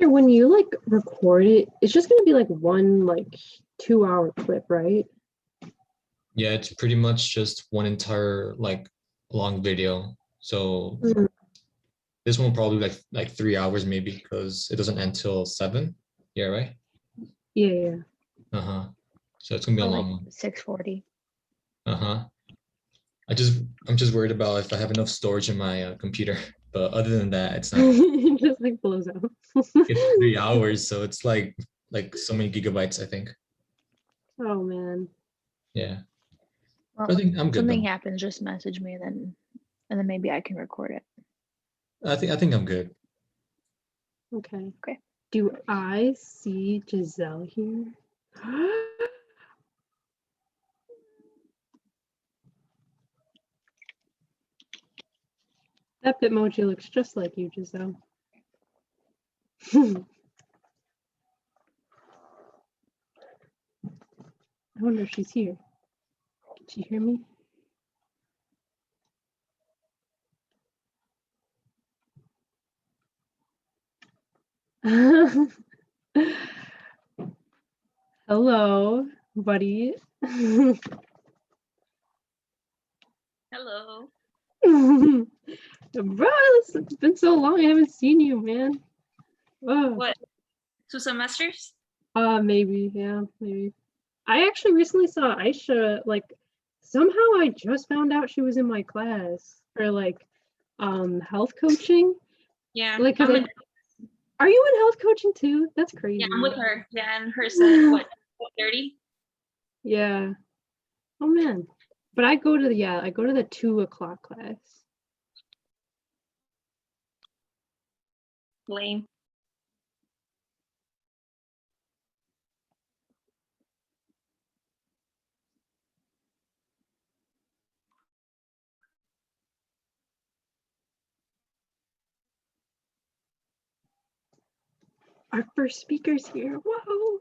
When you like record it, it's just gonna be like one like 2 hour clip, right? Yeah, it's pretty much just one entire like long video. So Mm. this one probably like 3 hours maybe because it doesn't end till 7. Yeah, right? Yeah, yeah. Uh-huh. So it's gonna be a Or long like one. 6:40. Uh-huh. I'm just worried about if I have enough storage in my computer. But other than that, it's not. It just like blows up. It's 3 hours, so it's like so many gigabytes, I think. Oh man. Yeah. Well, But I think I'm good something though. happens, just message me and then maybe I can record it. I think I'm good. Okay. Okay. Do I see Giselle here? That Bitmoji looks just like you, Giselle. I wonder if she's here. Can she hear me? Hello, buddy. Hello. Bro, it's been so long. I haven't seen you, man. Oh. What? 2 semesters? Maybe, yeah, maybe. I actually recently saw Aisha, like, somehow I just found out she was in my class for like health coaching. Yeah. Like, 'cause are you in health coaching too? That's crazy. Yeah, I'm with her. Yeah, and her set, what, 30? Yeah. Oh man. But I go to the 2 o'clock class. Lame. Our first speaker's here. Whoa.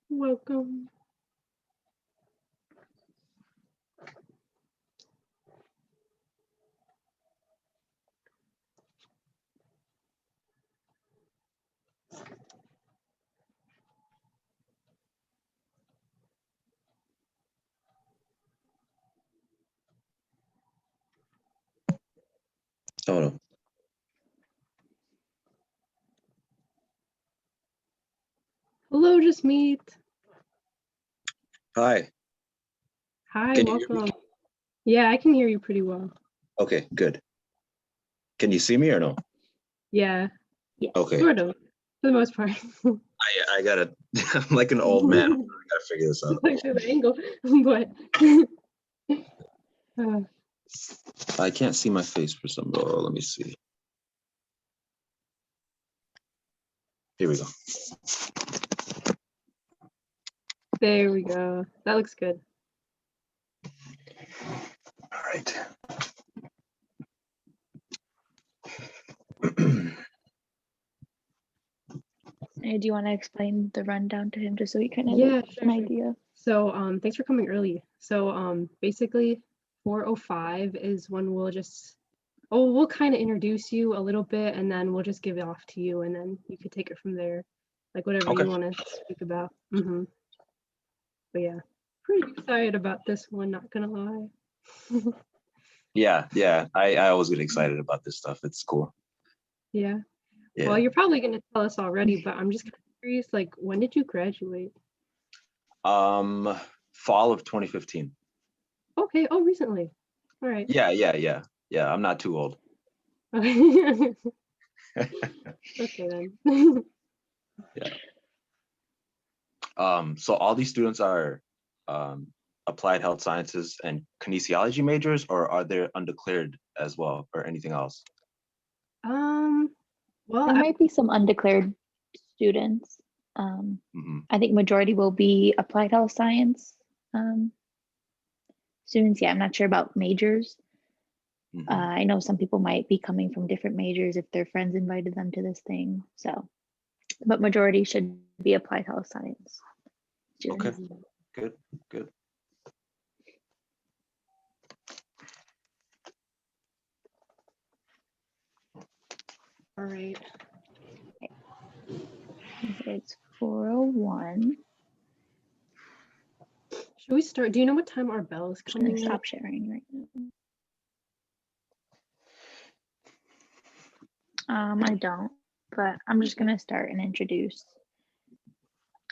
Welcome. Oh no. Hello, just meet. Hi. Hi, Can you hear me? welcome. Yeah, I can hear you pretty well. Okay, good. Can you see me or no? Yeah. Yes. Okay. Sort of, for the most part. I gotta. I'm like an old man. I gotta figure this out. Like the angle, but I can't see my face for some. Oh, let me see. Here we go. there we go. That looks good. All right. Do you want to explain the rundown to him just so he kind of Yeah, gets sure, an sure. idea? So thanks for coming early. So basically 4:05 is when we'll kind of introduce you a little bit and then we'll just give it off to you and then you could take it from there. Like whatever Okay. you want to speak about. But yeah, pretty excited about this one, not gonna lie. Yeah. I always get excited about this stuff. It's cool. Yeah. Yeah. Well, you're probably gonna tell us already, but I'm just kind of curious, like when did you graduate? Fall of 2015. Okay, oh recently. All right. Yeah. I'm not too old. Okay. Okay then. Yeah. So all these students are applied health sciences and kinesiology majors, or are they undeclared as well, or anything else? Well, There might be some undeclared students. I think majority will be applied health science students. Yeah, I'm not sure about majors. I know some people might be coming from different majors if their friends invited them to this thing. So, but majority should be applied health science students. Okay, good. All right. It's 4:01. Should we start? Do you know what time our bell is I'm gonna coming in? stop sharing right now. I don't, but I'm just gonna start and introduce.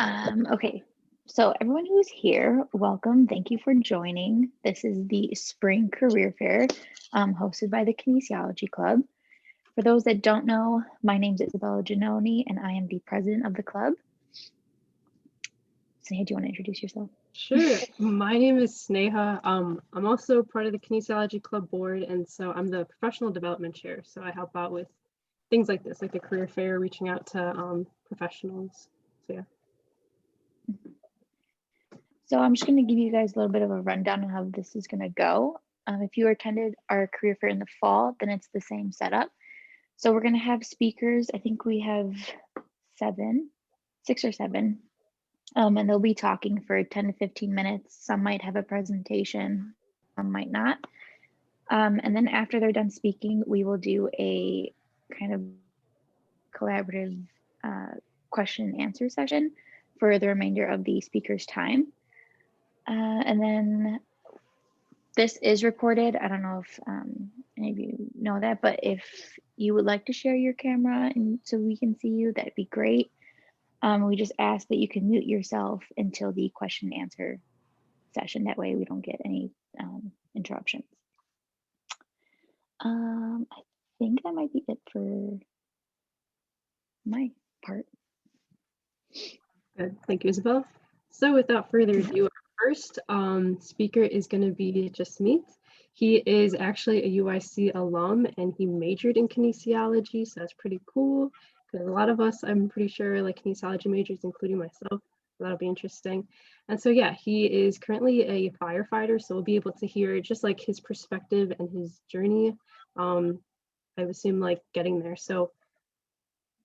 Okay, so everyone who's here, welcome. Thank you for joining. This is the Spring Career Fair hosted by the Kinesiology Club. For those that don't know, my name is Isabella Giannoni and I am the president of the club. Sneha, do you want to introduce yourself? Sure. My name is Sneha. I'm also part of the Kinesiology Club board, and so I'm the professional development chair. So I help out with things like this, like the career fair, reaching out to professionals. So yeah. So I'm just going to give you guys a little bit of a rundown on how this is going to go. If you attended our career fair in the fall, then it's the same setup. So we're going to have speakers. I think we have 6 or 7. And they'll be talking for 10 to 15 minutes. Some might have a presentation, some might not. And then after they're done speaking, we will do a kind of collaborative question and answer session for the remainder of the speaker's time. And then this is recorded. I don't know if any of you know that, but if you would like to share your camera and so we can see you, that'd be great. We just ask that you can mute yourself until the question and answer session. That way we don't get any interruptions. I think that might be it for my part. Good. Thank you, Isabel. So without further ado, our first speaker is going to be Jasmeet. He is actually a UIC alum and he majored in kinesiology, so that's pretty cool. Because a lot of us, I'm pretty sure, like kinesiology majors, including myself. So that'll be interesting. And so yeah, he is currently a firefighter, so we'll be able to hear just like his perspective and his journey. I would assume like getting there. So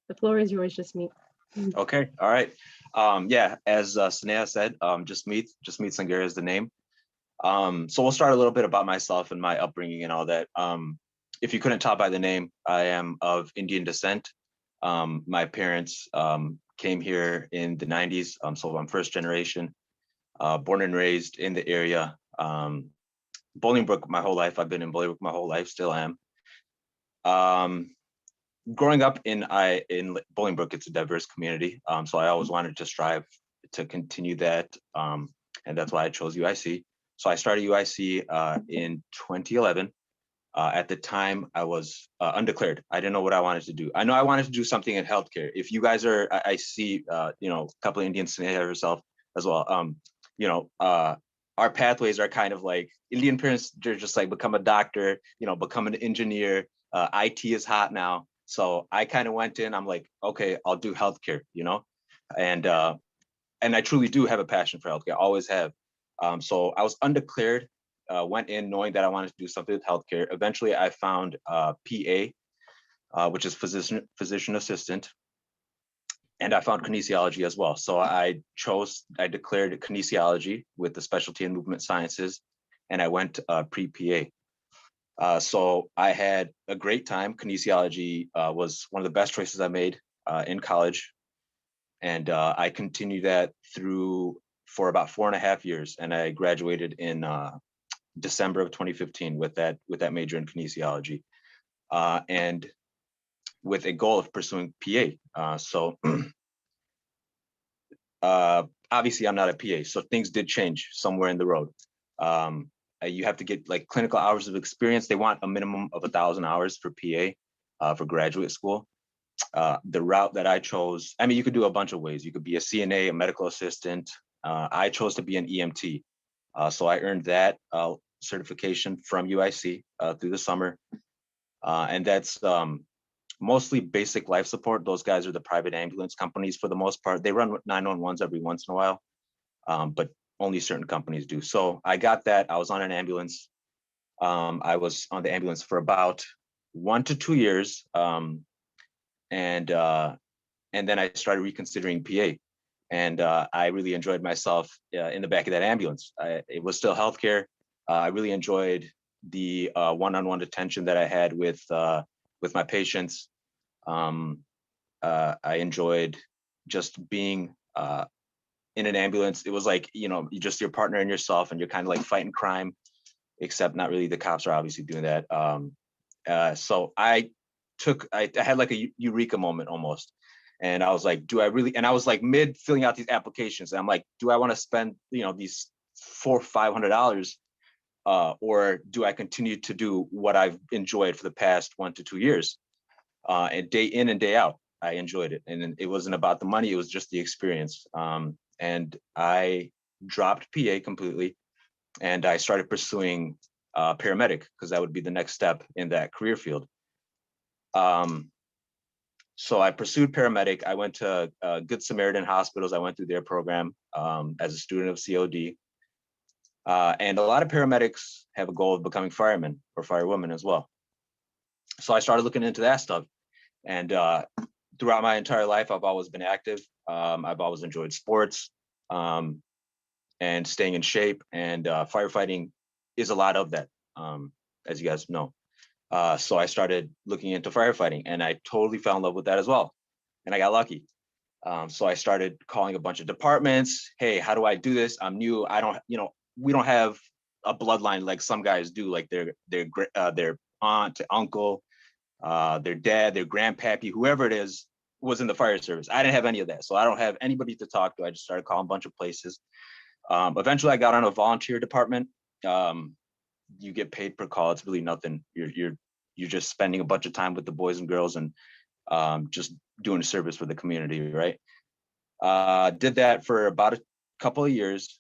the floor is yours, Jasmeet. Okay, all right. Yeah, as Sneha said, Jasmeet Sanghera is the name. So we'll start a little bit about myself and my upbringing and all that. If you couldn't tell by the name, I am of Indian descent. My parents came here in the 90s, so I'm first generation, born and raised in the area. Bolingbrook my whole life. I've been in Bolingbrook my whole life, still am. Growing up in Bolingbrook, it's a diverse community, so I always wanted to strive to continue that, and that's why I chose UIC. So I started UIC in 2011. At the time, I was undeclared. I didn't know what I wanted to do. I know I wanted to do something in healthcare. If you guys are, I see, a couple of Indians, Sneha herself as well. Our pathways are kind of like Indian parents. They're just like become a doctor, become an engineer. IT is hot now. So I kind of went in, I'm like, okay, I'll do healthcare, and I truly do have a passion for healthcare, always have. So I was undeclared, went in knowing that I wanted to do something with healthcare. Eventually I found PA, which is physician assistant, and I found kinesiology as well. So I declared kinesiology with the specialty in movement sciences, and I went pre-PA. So I had a great time. Kinesiology was one of the best choices I made in college. And I continued that for about 4.5 years. And I graduated in December of 2015 with that major in kinesiology. And with a goal of pursuing PA. So obviously I'm not a PA, so things did change somewhere in the road. You have to get like clinical hours of experience. They want a minimum of 1,000 hours for PA for graduate school. The route that I chose, I mean, you could do a bunch of ways. You could be a CNA, a medical assistant. I chose to be an EMT. So I earned that certification from UIC through the summer. And that's mostly basic life support. Those guys are the private ambulance companies for the most part. They run 911s every once in a while, but only certain companies do. So I got that. I was on an ambulance. I was on the ambulance for about 1 to 2 years. And then I started reconsidering PA. And I really enjoyed myself in the back of that ambulance. It was still healthcare. I really enjoyed the one-on-one attention that I had with my patients. I enjoyed just being in an ambulance. It was like, you just your partner and yourself, and you're kind of like fighting crime, except not really. The cops are obviously doing that. So I had like a eureka moment almost. And I was like, do I really? And I was like mid filling out these applications. And I'm like, do I want to spend, these $400-500, or do I continue to do what I've enjoyed for the past 1 to 2 years? And day in and day out, I enjoyed it. And it wasn't about the money, it was just the experience. And I dropped PA completely, and I started pursuing paramedic, because that would be the next step in that career field. So I pursued paramedic. I went to Good Samaritan hospitals. I went through their program as a student of COD. And a lot of paramedics have a goal of becoming firemen or firewomen as well. So I started looking into that stuff. And throughout my entire life, I've always been active. I've always enjoyed sports and staying in shape. And firefighting is a lot of that, as you guys know. So I started looking into firefighting, and I totally fell in love with that as well. And I got lucky. So I started calling a bunch of departments. Hey, how do I do this? I'm new. We don't have a bloodline like some guys do, like their aunt, uncle, their dad, their grandpappy, whoever it is, was in the fire service. I didn't have any of that. So I don't have anybody to talk to. I just started calling a bunch of places. Eventually I got on a volunteer department. You get paid per call. It's really nothing. You're just spending a bunch of time with the boys and girls, and just doing a service for the community, right? Did that for about a couple of years,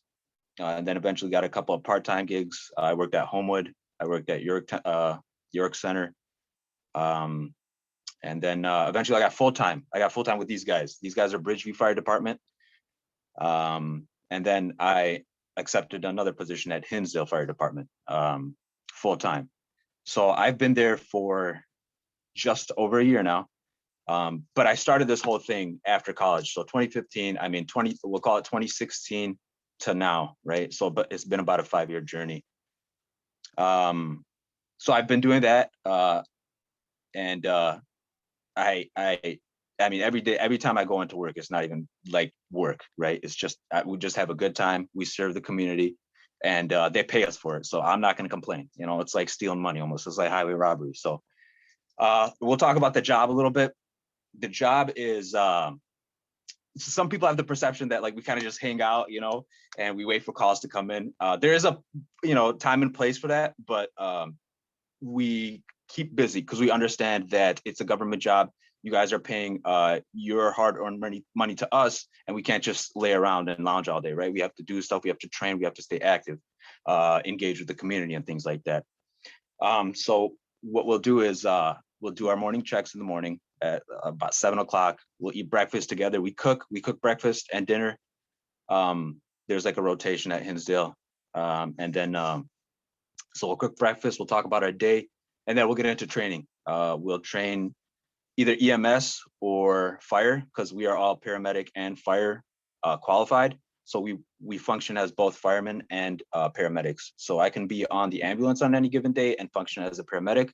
and then eventually got a couple of part-time gigs. I worked at Homewood. I worked at York Center. And then eventually I got full-time. With these guys. These guys are Bridgeview Fire Department. And then I accepted another position at Hinsdale Fire Department, full-time. So I've been there for just over a year now. But I started this whole thing after college. So 2015, we'll call it 2016 to now, right? So, but it's been about a 5-year journey. So I've been doing that. And every day, every time I go into work, it's not even like work, right? It's just, we just have a good time. We serve the community, and they pay us for it. So I'm not going to complain. It's like stealing money almost. It's like highway robbery. So we'll talk about the job a little bit. The job is, some people have the perception that like we kind of just hang out, and we wait for calls to come in. There is a, time and place for that, but we keep busy because we understand that it's a government job. You guys are paying your hard-earned money to us, and we can't just lay around and lounge all day, right? We have to do stuff. We have to train. We have to stay active, engage with the community and things like that. So what we'll do is we'll do our morning checks in the morning at about 7 o'clock. We'll eat breakfast together. We cook breakfast and dinner. There's like a rotation at Hinsdale. And then, so we'll cook breakfast. We'll talk about our day, and then we'll get into training. We'll train either EMS or fire, because we are all paramedic and fire qualified. So we function as both firemen and paramedics. So I can be on the ambulance on any given day and function as a paramedic,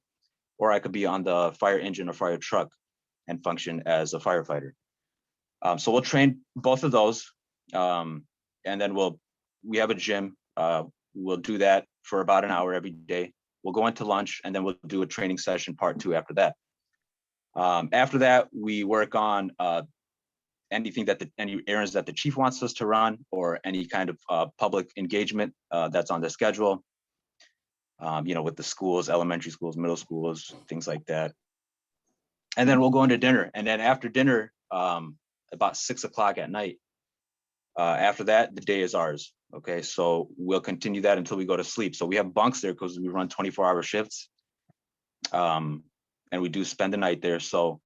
or I could be on the fire engine or fire truck and function as a firefighter. So we'll train both of those. And then we have a gym. We'll do that for about an hour every day. We'll go into lunch, and then we'll do a training session part 2 after that. After that, we work on anything any errands that the chief wants us to run, or any kind of public engagement that's on the schedule, with the schools, elementary schools, middle schools, things like that. And then we'll go into dinner. And then after dinner, about 6 o'clock at night, after that, the day is ours. Okay, so we'll continue that until we go to sleep. So we have bunks there because we run 24-hour shifts. And we do spend the night there. So,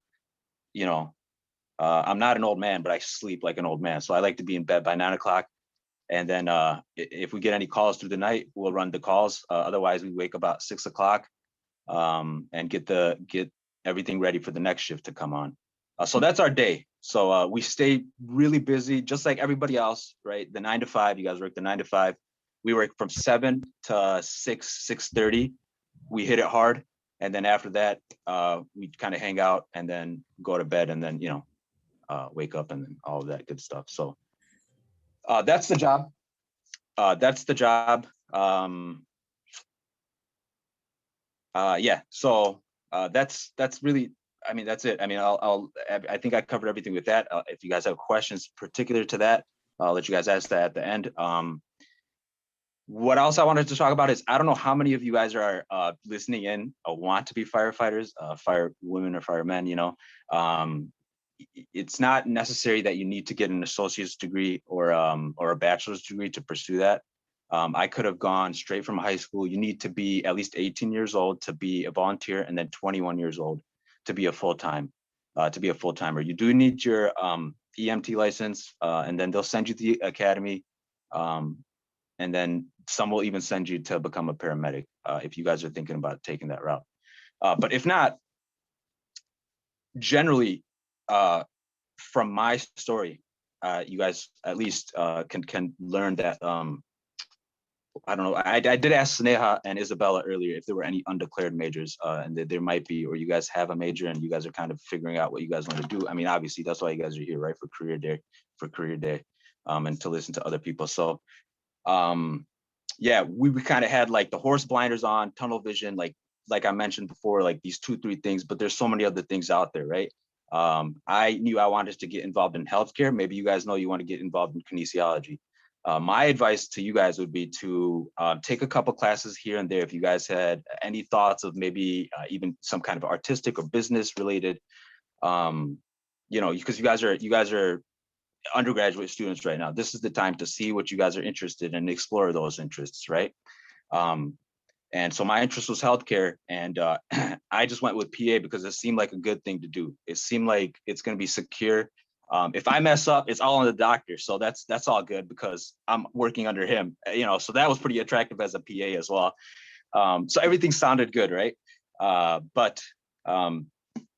I'm not an old man, but I sleep like an old man. So I like to be in bed by 9 o'clock. And then if we get any calls through the night, we'll run the calls. Otherwise, we wake about 6 o'clock and get everything ready for the next shift to come on. So that's our day. So we stay really busy, just like everybody else, right? The 9 to 5, you guys work the 9 to 5. We work from 7 to 6:30. We hit it hard. And then after that, we kind of hang out and then go to bed and then, you know, wake up and then all of that good stuff. So that's the job. That's the job. Yeah, so that's really, I mean, that's it. I mean, I think I covered everything with that. If you guys have questions particular to that, I'll let you guys ask that at the end. What else I wanted to talk about is, I don't know how many of you guys are listening in, want to be firefighters, fire women or firemen, you know. It's not necessary that you need to get an associate's degree or a bachelor's degree to pursue that. I could have gone straight from high school. You need to be at least 18 years old to be a volunteer, and then 21 years old to be a full-timer. You do need your EMT license, and then they'll send you to the academy. And then some will even send you to become a paramedic if you guys are thinking about taking that route. But if not, generally, from my story, you guys at least can learn that. I don't know. I did ask Sneha and Isabella earlier if there were any undeclared majors, and that there might be, or you guys have a major and you guys are kind of figuring out what you guys want to do. I mean, obviously that's why you guys are here, right? For career day, and to listen to other people. So, yeah, we kind of had like the horse blinders on, tunnel vision, like I mentioned before, like these 2-3 things, but there's so many other things out there, right? I knew I wanted to get involved in healthcare. Maybe you guys know you want to get involved in kinesiology. My advice to you guys would be to take a couple classes here and there. If you guys had any thoughts of maybe even some kind of artistic or business related, you know, because you guys are undergraduate students right now. This is the time to see what you guys are interested in and explore those interests, right? And so my interest was healthcare, and I just went with PA because it seemed like a good thing to do. It seemed like it's going to be secure. If I mess up, it's all on the doctor. So that's all good because I'm working under him, you know, so that was pretty attractive as a PA as well. So everything sounded good, right? But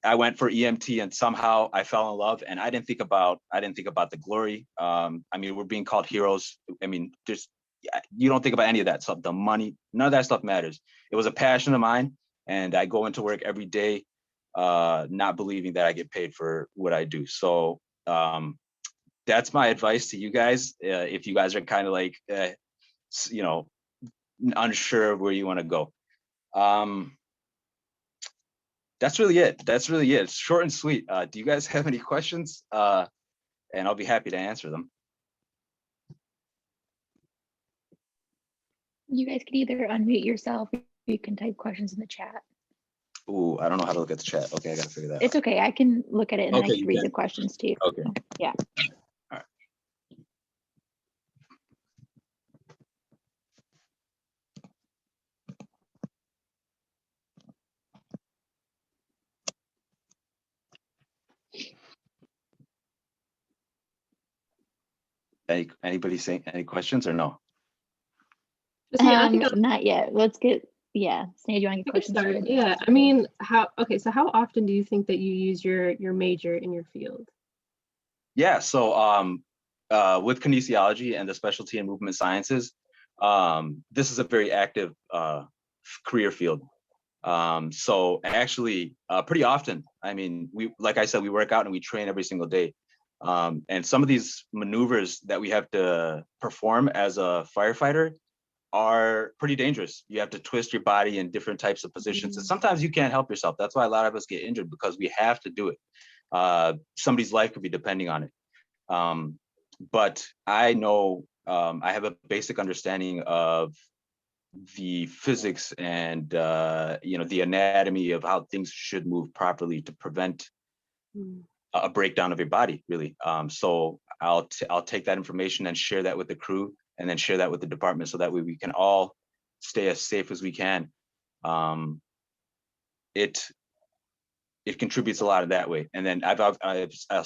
I went for EMT and somehow I fell in love, and I didn't think about the glory. I mean, we're being called heroes. I mean, you don't think about any of that stuff, the money, none of that stuff matters. It was a passion of mine, and I go into work every day, not believing that I get paid for what I do. So that's my advice to you guys. If you guys are kind of like, you know, unsure of where you want to go. That's really it. It's short and sweet. Do you guys have any questions? And I'll be happy to answer them. You guys could either unmute yourself or you can type questions in the chat. Ooh, I don't know how to look at the chat. Okay, I gotta figure that out. It's okay. I can look at it and then I Okay, can read the questions to you. Okay. Yeah. All right. Anybody saying any questions or no? Just me, I think Not yet. Let's get, yeah. Sneha, do you want to get I could questions start. started? Yeah, I mean, so how often do you think that you use your major in your field? Yeah, so with kinesiology and the specialty in movement sciences, this is a very active career field. So actually, pretty often, I mean, like I said, we work out and we train every single day. And some of these maneuvers that we have to perform as a firefighter are pretty dangerous. You have to twist your body in different types of positions. And sometimes you can't help yourself. That's why a lot of us get injured, because we have to do it. Somebody's life could be depending on it. But I know I have a basic understanding of the physics and you know, the anatomy of how things should move properly to prevent a breakdown of your body, really. So I'll take that information and share that with the crew, and then share that with the department, so that way we can all stay as safe as we can. It contributes a lot of that way. And then I've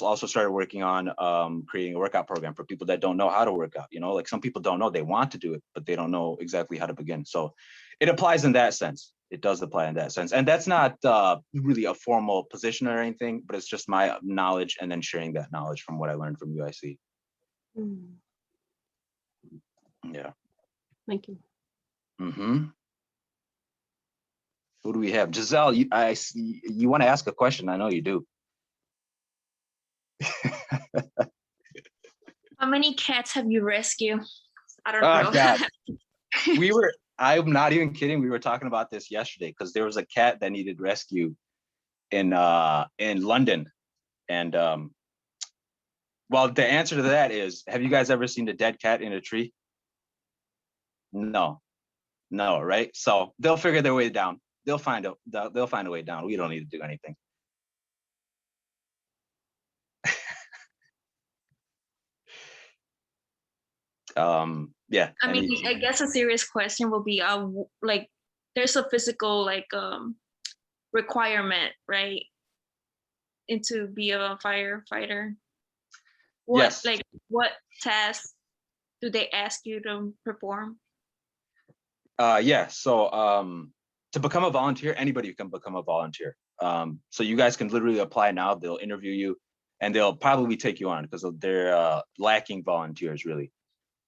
also started working on creating a workout program for people that don't know how to work out. You know, like some people don't know, they want to do it, but they don't know exactly how to begin. So it applies in that sense. It does apply in that sense. And that's not really a formal position or anything, but it's just my knowledge, and then sharing that knowledge from what I learned from UIC. Yeah. Thank you. Mm-hmm. Who do we have? Giselle, I see you want to ask a question. I know you do. How many cats have you rescued? I don't Oh know. God. I'm not even kidding. We were talking about this yesterday because there was a cat that needed rescue in London. And well, the answer to that is, have you guys ever seen a dead cat in a tree? No, right? So they'll figure their way down. They'll find a way down. We don't need to do anything. Yeah. I mean, I guess a serious question will be, like, there's a physical requirement, right, and to be a firefighter. Yes. What tasks do they ask you to perform? Yeah. So to become a volunteer, anybody can become a volunteer. So you guys can literally apply now. They'll interview you, and they'll probably take you on because they're lacking volunteers really.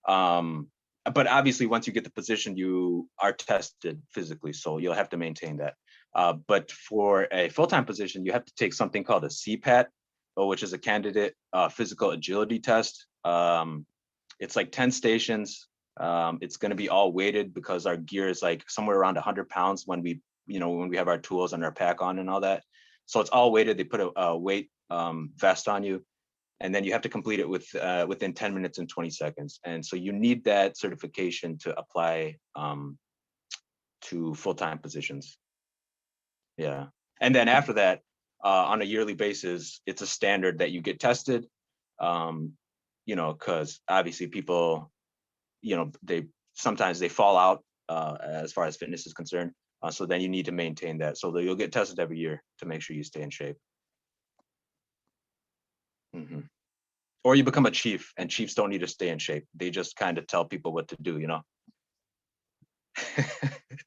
But obviously, once you get the position, you are tested physically, so you'll have to maintain that. But for a full-time position, you have to take something called a CPAT, which is a candidate physical agility test. It's like 10 stations. It's going to be all weighted because our gear is like somewhere around 100 pounds when we have our tools and our pack on and all that. So it's all weighted. They put a weight vest on you, and then you have to complete it within 10 minutes and 20 seconds. And so you need that certification to apply to full-time positions. Yeah. And then after that, on a yearly basis, it's a standard that you get tested, because obviously people, they sometimes fall out as far as fitness is concerned. So then you need to maintain that. So you'll get tested every year to make sure you stay in shape. Mm-hmm. Or you become a chief, and chiefs don't need to stay in shape. They just kind of tell people what to do,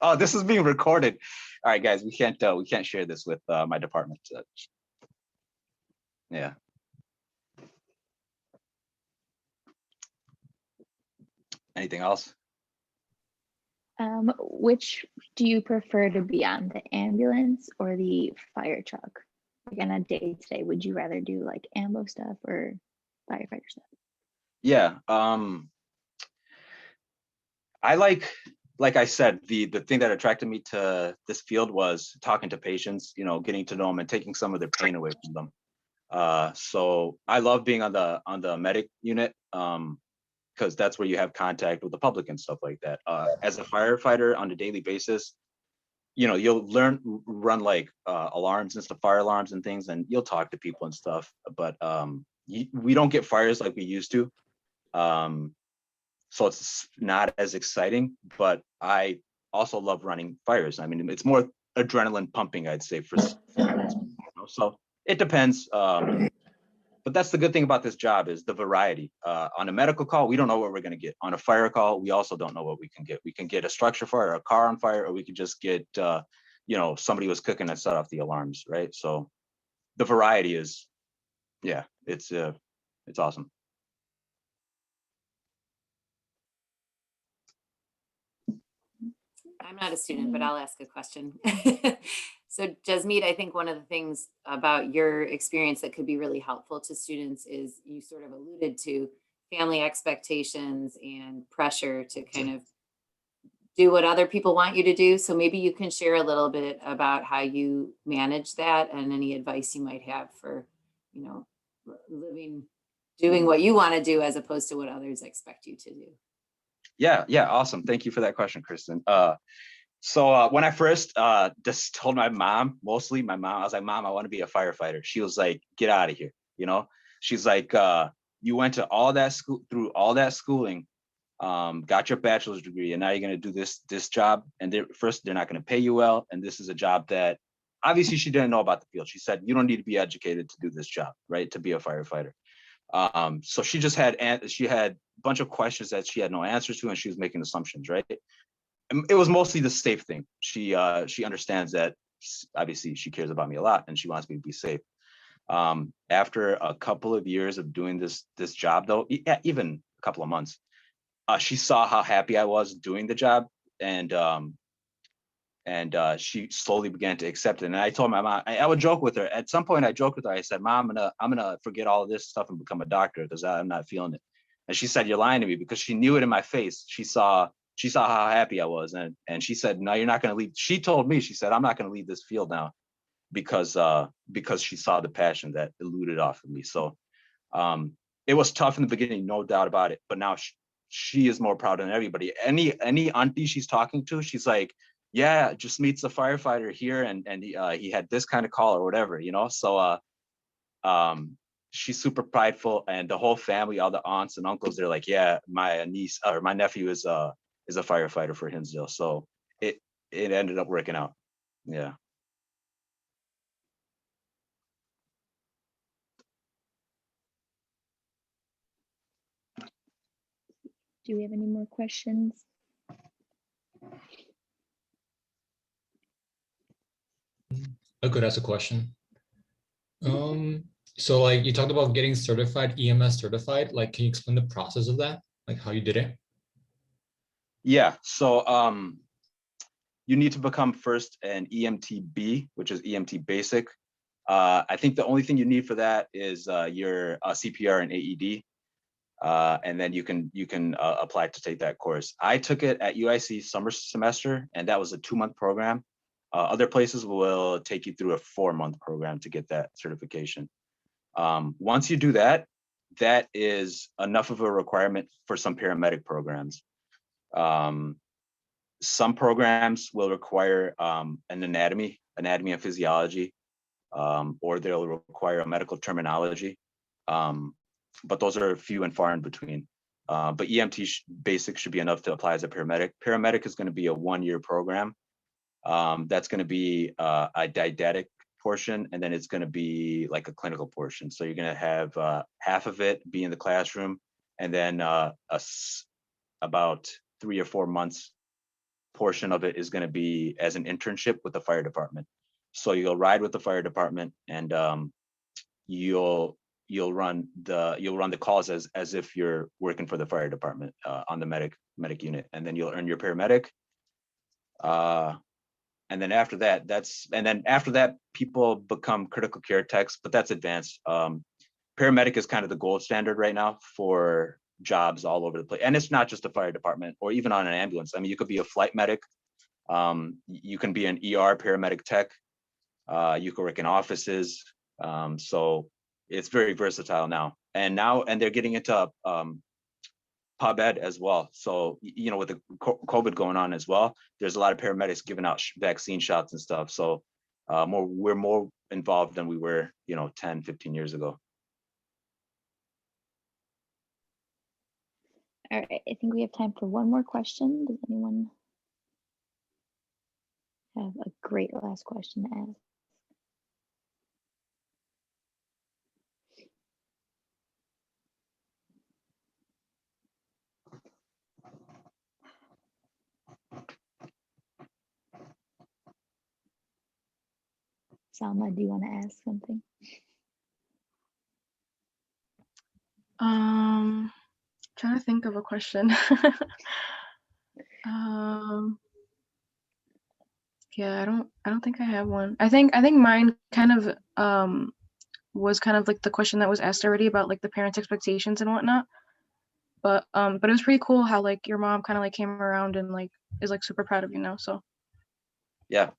Oh, this is being recorded. All right, guys, we can't share this with my department. Yeah. Anything else? Which do you prefer to be on, the ambulance or the fire truck? Like on a day-to-day, would you rather do like ambo stuff or firefighter stuff? Yeah. I like I said, the thing that attracted me to this field was talking to patients, getting to know them and taking some of their pain away from them. So I love being on the medic unit, because that's where you have contact with the public and stuff like that. As a firefighter on a daily basis, you'll run like alarms and stuff, fire alarms and things, and you'll talk to people and stuff. But we don't get fires like we used to. So it's not as exciting, but I also love running fires. I mean, it's more adrenaline pumping, I'd say, for so it depends. But that's the good thing about this job is the variety. On a medical call, we don't know what we're going to get. On a fire call, we also don't know what we can get. We can get a structure fire, a car on fire, or we could just get, somebody was cooking and set off the alarms, right? So the variety is, yeah, it's awesome. I'm not a student, but I'll ask a question. So Jasmeet, I think one of the things about your experience that could be really helpful to students is you sort of alluded to family expectations and pressure to kind of do what other people want you to do. So maybe you can share a little bit about how you manage that and any advice you might have for, doing what you want to do as opposed to what others expect you to do. Yeah, awesome. Thank you for that question, Kristen. So when I first just told my mom, mostly my mom, I was like, Mom, I want to be a firefighter. She was like, get out of here. She's like, you went to all that school, through all that schooling, got your bachelor's degree, and now you're going to do this job. And they're not going to pay you well. And this is a job that obviously she didn't know about the field. She said, you don't need to be educated to do this job, right? To be a firefighter. So she just had a bunch of questions that she had no answers to, and she was making assumptions, right? It was mostly the safe thing. She understands that obviously she cares about me a lot and she wants me to be safe. After a couple of years of doing this job, though, even a couple of months, she saw how happy I was doing the job, and she slowly began to accept it. And I told my mom, I would joke with her. At some point, I joked with her. I said, "Mom, I'm gonna forget all of this stuff and become a doctor because I'm not feeling it." And she said, "You're lying to me," because she knew it in my face. She saw how happy I was, and she said, "No, you're not gonna leave." She told me, she said, "I'm not gonna leave this field now," because she saw the passion that eluded off of me. So it was tough in the beginning, no doubt about it. But now she is more proud than everybody. Any auntie she's talking to, she's like, "Yeah, just meets the firefighter here, and he had this kind of call or whatever, you know." So she's super prideful, and the whole family, all the aunts and uncles, they're like, "Yeah, my niece or my nephew is a firefighter for Hinsdale." So it ended up working out. Yeah. Do we have any more questions? I could ask a question. So like you talked about getting certified, EMS certified. Like, can you explain the process of that? Like how you did it? Yeah. So you need to become first an EMTB, which is EMT basic. I think the only thing you need for that is your CPR and AED. And then you can apply to take that course. I took it at UIC summer semester, and that was a 2-month program. Other places will take you through a 4-month program to get that certification. Once you do that, that is enough of a requirement for some paramedic programs. Some programs will require an anatomy and physiology, or they'll require a medical terminology. But those are few and far in between. But EMT basic should be enough to apply as a paramedic. Paramedic is going to be a 1-year program. That's going to be a didactic portion, and then it's going to be like a clinical portion. So you're going to have half of it be in the classroom, and then about 3 or 4 months portion of it is going to be as an internship with the fire department. So you'll ride with the fire department, and you'll run the calls as if you're working for the fire department on the medic unit, and then you'll earn your paramedic. And then after that, people become critical care techs, but that's advanced. Paramedic is kind of the gold standard right now for jobs all over the place, and it's not just the fire department or even on an ambulance. I mean, you could be a flight medic, you can be an ER paramedic tech, you can work in offices. So it's very versatile now, and they're getting into pub ed as well. So, you know, with the COVID going on as well, there's a lot of paramedics giving out vaccine shots and stuff. So we're more involved than we were, 10, 15 years ago. All right, I think we have time for one more question. Does anyone have a great last question to ask? Salma, do you want to ask something? Trying to think of a question. Yeah, I don't think I have one. I think mine kind of was kind of like the question that was asked already about like the parents' expectations and whatnot. But it was pretty cool how like your mom kind of like came around and like is like super proud of you now. So Yeah.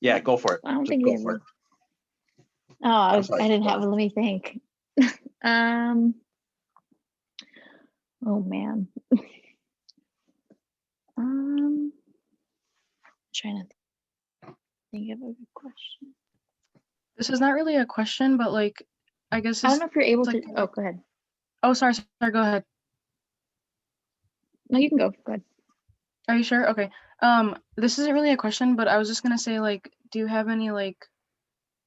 Yeah, go for it. I don't Just think go we have for one. it. Oh, I'm sorry. I didn't have. Let me think. Oh man. Trying to think of a good question. this is not really a question, but like I guess I don't it's know if you're able like, to. Oh, go ahead. oh sorry, go ahead. No, you can go. Go ahead. Are you sure? Okay. This isn't really a question, but I was just gonna say like, do you have any like,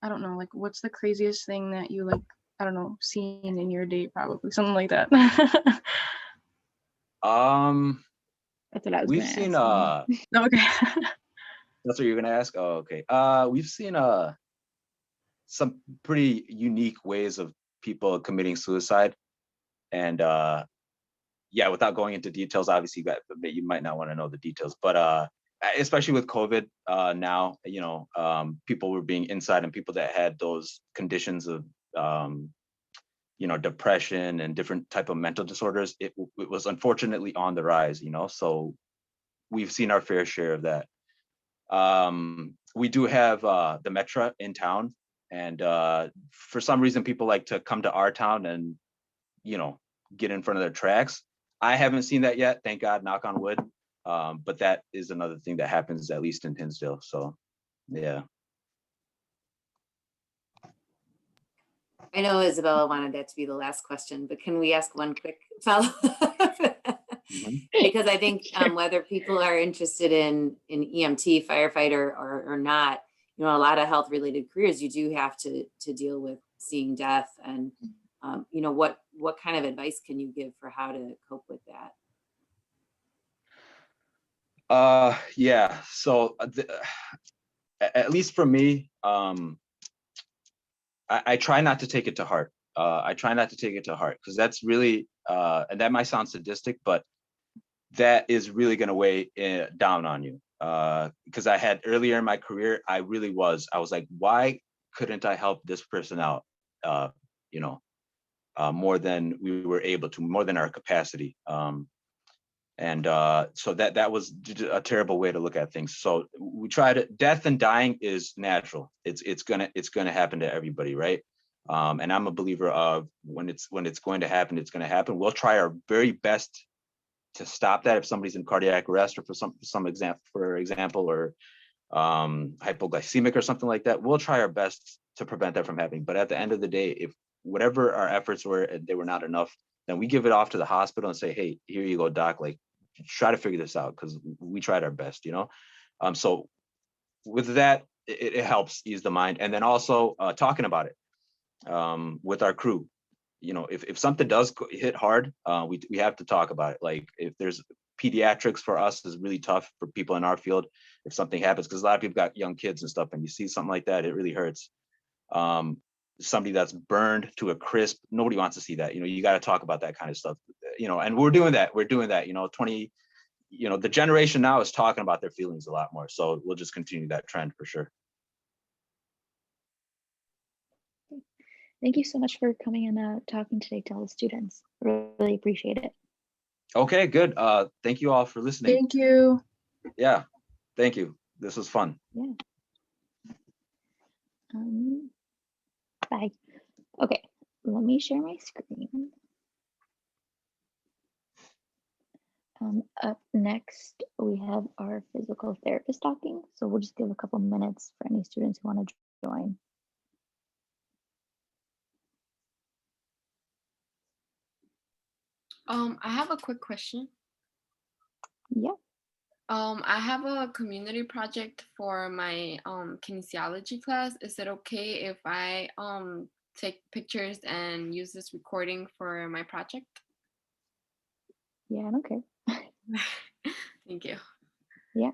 I don't know, like what's the craziest thing that you like, I don't know, seen in your day, probably something like that. That's what I was We've gonna seen ask. Okay. that's what you're gonna ask? Oh, okay. We've seen some pretty unique ways of people committing suicide, and yeah, without going into details, obviously you might not want to know the details, but especially with COVID now, you know, people were being inside, and people that had those conditions of, you know, depression and different type of mental disorders, it was unfortunately on the rise, you know, so we've seen our fair share of that. We do have the Metra in town, and for some reason people like to come to our town and, you know, get in front of their tracks. I haven't seen that yet, thank God, knock on wood. But that is another thing that happens, at least in Hinsdale. So yeah. I know Isabella wanted that to be the last question, but can we ask one quick follow-up? Mhm. Because I think Sure. whether people are interested in EMT, firefighter, or not, you know, a lot of health related careers, you do have to deal with seeing death, and you know, what kind of advice can you give for how to cope with that? Yeah, so at least for me, I try not to take it to heart. I try not to take it to heart, because that's really, and that might sound sadistic, but that is really going to weigh down on you. Because I had earlier in my career, I was like, why couldn't I help this person out? You know, more than we were able to, more than our capacity. And so that was a terrible way to look at things. So we try to, death and dying is natural. It's gonna happen to everybody, right? And I'm a believer of when it's going to happen, it's going to happen. We'll try our very best to stop that if somebody's in cardiac arrest, or for example, or hypoglycemic or something like that. We'll try our best to prevent that from happening. But at the end of the day, if whatever our efforts were, they were not enough, then we give it off to the hospital and say, hey, here you go, doc, like, try to figure this out, because we tried our best, you know. So with that, it helps ease the mind. And then also talking about it with our crew. You know, if something does hit hard, we have to talk about it. Like, if there's pediatrics, for us is really tough for people in our field. If something happens, because a lot of people got young kids and stuff, and you see something like that, it really hurts. Somebody that's burned to a crisp, nobody wants to see that. You know, you got to talk about that kind of stuff. You know, and we're doing that. You know, the generation now is talking about their feelings a lot more. So we'll just continue that trend for sure. Thank you so much for coming and talking today to all the students. Really appreciate it. Okay, good. Thank you all for listening. Thank you. Yeah, thank you. This was fun. Yeah. Bye. Okay, let me share my screen. Up next, we have our physical therapist talking. So we'll just give a couple minutes for any students who want to join. I have a quick question. Yeah. I have a community project for my kinesiology class. Is it okay if I take pictures and use this recording for my project? Yeah, I don't care. Thank you. Yeah.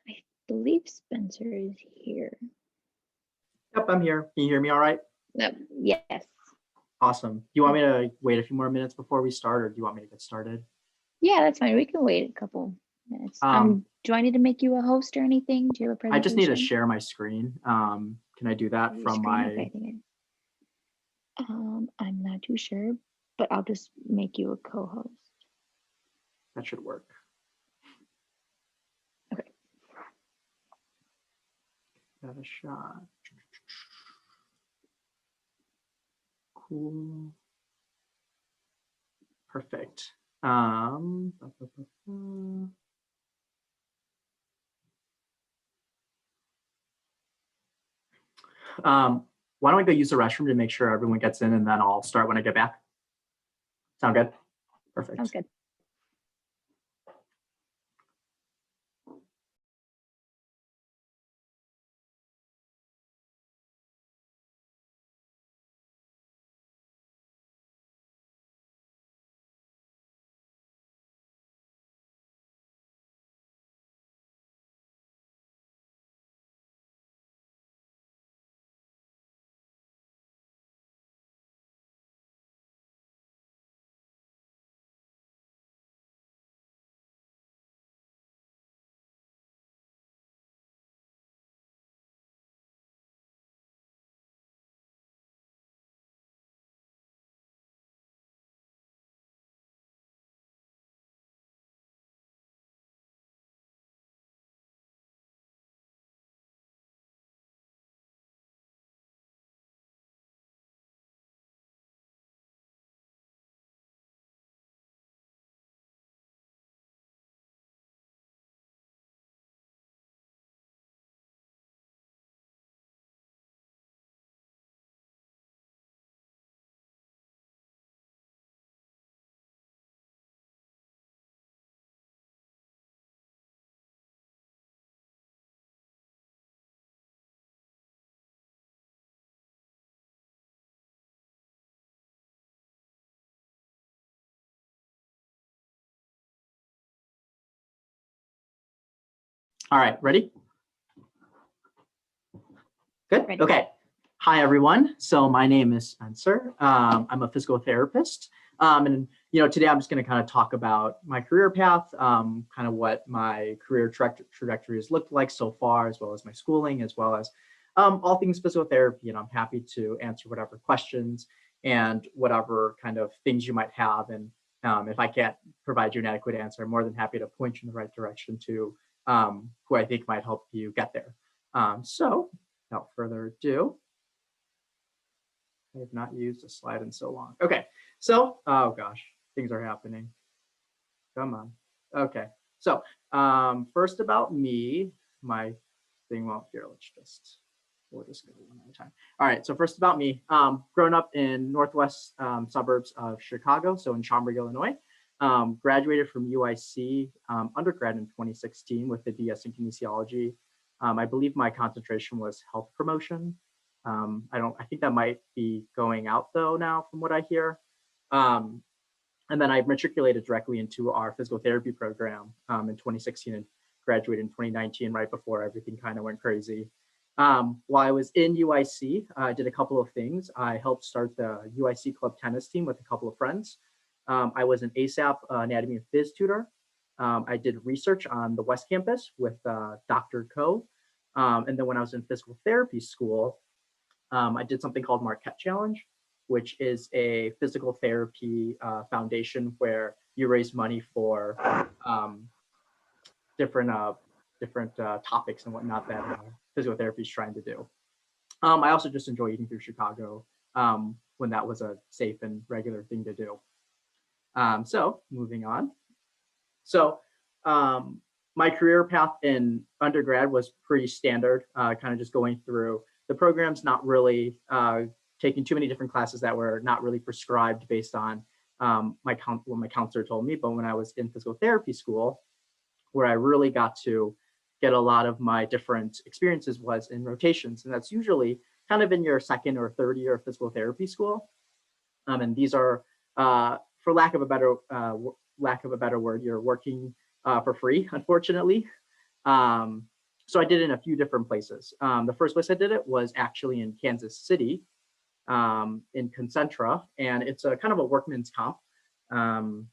I believe Spencer is here. Yep, I'm here. Can you hear me all right? Yes. Awesome. Do you want me to wait a few more minutes before we start, or do you want me to get started? Yeah, that's fine. We can wait a couple minutes. Do I need to make you a host or anything? Do you have a presentation? I just need to share my screen. Can I do that from my? Okay, I'm not too sure, but I'll just make you a co-host. That should work. Okay. Got a shot. Cool. Perfect. why don't we go use the restroom to make sure everyone gets in, and then I'll start when I get back. Sound good? Perfect. Sounds good. All right, ready? Good, Ready. okay. Hi, everyone. So my name is Spencer. I'm a physical therapist. And today I'm just gonna kind of talk about my career path, kind of what my career trajectory has looked like so far, as well as my schooling, as well as all things physical therapy. And I'm happy to answer whatever questions and whatever kind of things you might have. And if I can't provide you an adequate answer, I'm more than happy to point you in the right direction to who I think might help you get there. So without further ado, I have not used a slide in so long. Okay, so, oh gosh, things are happening. Come on. Okay, so first about me, my thing won't here, we'll just go one at a time. All right, so first about me, grown up in northwest suburbs of Chicago, so in Schaumburg, Illinois. Graduated from UIC undergrad in 2016 with a BS in kinesiology. I believe my concentration was health promotion. I think that might be going out though now from what I hear. And then I matriculated directly into our physical therapy program in 2016 and graduated in 2019, right before everything kind of went crazy. While I was in UIC, I did a couple of things. I helped start the UIC club tennis team with a couple of friends. I was an ASAP anatomy and phys tutor. I did research on the West Campus with Dr. Ko. And then when I was in physical therapy school, I did something called Marquette Challenge, which is a physical therapy foundation where you raise money for different topics and whatnot that physical therapy is trying to do. I also just enjoy eating through Chicago when that was a safe and regular thing to do. So moving on. So my career path in undergrad was pretty standard, kind of just going through the programs, not really taking too many different classes that were not really prescribed based on what my counselor told me. But when I was in physical therapy school, where I really got to get a lot of my different experiences was in rotations. And that's usually kind of in your second or third year of physical therapy school. And these are, for lack of a better word, you're working for free, unfortunately. So I did it in a few different places. The first place I did it was actually in Kansas City, in Concentra, and it's a kind of a workman's comp kind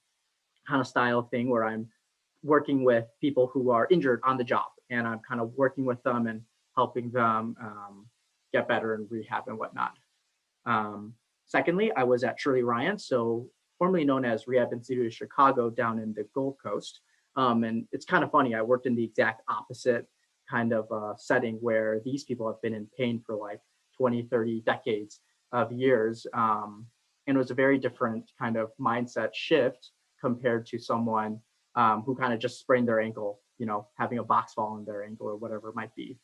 of style thing where I'm working with people who are injured on the job, and I'm kind of working with them and helping them get better in rehab and whatnot. Secondly, I was at Shirley Ryan, so formerly known as Rehab Institute of Chicago down in the Gold Coast. And it's kind of funny, I worked in the exact opposite kind of setting where these people have been in pain for like 20, 30 decades of years. And it was a very different kind of mindset shift compared to someone who kind of just sprained their ankle, having a box fall in their ankle or whatever it might be.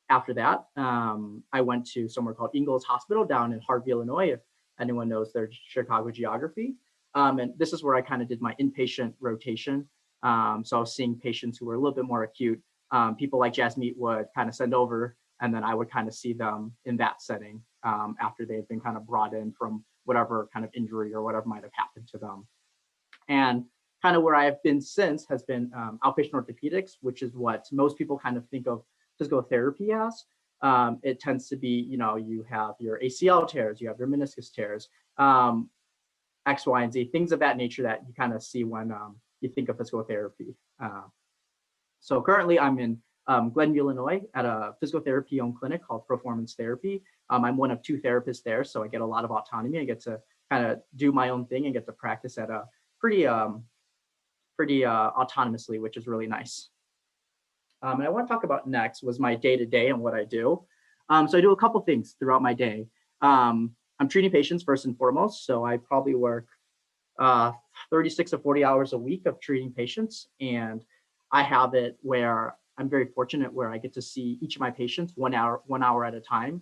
after that, I went to somewhere called Ingalls Hospital down in Harvey, Illinois, if anyone knows their Chicago geography. And this is where I kind of did my inpatient rotation. So I was seeing patients who were a little bit more acute. People like Jasmeet would kind of send over, and then I would kind of see them in that setting after they've been kind of brought in from whatever kind of injury or whatever might have happened to them. And kind of where I have been since has been outpatient orthopedics, which is what most people kind of think of physical therapy as. It tends to be, you have your ACL tears, you have your meniscus tears, X, Y, and Z, things of that nature that you kind of see when you think of physical therapy. So currently I'm in Glenview, Illinois at a physical therapy owned clinic called Performance Therapy. I'm one of 2 therapists there, so I get a lot of autonomy. I get to kind of do my own thing and get to practice at a pretty autonomously, which is really nice. And I want to talk about next was my day-to-day and what I do. So I do a couple things throughout my day. I'm treating patients first and foremost, so I probably work 36 to 40 hours a week of treating patients, and I have it where I'm very fortunate where I get to see each of my patients 1 hour at a time.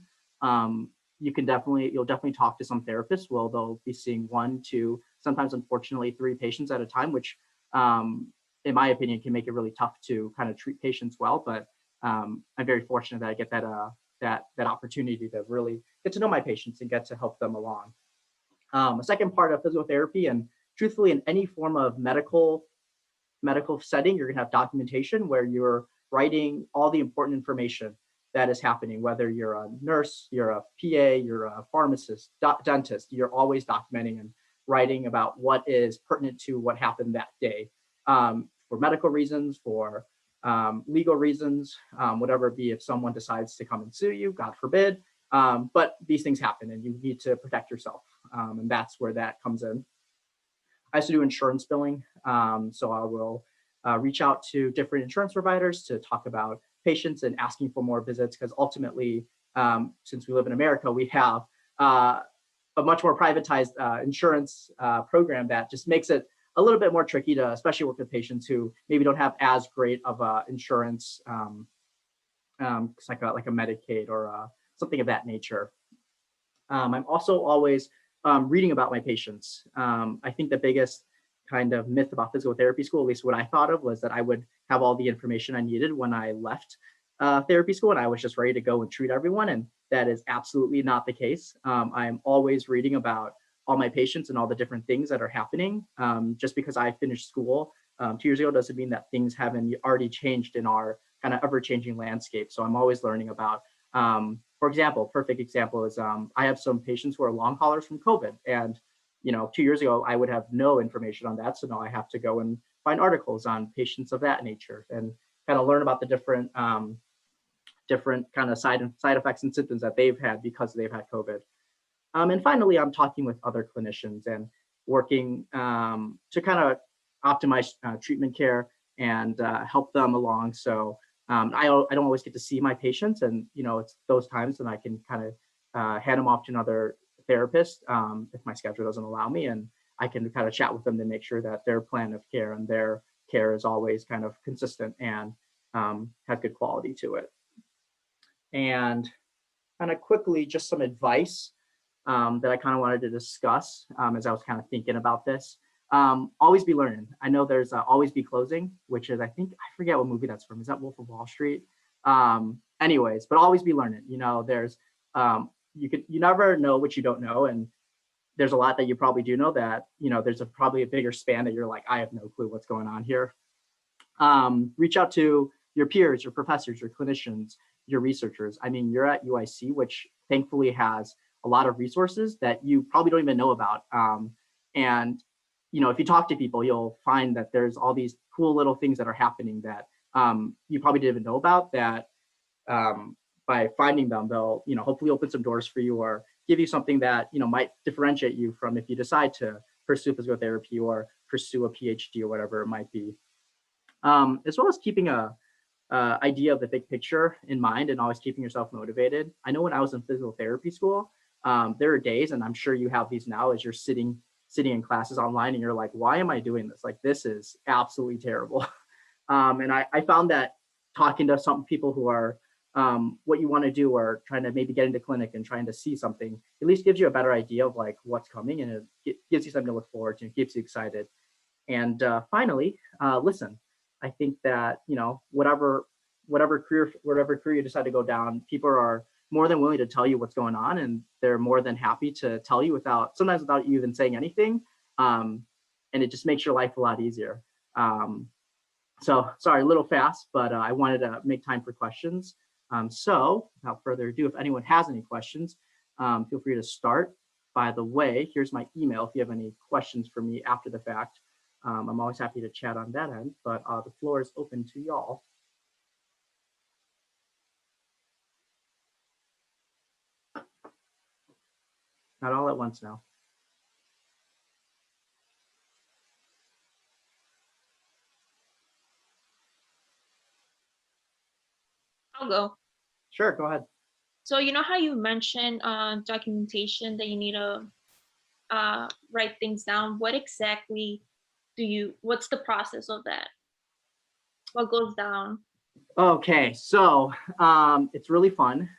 You'll definitely talk to some therapists. Well, they'll be seeing 1, 2, sometimes unfortunately 3 patients at a time, which in my opinion can make it really tough to kind of treat patients well. But I'm very fortunate that I get that opportunity to really get to know my patients and get to help them along. A second part of physical therapy, and truthfully in any form of medical setting, you're gonna have documentation where you're writing all the important information that is happening, whether you're a nurse, you're a PA, you're a pharmacist, dentist, you're always documenting and writing about what is pertinent to what happened that day, for medical reasons, for legal reasons, whatever it be, if someone decides to come and sue you, God forbid. But these things happen and you need to protect yourself. And that's where that comes in. I also do insurance billing. So I will reach out to different insurance providers to talk about patients and asking for more visits, because ultimately, since we live in America, we have a much more privatized insurance program that just makes it a little bit more tricky to especially work with patients who maybe don't have as great of insurance, like a Medicaid or something of that nature. I'm also always reading about my patients. I think the biggest kind of myth about physical therapy school, at least what I thought of, was that I would have all the information I needed when I left therapy school and I was just ready to go and treat everyone. And that is absolutely not the case. I'm always reading about all my patients and all the different things that are happening. Just because I finished school 2 years ago doesn't mean that things haven't already changed in our kind of ever-changing landscape. So I'm always learning about, for example, perfect example is I have some patients who are long haulers from COVID, and 2 years ago I would have no information on that. So now I have to go and find articles on patients of that nature and kind of learn about the different kind of side effects and symptoms that they've had because they've had COVID. And finally, I'm talking with other clinicians and working to kind of optimize treatment care and help them along. So I don't always get to see my patients, and it's those times when I can kind of hand them off to another therapist if my schedule doesn't allow me, and I can kind of chat with them to make sure that their plan of care and their care is always kind of consistent and has good quality to it. And kind of quickly, just some advice that I kind of wanted to discuss as I was kind of thinking about this. Always be learning. I know there's Always Be Closing, which is, I forget what movie that's from. Is that Wolf of Wall Street? Anyways, but always be learning. There's you never know what you don't know, and there's a lot that you probably do know that there's probably a bigger span that you're like, I have no clue what's going on here. Reach out to your peers, your professors, your clinicians, your researchers. I mean, you're at UIC, which thankfully has a lot of resources that you probably don't even know about. And if you talk to people, you'll find that there's all these cool little things that are happening that you probably didn't even know about, that by finding them, they'll hopefully open some doors for you or give you something that might differentiate you from if you decide to pursue physical therapy or pursue a PhD or whatever it might be. As well as keeping a idea of the big picture in mind and always keeping yourself motivated. I know when I was in physical therapy school, there are days, and I'm sure you have these now, as you're sitting in classes online and you're like, why am I doing this? Like, this is absolutely terrible. And I found that talking to some people who are what you want to do, or trying to maybe get into clinic and trying to see something, at least gives you a better idea of like what's coming, and it gives you something to look forward to, and keeps you excited. And finally, listen. I think that, you know, whatever career you decide to go down, people are more than willing to tell you what's going on, and they're more than happy to tell you sometimes without you even saying anything. And it just makes your life a lot easier. So sorry, a little fast, but I wanted to make time for questions. So without further ado, if anyone has any questions, feel free to start. By the way, here's my email if you have any questions for me after the fact. I'm always happy to chat on that end, but the floor is open to y'all. Not all at once now. I'll go. Sure, go ahead. So you know how you mentioned documentation that you need to write things down. What exactly what's the process of that? What goes down? Okay, so it's really fun.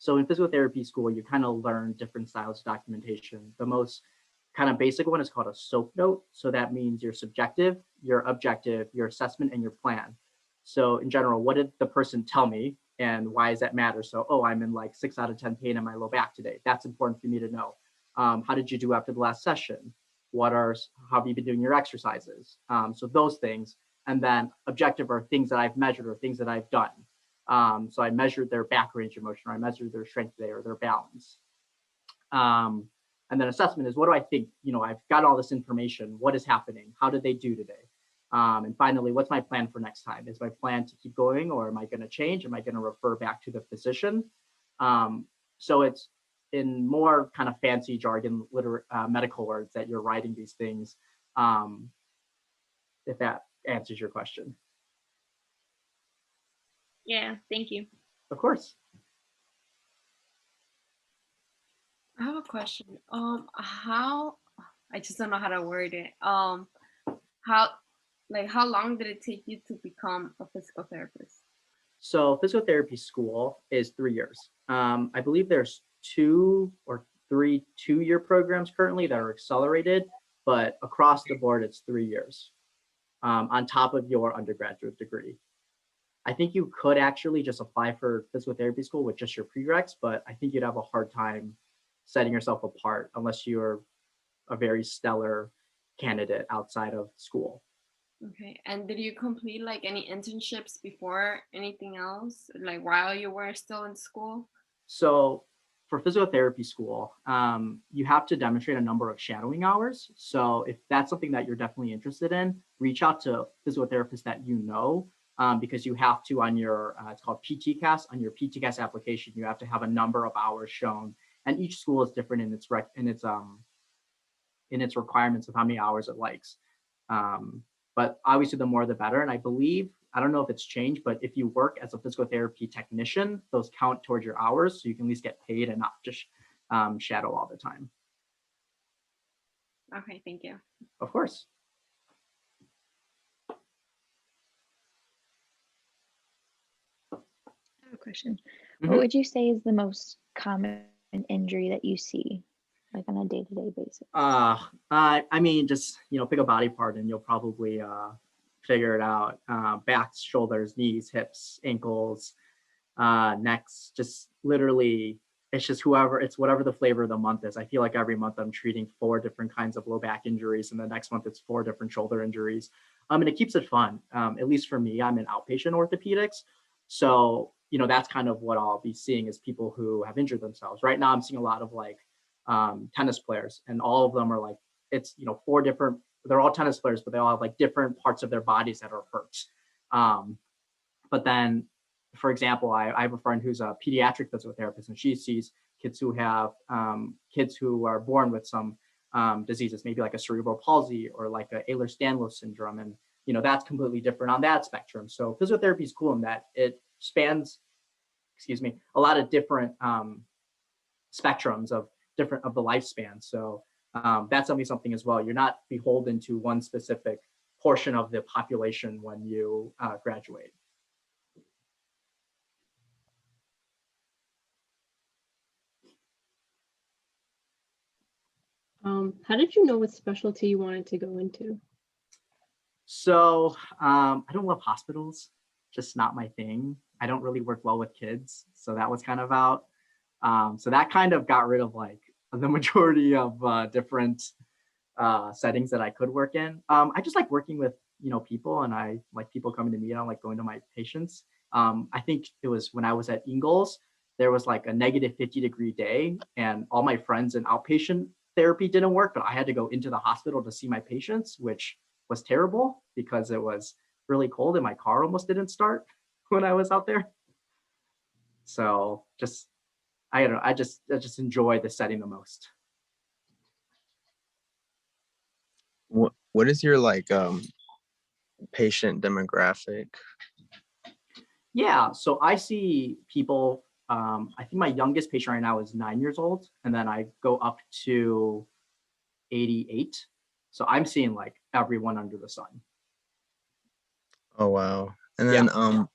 So in physical therapy school, you kind of learn different styles of documentation. The most kind of basic one is called a SOAP note. So that means your subjective, your objective, your assessment, and your plan. So in general, what did the person tell me and why does that matter? So, oh, I'm in like 6 out of 10 pain in my low back today. That's important for me to know. How did you do after the last session? How have you been doing your exercises? So those things. And then objective are things that I've measured or things that I've done. So I measured their back range of motion, or I measured their strength today or their balance. And then assessment is, what do I think? You know, I've got all this information. What is happening? How did they do today? And finally, what's my plan for next time? Is my plan to keep going, or am I going to change? Am I going to refer back to the physician? So it's in more kind of fancy jargon, medical words that you're writing these things. If that answers your question. Yeah, thank you. Of course. I have a question. How, I just don't know how to word it. How long did it take you to become a physical therapist? So physical therapy school is 3 years. I believe there's 2 or 3 2-year programs currently that are accelerated, but across the board, it's 3 years on top of your undergraduate degree. I think you could actually just apply for physical therapy school with just your prereqs, but I think you'd have a hard time setting yourself apart unless you're a very stellar candidate outside of school. Okay, and did you complete like any internships before anything else, like while you were still in school? So for physical therapy school, you have to demonstrate a number of shadowing hours. So if that's something that you're definitely interested in, reach out to physical therapists that you know, because you have to, on your, it's called PTCAS, on your PTCAS application, you have to have a number of hours shown, and each school is different in its requirements of how many hours it likes. But obviously the more the better. And I believe, I don't know if it's changed, but if you work as a physical therapy technician, those count towards your hours, so you can at least get paid and not just shadow all the time. Okay, thank you. Of course. I have a question. Mhm. What would you say is the most common injury that you see, like on a day-to-day basis? I mean, just, you know, pick a body part and you'll probably figure it out. Backs, shoulders, knees, hips, ankles, necks, just literally, it's just whatever the flavor of the month is. I feel like every month I'm treating 4 different kinds of low back injuries, and the next month it's 4 different shoulder injuries. And it keeps it fun. At least for me, I'm in outpatient orthopedics. So, you know, that's kind of what I'll be seeing is people who have injured themselves. Right now I'm seeing a lot of like tennis players, and all of them are like, it's, you know, 4 different, they're all tennis players, but they all have like different parts of their bodies that are hurt. But then, for example, I have a friend who's a pediatric physical therapist, and she sees kids who are born with some diseases, maybe like a cerebral palsy or like a Ehlers-Danlos syndrome. And, you know, that's completely different on that spectrum. So physical therapy is cool in that it spans, a lot of different spectrums of the lifespan. So that's something as well. You're not beholden to one specific portion of the population when you graduate. How did you know what specialty you wanted to go into? So I don't love hospitals, just not my thing. I don't really work well with kids, so that was kind of out. So that kind of got rid of like the majority of different settings that I could work in. I just like working with people, and I like people coming to me. I don't like going to my patients. I think it was when I was at Ingalls, there was like a negative 50-degree day, and all my friends in outpatient therapy didn't work, but I had to go into the hospital to see my patients, which was terrible because it was really cold and my car almost didn't start when I was out there. So just I don't know, I just enjoy the setting the most. What is your like patient demographic? Yeah, so I see people, I think my youngest patient right now is 9 years old, and then I go up to 88. So I'm seeing like everyone under the sun. Oh wow. And Yeah. then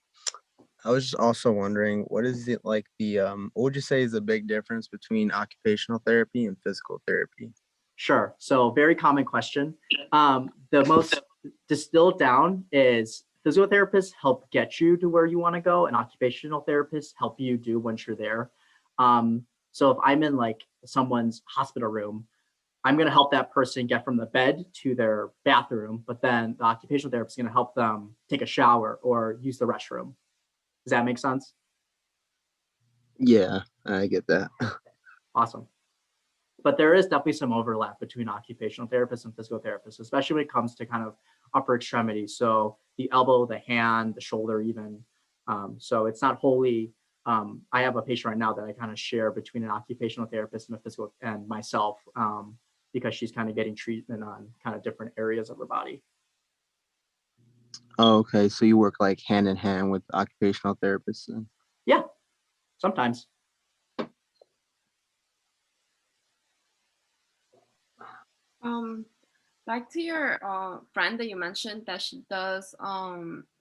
I was just also wondering, what is it like what would you say is the big difference between occupational therapy and physical therapy? Sure. So very common question. The most distilled down is physical therapists help get you to where you want to go, and occupational therapists help you do once you're there. So if I'm in like someone's hospital room, I'm going to help that person get from the bed to their bathroom, but then the occupational therapist is going to help them take a shower or use the restroom. Does that make sense? Yeah, I get that. Awesome. But there is definitely some overlap between occupational therapists and physical therapists, especially when it comes to kind of upper extremities. So the elbow, the hand, the shoulder, even. So it's not wholly. I have a patient right now that I kind of share between an occupational therapist and a physical and myself, because she's kind of getting treatment on kind of different areas of her body. Oh, okay. So you work like hand in hand with occupational therapists then? Yeah, sometimes. Back to your friend that you mentioned that she does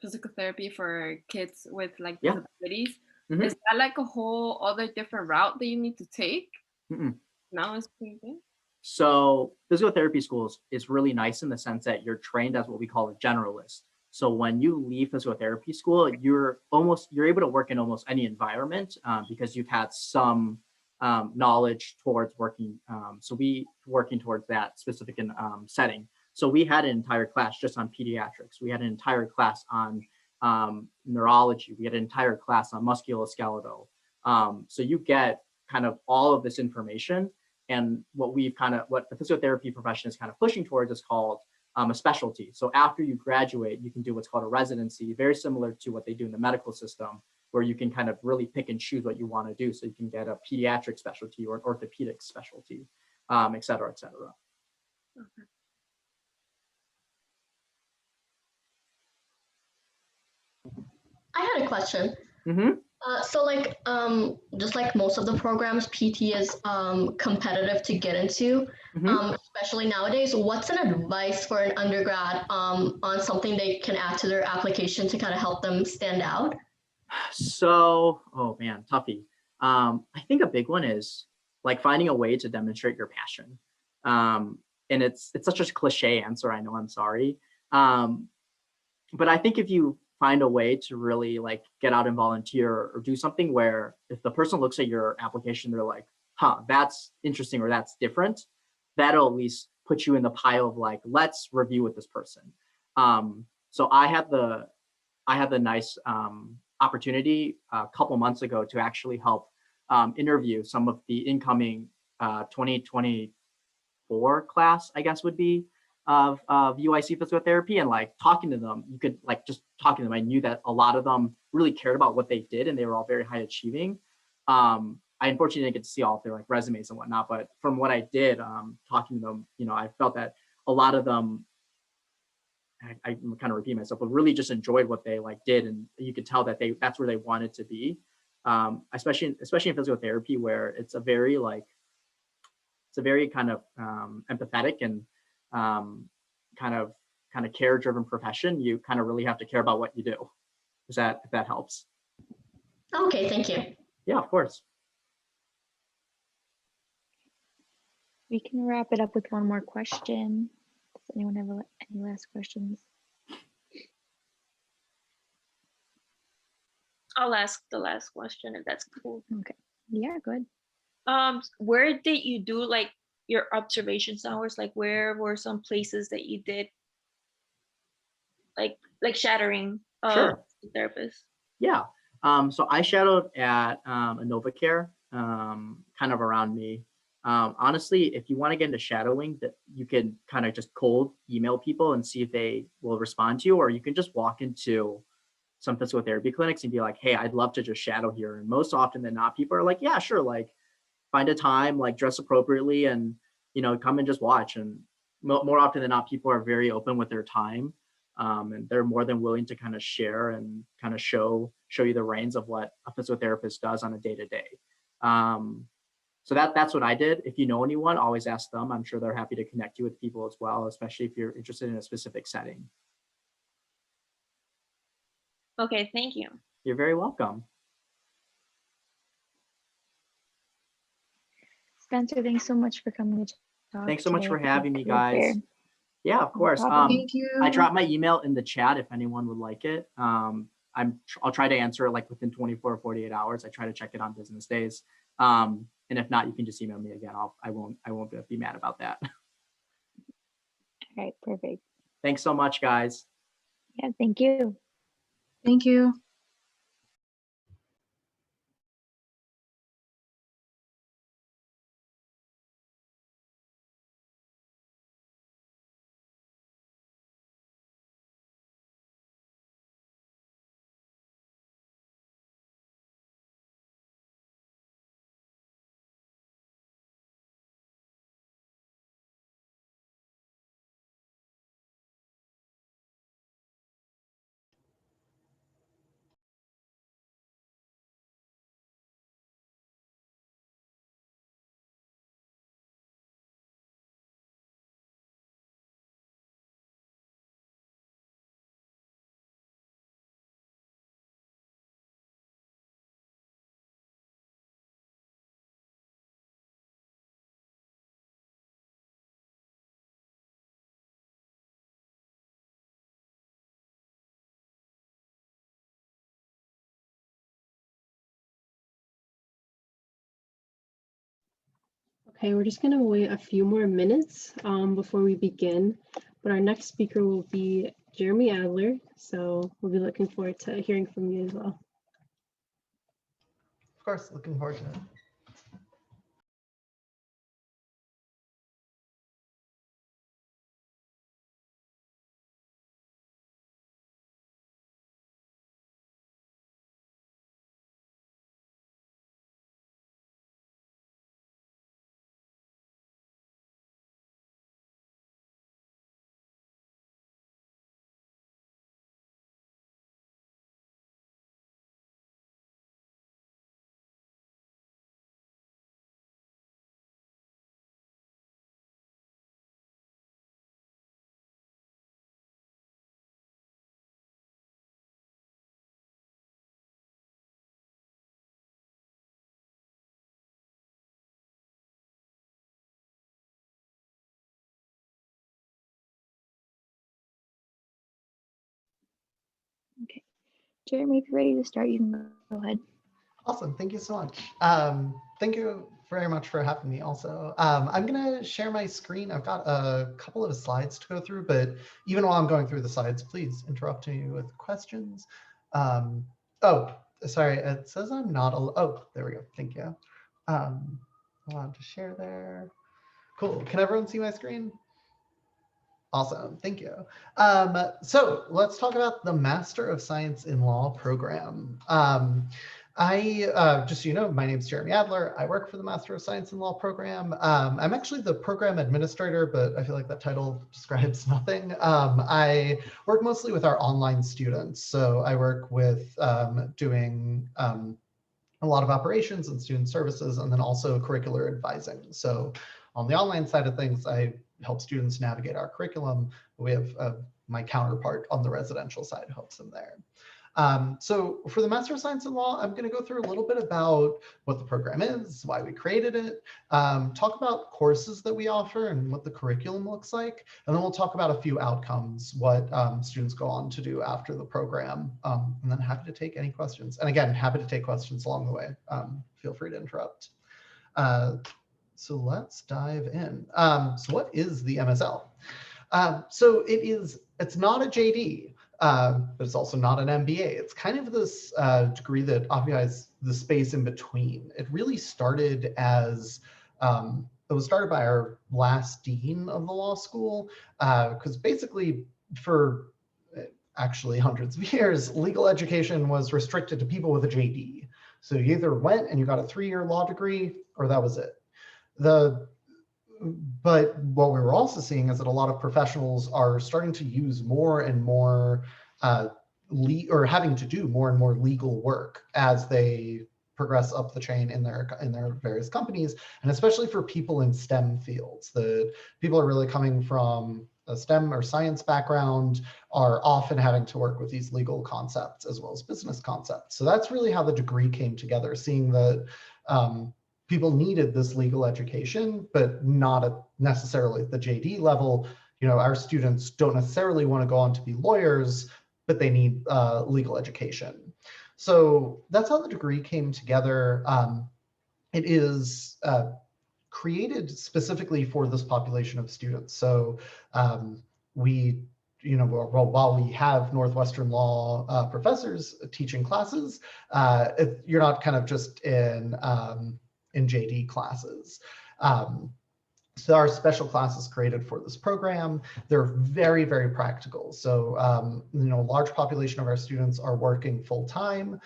physical therapy for kids with like Yeah. disabilities. Mhm. Is that like a whole other different route that you need to take? Mm-mm. No, it's pretty good. So physical therapy schools is really nice in the sense that you're trained as what we call a generalist. So when you leave physical therapy school, you're able to work in almost any environment, because you've had some knowledge towards working. So we working towards that specific setting. So we had an entire class just on pediatrics. We had an entire class on neurology. We had an entire class on musculoskeletal. So you get kind of all of this information. And what the physical therapy profession is kind of pushing towards is called a specialty. So after you graduate, you can do what's called a residency, very similar to what they do in the medical system, where you can kind of really pick and choose what you want to do. So you can get a pediatric specialty or an orthopedic specialty, et cetera, et cetera. Okay. I had a question. Mm-hmm. So like, just like most of the programs, PT is competitive to get into, especially nowadays. What's an advice for an undergrad on something they can add to their application to kind of help them stand out? So, oh man, toughie. I think a big one is like finding a way to demonstrate your passion. And it's such a cliche answer. I know, I'm sorry. But I think if you find a way to really like get out and volunteer or do something where if the person looks at your application, they're like, huh, that's interesting or that's different, that'll at least put you in the pile of like, let's review with this person. So I had the nice opportunity a couple months ago to actually help interview some of the incoming 2024 class, I guess would be, of UIC physical therapy, and like talking to them, you could like just talking to them, I knew that a lot of them really cared about what they did and they were all very high achieving. I unfortunately didn't get to see all of their like resumes and whatnot, but from what I did, talking to them, I felt that a lot of them, I kind of repeat myself, but really just enjoyed what they like did, and you could tell that that's where they wanted to be, especially in physical therapy, where it's a very kind of empathetic and kind of care driven profession. You kind of really have to care about what you do. If that helps? Okay, thank you. Yeah, of course. We can wrap it up with one more question. Does anyone have any last questions? I'll ask the last question if that's cool. Okay. Yeah, go ahead. Where did you do like your observations hours? Like where were some places that you did like shadowing Sure. therapists? Yeah. So I shadowed at a NovaCare, kind of around me. Honestly, if you want to get into shadowing, that you can kind of just cold email people and see if they will respond to you, or you can just walk into some physical therapy clinics and be like, hey, I'd love to just shadow here. And most often than not, people are like, yeah, sure. Like find a time, like dress appropriately and, come and just watch. And more often than not, people are very open with their time. And they're more than willing to kind of share and kind of show you the reins of what a physical therapist does on a day-to-day. So that's what I did. If you know anyone, always ask them. I'm sure they're happy to connect you with people as well, especially if you're interested in a specific setting. Okay, thank you. You're very welcome. Spencer, thanks so much for coming to talk. Thanks so much for today. having me, Career guys. fair. Yeah, of course. Thank you. I dropped my email in the chat if anyone would like it. I'll try to answer it like within 24 or 48 hours. I try to check it on business days. And if not, you can just email me again. I won't be mad about that. All right, perfect. Thanks so much, guys. Yeah, thank you. Thank you. Okay, we're just gonna wait a few more minutes before we begin, but our next speaker will be Jeremy Adler, so we'll be looking forward to hearing from you as well. Of course, looking forward to it. Okay. Jeremy, if you're ready to start, you can go ahead. Awesome. Thank you so much. Thank you very much for having me also. I'm going to share my screen. I've got a couple of slides to go through, but even while I'm going through the slides, please interrupt me with questions. Oh, sorry. It says I'm not. Oh, there we go. Thank you. I want to share there. Cool. Can everyone see my screen? Awesome, thank you. So let's talk about the Master of Science in Law program. Just so you know, my name is Jeremy Adler. I work for the Master of Science in Law program. I'm actually the program administrator, but I feel like that title describes nothing. I work mostly with our online students. So I work with doing a lot of operations and student services, and then also curricular advising. So on the online side of things, I help students navigate our curriculum. We have my counterpart on the residential side who helps them there. So for the Master of Science in Law, I'm going to go through a little bit about what the program is, why we created it, talk about courses that we offer and what the curriculum looks like, and then we'll talk about a few outcomes, what students go on to do after the program, and then happy to take any questions. And again, happy to take questions along the way. Feel free to interrupt. So let's dive in. So what is the MSL? So it's not a JD. But it's also not an MBA. It's kind of this degree that occupies the space in between. It really started as, it was started by our last dean of the law school, because basically for actually hundreds of years, legal education was restricted to people with a JD. So you either went and you got a 3-year law degree, or that was it. But what we were also seeing is that a lot of professionals are starting to use more and more or having to do more and more legal work as they progress up the chain in their various companies, and especially for people in STEM fields. The people are really coming from a STEM or science background are often having to work with these legal concepts as well as business concepts. So that's really how the degree came together, seeing that people needed this legal education, but not necessarily at the JD level. You know, our students don't necessarily want to go on to be lawyers, but they need legal education. So that's how the degree came together. It is created specifically for this population of students. So while we have Northwestern law professors teaching classes, you're not kind of just in JD classes. So our special classes created for this program, they're very, very practical. So, a large population of our students are working full time.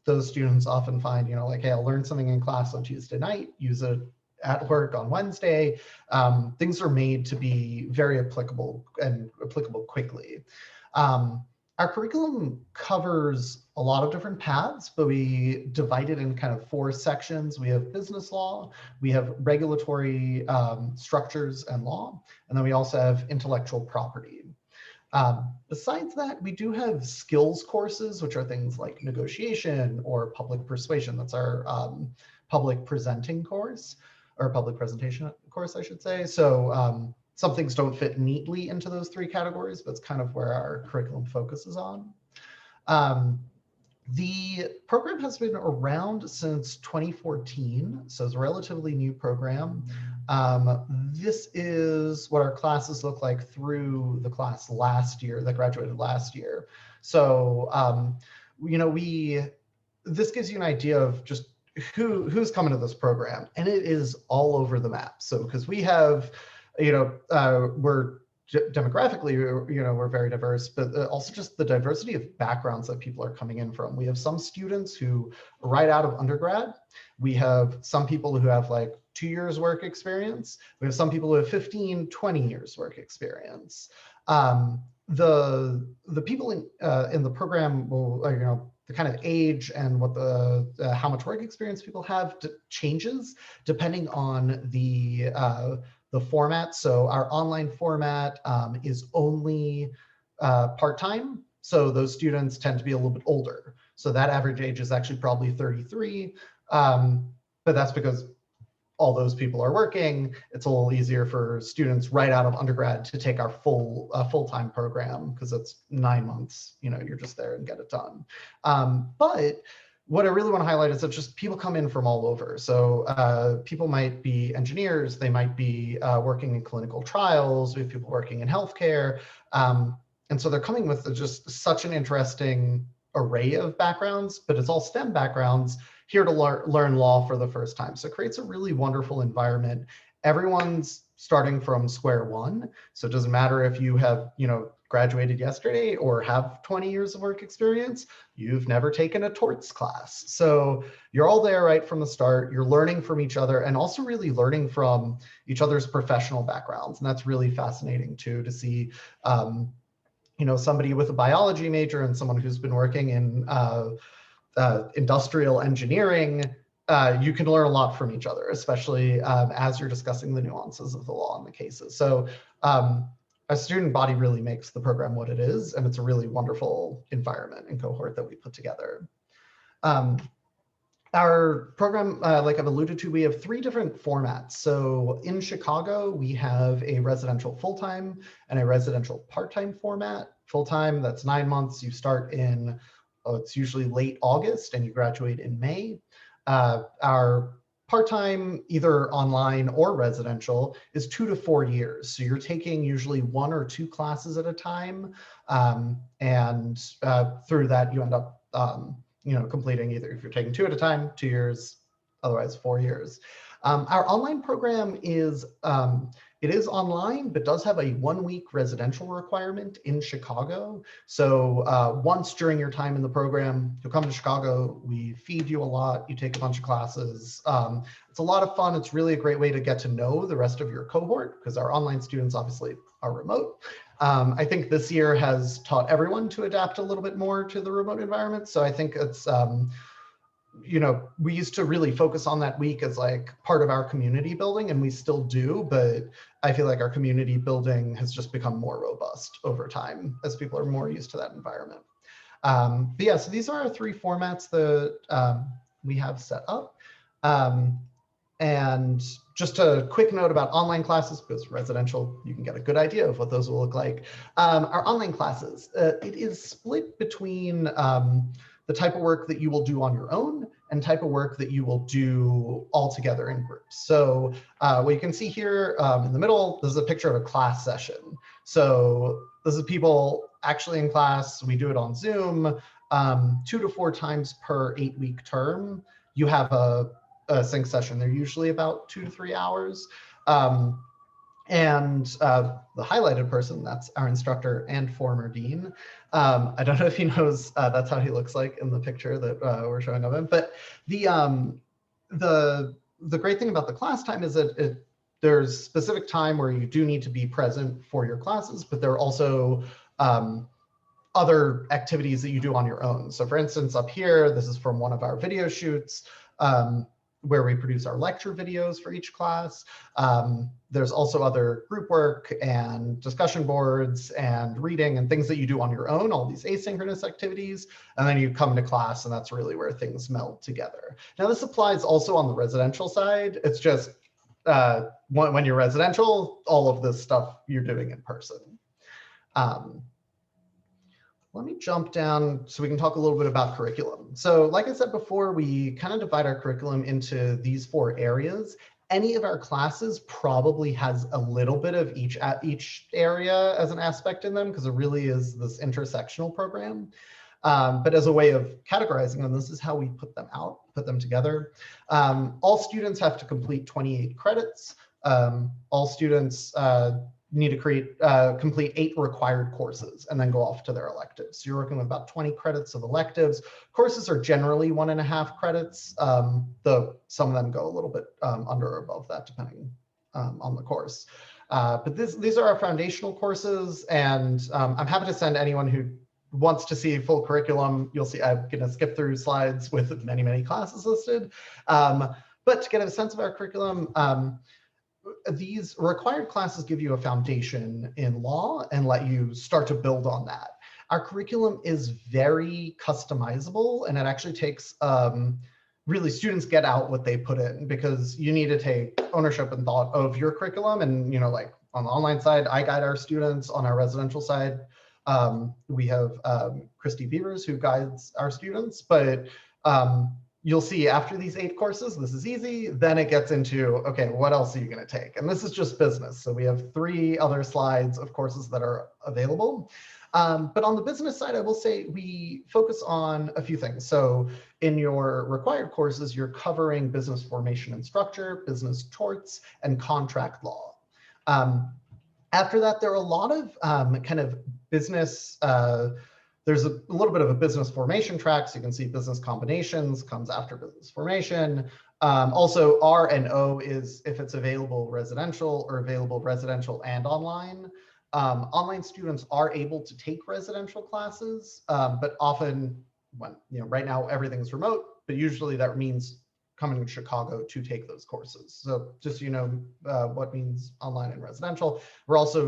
Those students often find, like, hey, I'll learn something in class on Tuesday night, use it at work on Wednesday. Things are made to be very applicable and applicable quickly. Our curriculum covers a lot of different paths, but we divide it in kind of 4 sections. We have business law, we have regulatory structures and law, and then we also have intellectual property. Besides that, we do have skills courses, which are things like negotiation or public persuasion. That's our public presenting course, or public presentation course, I should say. So some things don't fit neatly into those 3 categories, but it's kind of where our curriculum focuses on. The program has been around since 2014, so it's a relatively new program. This is what our classes look like through the class last year, that graduated last year. So, this gives you an idea of just who's coming to this program, and it is all over the map. So, because we have, we're demographically, we're very diverse, but also just the diversity of backgrounds that people are coming in from. We have some students who right out of undergrad, we have some people who have like 2 years work experience. We have some people who have 15, 20 years work experience. The people in the program will, the kind of age and what how much work experience people have changes depending on the format. So our online format is only part-time. So those students tend to be a little bit older. So that average age is actually probably 33. But that's because all those people are working. It's a little easier for students right out of undergrad to take our full-time program, because it's 9 months, you're just there and get it done. But what I really want to highlight is that just people come in from all over. So people might be engineers, they might be working in clinical trials, we have people working in healthcare. And so they're coming with just such an interesting array of backgrounds, but it's all STEM backgrounds here to learn law for the first time. So it creates a really wonderful environment. Everyone's starting from square one. So it doesn't matter if you have, graduated yesterday or have 20 years of work experience, you've never taken a torts class. So you're all there right from the start. You're learning from each other and also really learning from each other's professional backgrounds. And that's really fascinating too, to see, somebody with a biology major and someone who's been working in industrial engineering. You can learn a lot from each other, especially as you're discussing the nuances of the law and the cases. So our student body really makes the program what it is, and it's a really wonderful environment and cohort that we put together. Our program, like I've alluded to, we have 3 different formats. So in Chicago, we have a residential full-time and a residential part-time format. Full-time, that's 9 months. You start in, it's usually late August, and you graduate in May. Our part-time, either online or residential, is 2 to 4 years. So you're taking usually 1 or 2 classes at a time. And through that, you end up completing either, if you're taking 2 at a time, 2 years, otherwise 4 years. Our online program is, it is online, but does have a 1-week residential requirement in Chicago. So once during your time in the program, you'll come to Chicago, we feed you a lot, you take a bunch of classes. It's a lot of fun. It's really a great way to get to know the rest of your cohort, because our online students obviously are remote. I think this year has taught everyone to adapt a little bit more to the remote environment. So I think it's, we used to really focus on that week as like part of our community building, and we still do, but I feel like our community building has just become more robust over time as people are more used to that environment. But yeah, so these are our 3 formats that we have set up. And just a quick note about online classes, because residential, you can get a good idea of what those will look like. Our online classes, it is split between the type of work that you will do on your own and type of work that you will do all together in groups. So what you can see here in the middle, this is a picture of a class session. So this is people actually in class. We do it on Zoom 2 to 4 times per 8-week term. You have a sync session. They're usually about 2 to 3 hours. And the highlighted person, that's our instructor and former dean. I don't know if he knows that's how he looks like in the picture that we're showing of him. But the great thing about the class time is that there's specific time where you do need to be present for your classes, but there are also other activities that you do on your own. So for instance, up here, this is from one of our video shoots, where we produce our lecture videos for each class. There's also other group work and discussion boards and reading and things that you do on your own, all these asynchronous activities. And then you come to class, and that's really where things meld together. Now, this applies also on the residential side. It's just when you're residential, all of this stuff you're doing in person. Let me jump down so we can talk a little bit about curriculum. So like I said before, we kind of divide our curriculum into these 4 areas. Any of our classes probably has a little bit of each area as an aspect in them, because it really is this intersectional program. But as a way of categorizing them, this is how we put them together. All students have to complete 28 credits. All students need to complete 8 required courses and then go off to their electives. So you're working with about 20 credits of electives. Courses are generally 1.5 credits, though some of them go a little bit under or above that, depending on the course. But these are our foundational courses, and I'm happy to send anyone who wants to see full curriculum. You'll see I'm going to skip through slides with many, many classes listed. But to get a sense of our curriculum, these required classes give you a foundation in law and let you start to build on that. Our curriculum is very customizable, and it actually takes, really students get out what they put in, because you need to take ownership and thought of your curriculum. And, like on the online side, I guide our students. On our residential side, we have Christy Beavers who guides our students, but you'll see after these 8 courses, this is easy. Then it gets into, okay, what else are you going to take? And this is just business. So we have 3 other slides of courses that are available. But on the business side, I will say we focus on a few things. So in your required courses, you're covering business formation and structure, business torts, and contract law. After that, there are a lot of kind of business, there's a little bit of a business formation track. So you can see business combinations comes after business formation. Also, R and O is if it's available residential or available residential and online. Online students are able to take residential classes, but often when, right now everything's remote, but usually that means coming to Chicago to take those courses. So just so you know what means online and residential, we're also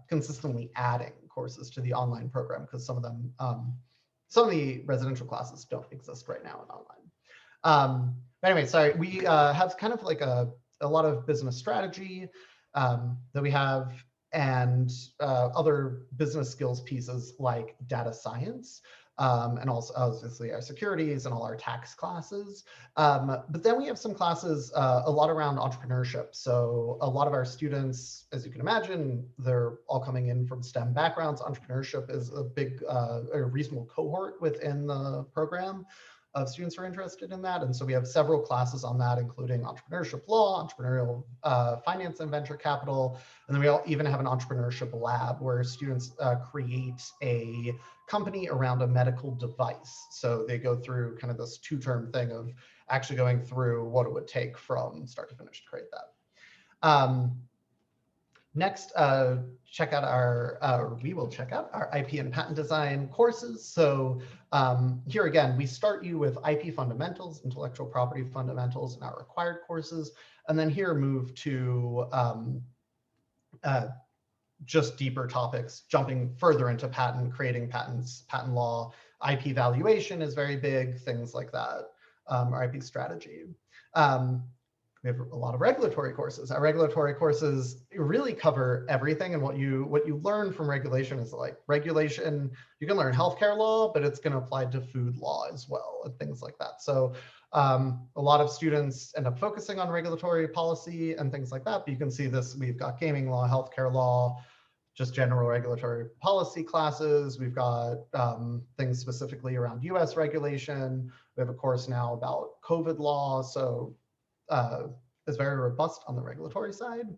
consistently adding courses to the online program because some of them, some of the residential classes don't exist right now in online. But anyway, sorry, we have kind of like a lot of business strategy that we have, and other business skills pieces like data science, and also obviously our securities and all our tax classes. But then we have some classes a lot around entrepreneurship. So a lot of our students, as you can imagine, they're all coming in from STEM backgrounds. Entrepreneurship is a big, a reasonable cohort within the program of students who are interested in that. And so we have several classes on that, including entrepreneurship law, entrepreneurial finance and venture capital. And then we all even have an entrepreneurship lab where students create a company around a medical device. So they go through kind of this 2-term thing of actually going through what it would take from start to finish to create that. Next, check out our, we will check out our IP and patent design courses. So here again, we start you with IP fundamentals, intellectual property fundamentals, and our required courses. And then here move to just deeper topics, jumping further into patent, creating patents, patent law, IP valuation is very big, things like that, our IP strategy. We have a lot of regulatory courses. Our regulatory courses really cover everything, and what you learn from regulation is like regulation. You can learn healthcare law, but it's going to apply to food law as well and things like that. So a lot of students end up focusing on regulatory policy and things like that. But you can see this. We've got gaming law, healthcare law, just general regulatory policy classes. We've got things specifically around US regulation. We have a course now about COVID law. So is very robust on the regulatory side.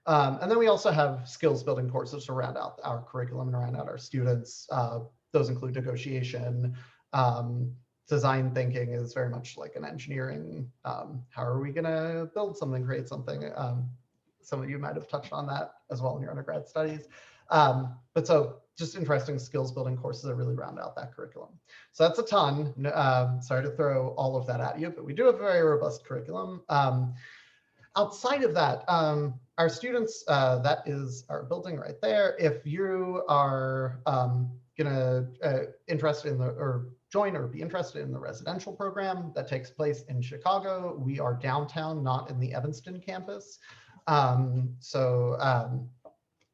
And then we also have skills building courses to round out our curriculum and round out our students. Those include negotiation. Design thinking is very much like an engineering. How are we gonna build something, create something? Some of you might have touched on that as well in your undergrad studies. But so just interesting skills building courses that really round out that curriculum. So that's a ton. Sorry to throw all of that at you, but we do have a very robust curriculum. Outside of that, our students, that is our building right there. If you are interested in the, or join or be interested in the residential program that takes place in Chicago, we are downtown, not in the Evanston campus.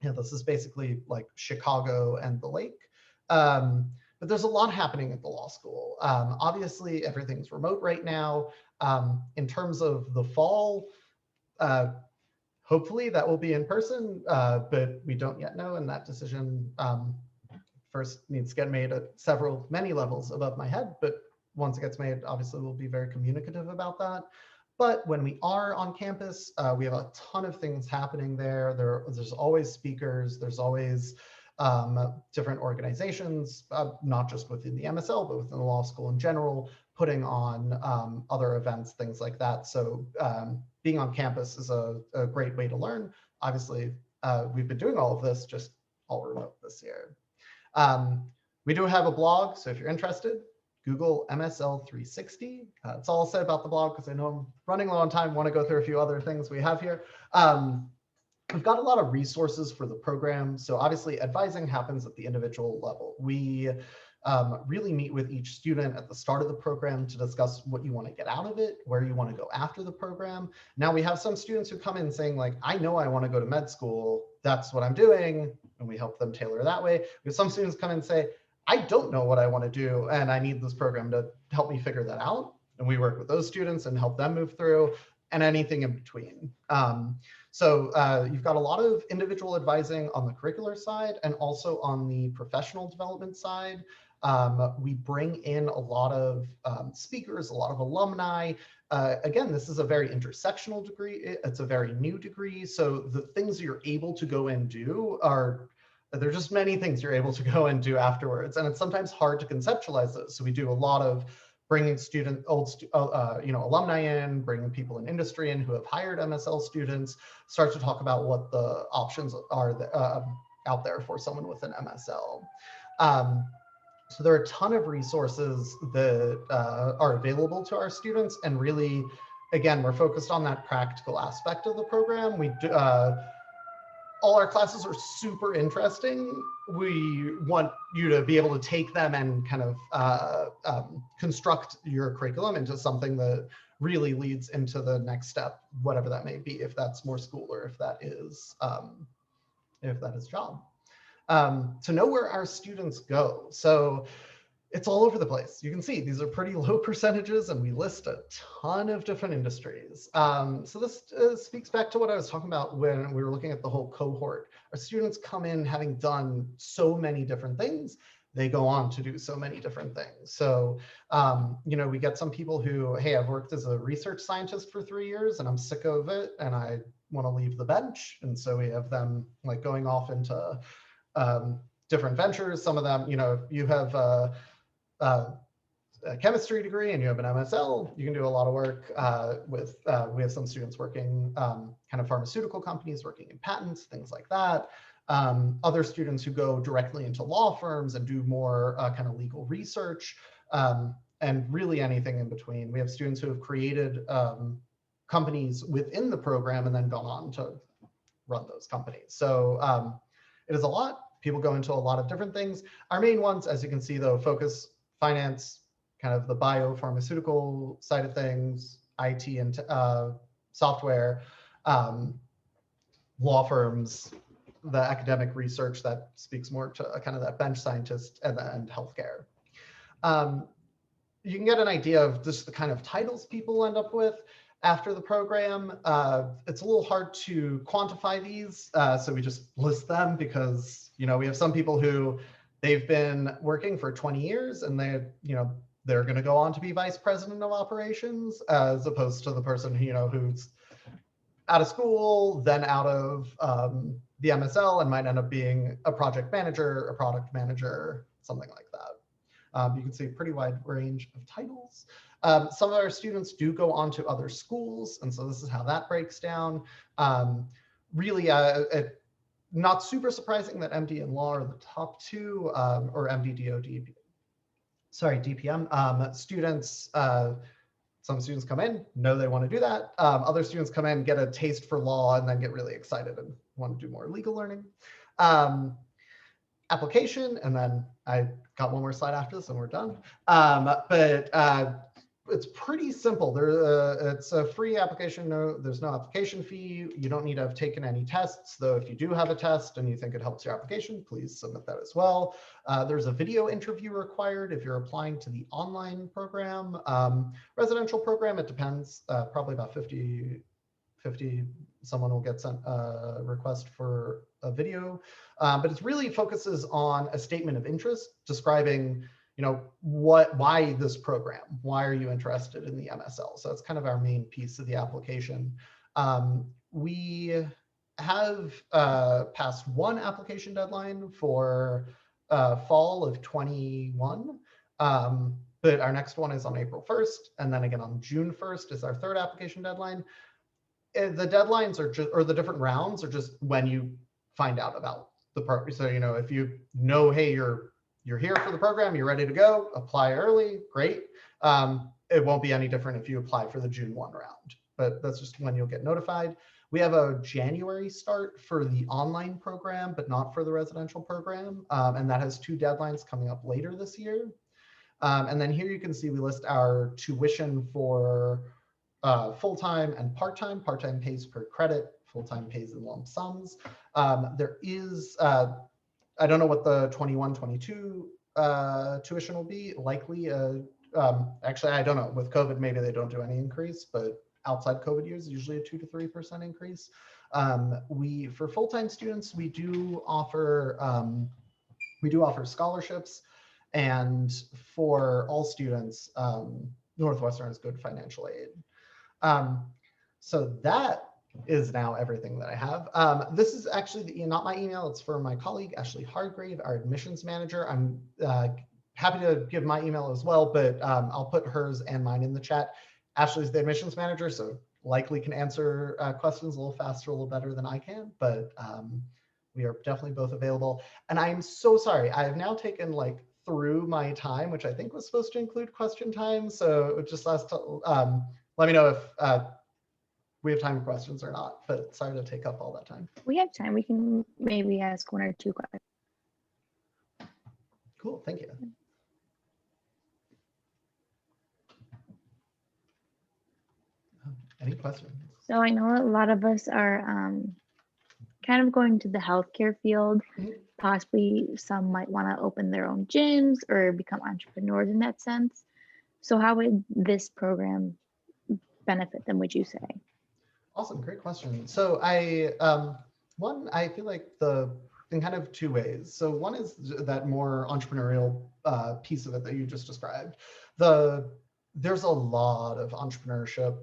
Yeah, this is basically like Chicago and the lake. But there's a lot happening at the law school. Obviously, everything's remote right now. In terms of the fall, hopefully that will be in person, but we don't yet know, and that decision first needs to get made at many levels above my head. But once it gets made, obviously we'll be very communicative about that. But when we are on campus, we have a ton of things happening there. There's always speakers, there's always different organizations, not just within the MSL, but within the law school in general, putting on other events, things like that. So being on campus is a great way to learn. Obviously, we've been doing all of this just all remote this year. We do have a blog, so if you're interested, Google MSL 360. That's all I'll say about the blog because I know I'm running low on time, want to go through a few other things we have here. We've got a lot of resources for the program. So obviously advising happens at the individual level. We really meet with each student at the start of the program to discuss what you want to get out of it, where you want to go after the program. Now we have some students who come in saying like, I know I want to go to med school. That's what I'm doing. And we help them tailor that way. We have some students come in and say, I don't know what I want to do, and I need this program to help me figure that out. And we work with those students and help them move through, and anything in between. So you've got a lot of individual advising on the curricular side and also on the professional development side. We bring in a lot of speakers, a lot of alumni. Again, this is a very intersectional degree. It's a very new degree. So the things you're able to go and do are, there's just many things you're able to go and do afterwards. And it's sometimes hard to conceptualize those. So we do a lot of bringing alumni in, bringing people in industry in who have hired MSL students, start to talk about what the options are out there for someone with an MSL. So there are a ton of resources that are available to our students, and really again, we're focused on that practical aspect of the program. We do, all our classes are super interesting. We want you to be able to take them and kind of construct your curriculum into something that really leads into the next step, whatever that may be, if that's more school or if that is job. To know where our students go. So it's all over the place. You can see these are pretty low percentages and we list a ton of different industries. So this speaks back to what I was talking about when we were looking at the whole cohort. Our students come in having done so many different things. They go on to do so many different things. So, you know, we get some people who, hey, I've worked as a research scientist for 3 years and I'm sick of it and I want to leave the bench. And so we have them like going off into different ventures. Some of them, you know, if you have a chemistry degree and you have an MSL, you can do a lot of work with, we have some students working kind of pharmaceutical companies, working in patents, things like that. Other students who go directly into law firms and do more kind of legal research and really anything in between. We have students who have created companies within the program and then gone on to run those companies. So it is a lot. People go into a lot of different things. Our main ones, as you can see though, focus finance, kind of the biopharmaceutical side of things, IT and software, law firms, the academic research that speaks more to kind of that bench scientist and healthcare. You can get an idea of just the kind of titles people end up with after the program. It's a little hard to quantify these, so we just list them because, you know, we have some people who they've been working for 20 years and they, you know, they're going to go on to be vice president of operations, as opposed to the person, you know, who's out of school, then out of the MSL and might end up being a project manager, a product manager, something like that. You can see a pretty wide range of titles. Some of our students do go on to other schools, and so this is how that breaks down. Really, not super surprising that MD and law are the top two, or MD, DOD, sorry, DPM. Students, some students come in, know they want to do that. Other students come in, get a taste for law, and then get really excited and want to do more legal learning. Application, and then I got one more slide after this and we're done. It's pretty simple. It's a free application. There's no application fee. You don't need to have taken any tests, though if you do have a test and you think it helps your application, please submit that as well. There's a video interview required if you're applying to the online program. Residential program, it depends, probably about 50, someone will get sent a request for a video, but it really focuses on a statement of interest describing, you know, why this program, why are you interested in the MSL? So that's kind of our main piece of the application. We have passed one application deadline for fall of 21, but our next one is on April 1st, and then again on June 1st is our third application deadline. The deadlines are just, or the different rounds are just when you find out about the program. So, you know, if you know, hey, you're here for the program, you're ready to go, apply early, great. It won't be any different if you apply for the June 1 round, but that's just when you'll get notified. We have a January start for the online program, but not for the residential program. And that has 2 deadlines coming up later this year. And then here you can see we list our tuition for full-time and part-time. Part-time pays per credit, full-time pays in lump sums. There is, I don't know what the 21-22 tuition will be, likely, actually, I don't know, with COVID, maybe they don't do any increase, but outside COVID years, usually a 2 to 3% increase. For full-time students, we do offer scholarships, and for all students, Northwestern has good financial aid. So that is now everything that I have. This is actually not my email. It's for my colleague, Ashley Hargrave, our admissions manager. I'm happy to give my email as well, but I'll put hers and mine in the chat. Ashley's the admissions manager, so likely can answer questions a little faster, a little better than I can, but we are definitely both available. And I'm so sorry. I have now taken through my time, which I think was supposed to include question time. So it just last, let me know if we have time for questions or not, but sorry to take up all that time. We have time. We can maybe ask 1 or 2 questions. Cool, thank you. Any questions? So I know a lot of us are kind of going to the healthcare field. Possibly some might want to open their own gyms or become entrepreneurs in that sense. So how would this program benefit them, would you say? Awesome, great question. So one, I feel like in kind of 2 ways. So one is that more entrepreneurial piece of it that you just described. There's a lot of entrepreneurship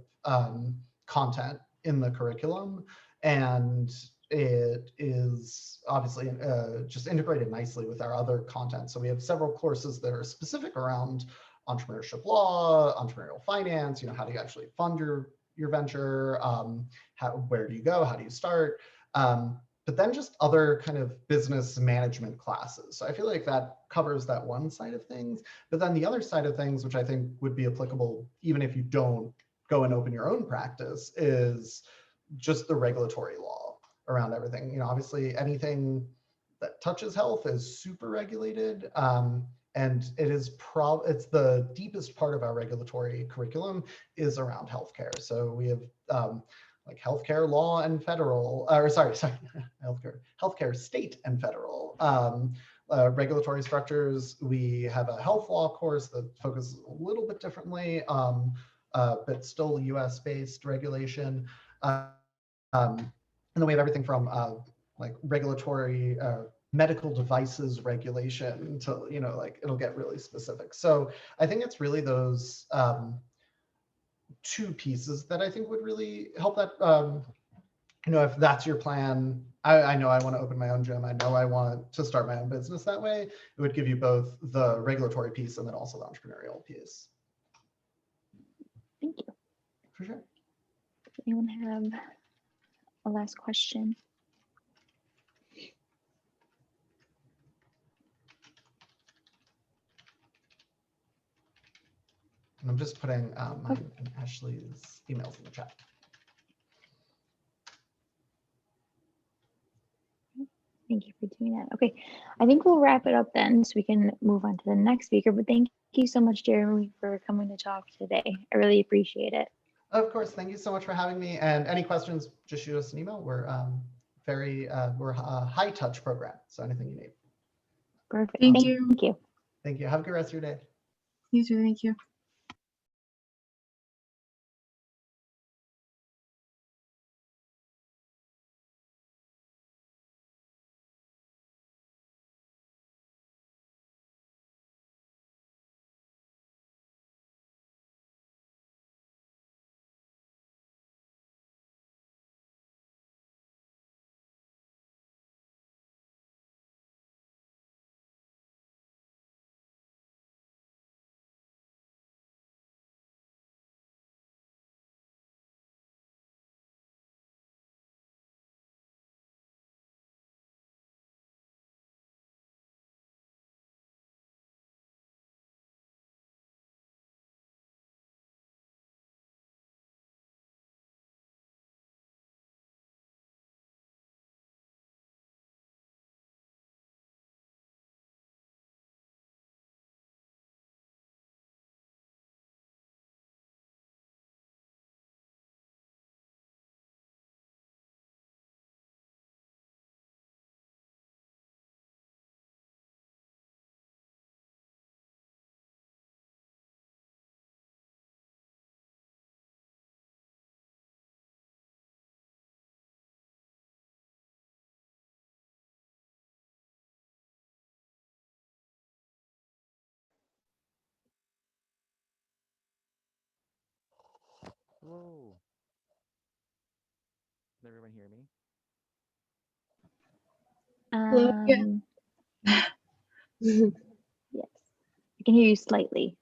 content in the curriculum, and it is obviously just integrated nicely with our other content. So we have several courses that are specific around entrepreneurship law, entrepreneurial finance, how do you actually fund your venture, where do you go, how do you start, but then just other kind of business management classes. So I feel like that covers that one side of things, but then the other side of things, which I think would be applicable even if you don't go and open your own practice, is just the regulatory law around everything. Obviously anything that touches health is super regulated. And it's the deepest part of our regulatory curriculum is around healthcare. So we have like healthcare law and federal, or sorry, healthcare state and federal regulatory structures. We have a health law course that focuses a little bit differently, but still US-based regulation. And then we have everything from like regulatory medical devices regulation to, like it'll get really specific. So I think it's really those 2 pieces that I think would really help that, if that's your plan. I know I want to open my own gym. I know I want to start my own business that way. It would give you both the regulatory piece and then also the entrepreneurial piece. Thank you. For sure. Does anyone have a last question? And I'm just putting mine and Ashley's emails in the chat. Thank you for doing that. Okay, I think we'll wrap it up then so we can move on to the next speaker. But thank you so much, Jeremy, for coming to talk today. I really appreciate it. Of course, thank you so much for having me. And any questions, just shoot us an email. We're we're a high touch program, so anything you need. Perfect. Thank you. Thank you. Thank you. Have a good rest of your day. You too. Thank you. Hello. Can everyone hear me? Yes, I can hear you slightly.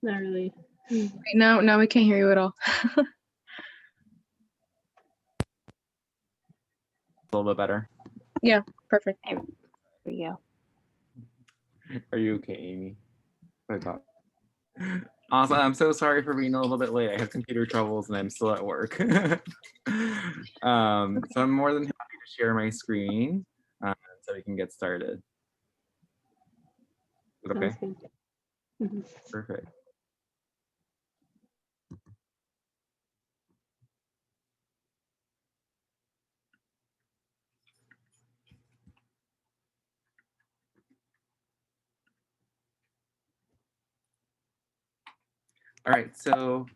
Not really. Right now we can't hear you at all. A little bit better. Yeah, perfect. There we go. Are you okay, Amy? I thought. Awesome. I'm so sorry for being a little bit late. I have computer troubles and I'm still at work. So I'm more than happy to share my screen so we can get started. Is it okay? Sounds good. Mhm. Perfect. All right, so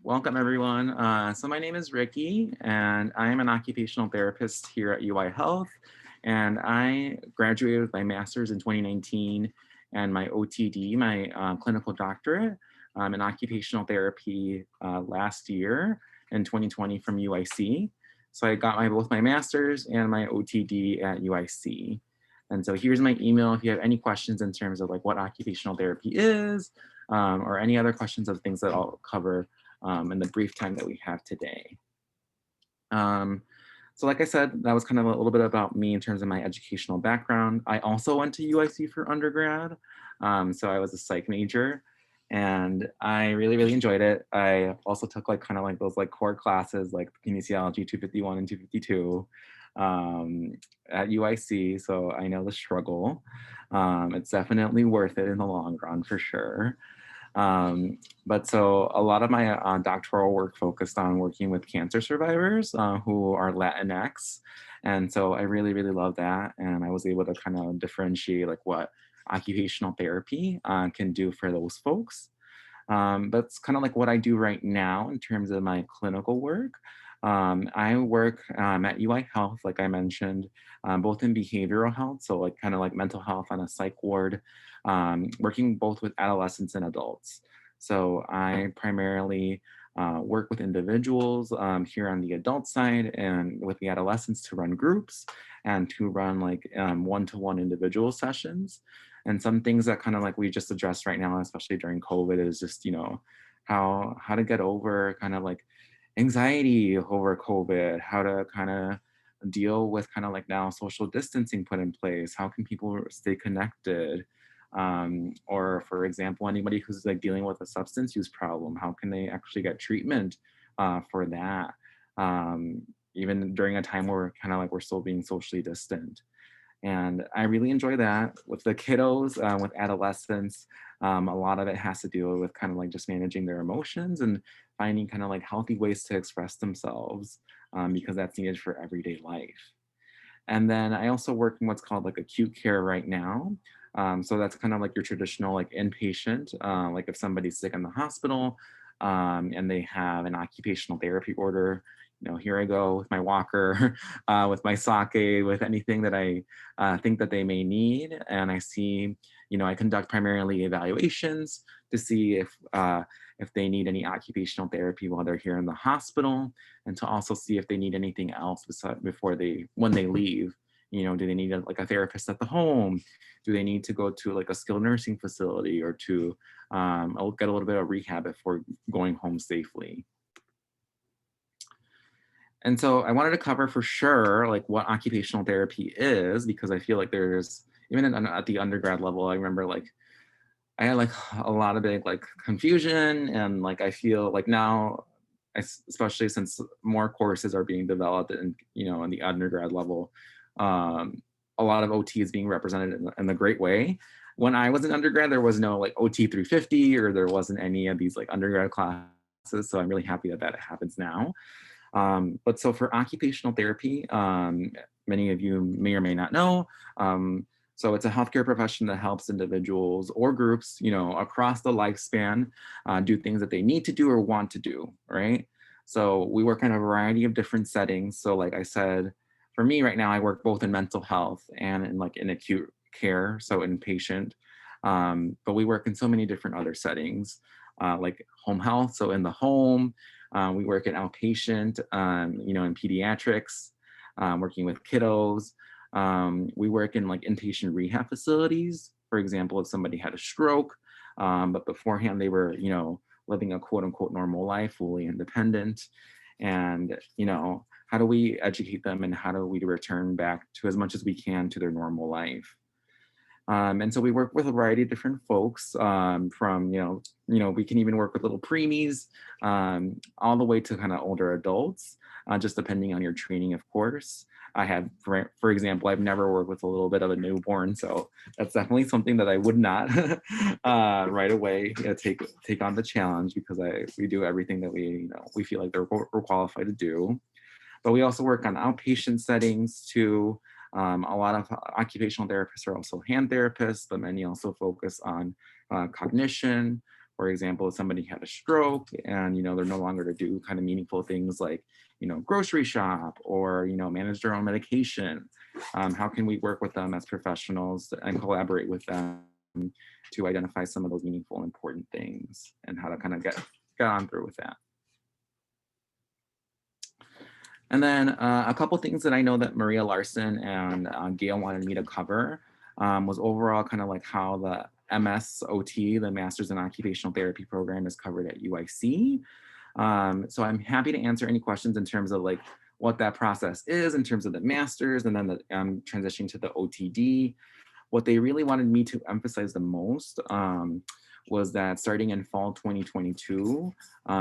welcome everyone. So my name is Ricky and I am an occupational therapist here at UI Health. And I graduated with my master's in 2019 and my OTD, my clinical doctorate in occupational therapy last year in 2020 from UIC. So I got both my master's and my OTD at UIC. And so here's my email if you have any questions in terms of like what occupational therapy is, or any other questions of things that I'll cover in the brief time that we have today. So like I said, that was kind of a little bit about me in terms of my educational background. I also went to UIC for undergrad. So I was a psych major and I really, really enjoyed it. I also took like kind of like those like core classes like Kinesiology 251 and 252 at UIC. So I know the struggle. It's definitely worth it in the long run for sure. But so a lot of my doctoral work focused on working with cancer survivors who are Latinx. And so I really, really love that. And I was able to kind of differentiate like what occupational therapy can do for those folks. That's kind of like what I do right now in terms of my clinical work. I work at UI Health, like I mentioned, both in behavioral health, so like kind of like mental health on a psych ward, working both with adolescents and adults. So I primarily work with individuals here on the adult side and with the adolescents to run groups and to run like one-to-one individual sessions. And some things that kind of like we just addressed right now, especially during COVID, is just, you know, how to get over kind of like anxiety over COVID, how to kind of deal with kind of like now social distancing put in place, how can people stay connected? Or for example, anybody who's like dealing with a substance use problem, how can they actually get treatment for that? Even during a time where kind of like we're still being socially distant. And I really enjoy that with the kiddos, with adolescents. A lot of it has to do with kind of like just managing their emotions and finding kind of like healthy ways to express themselves because that's needed for everyday life. And then I also work in what's called like acute care right now. So that's kind of like your traditional like inpatient, like if somebody's sick in the hospital and they have an occupational therapy order, you know, here I go with my walker, with my sake, with anything that I think that they may need. And I see, you know, I conduct primarily evaluations to see if they need any occupational therapy while they're here in the hospital, and to also see if they need anything else when they leave. You know, do they need like a therapist at the home? Do they need to go to like a skilled nursing facility or to get a little bit of rehab before going home safely? And so I wanted to cover for sure like what occupational therapy is, because I feel like there's, even at the undergrad level, I remember like I had like a lot of big like confusion, and like I feel like now, especially since more courses are being developed and, you know, in the undergrad level, a lot of OT is being represented in the great way. When I was an undergrad, there was no like OT 350 or there wasn't any of these like undergrad classes. So I'm really happy that happens now. But so for occupational therapy, many of you may or may not know, so it's a healthcare profession that helps individuals or groups, you know, across the lifespan do things that they need to do or want to do, right? So we work in a variety of different settings. So like I said, for me right now, I work both in mental health and in acute care, so inpatient. But we work in so many different other settings, like home health, so in the home. We work in outpatient, you know, in pediatrics, working with kiddos. We work in like inpatient rehab facilities. For example, if somebody had a stroke, but beforehand they were, you know, living a quote unquote normal life, fully independent. And, you know, how do we educate them and how do we return back to as much as we can to their normal life? And so we work with a variety of different folks, from, we can even work with little preemies, all the way to kind of older adults, just depending on your training, of course. I have, for example, I've never worked with a little bit of a newborn, so that's definitely something that I would not right away take on the challenge, because we do everything that we feel like we're qualified to do. But we also work on outpatient settings too. A lot of occupational therapists are also hand therapists, but many also focus on cognition. For example, if somebody had a stroke and they're no longer to do kind of meaningful things like grocery shop or manage their own medication, how can we work with them as professionals and collaborate with them to identify some of those meaningful, important things, and how to kind of get on through with that. And then a couple things that I know that Maria Larson and Gail wanted me to cover was overall kind of like how the MSOT, the Masters in Occupational Therapy program, is covered at UIC. So I'm happy to answer any questions in terms of like what that process is in terms of the Masters, and then the transitioning to the OTD. What they really wanted me to emphasize the most was that starting in fall 2022,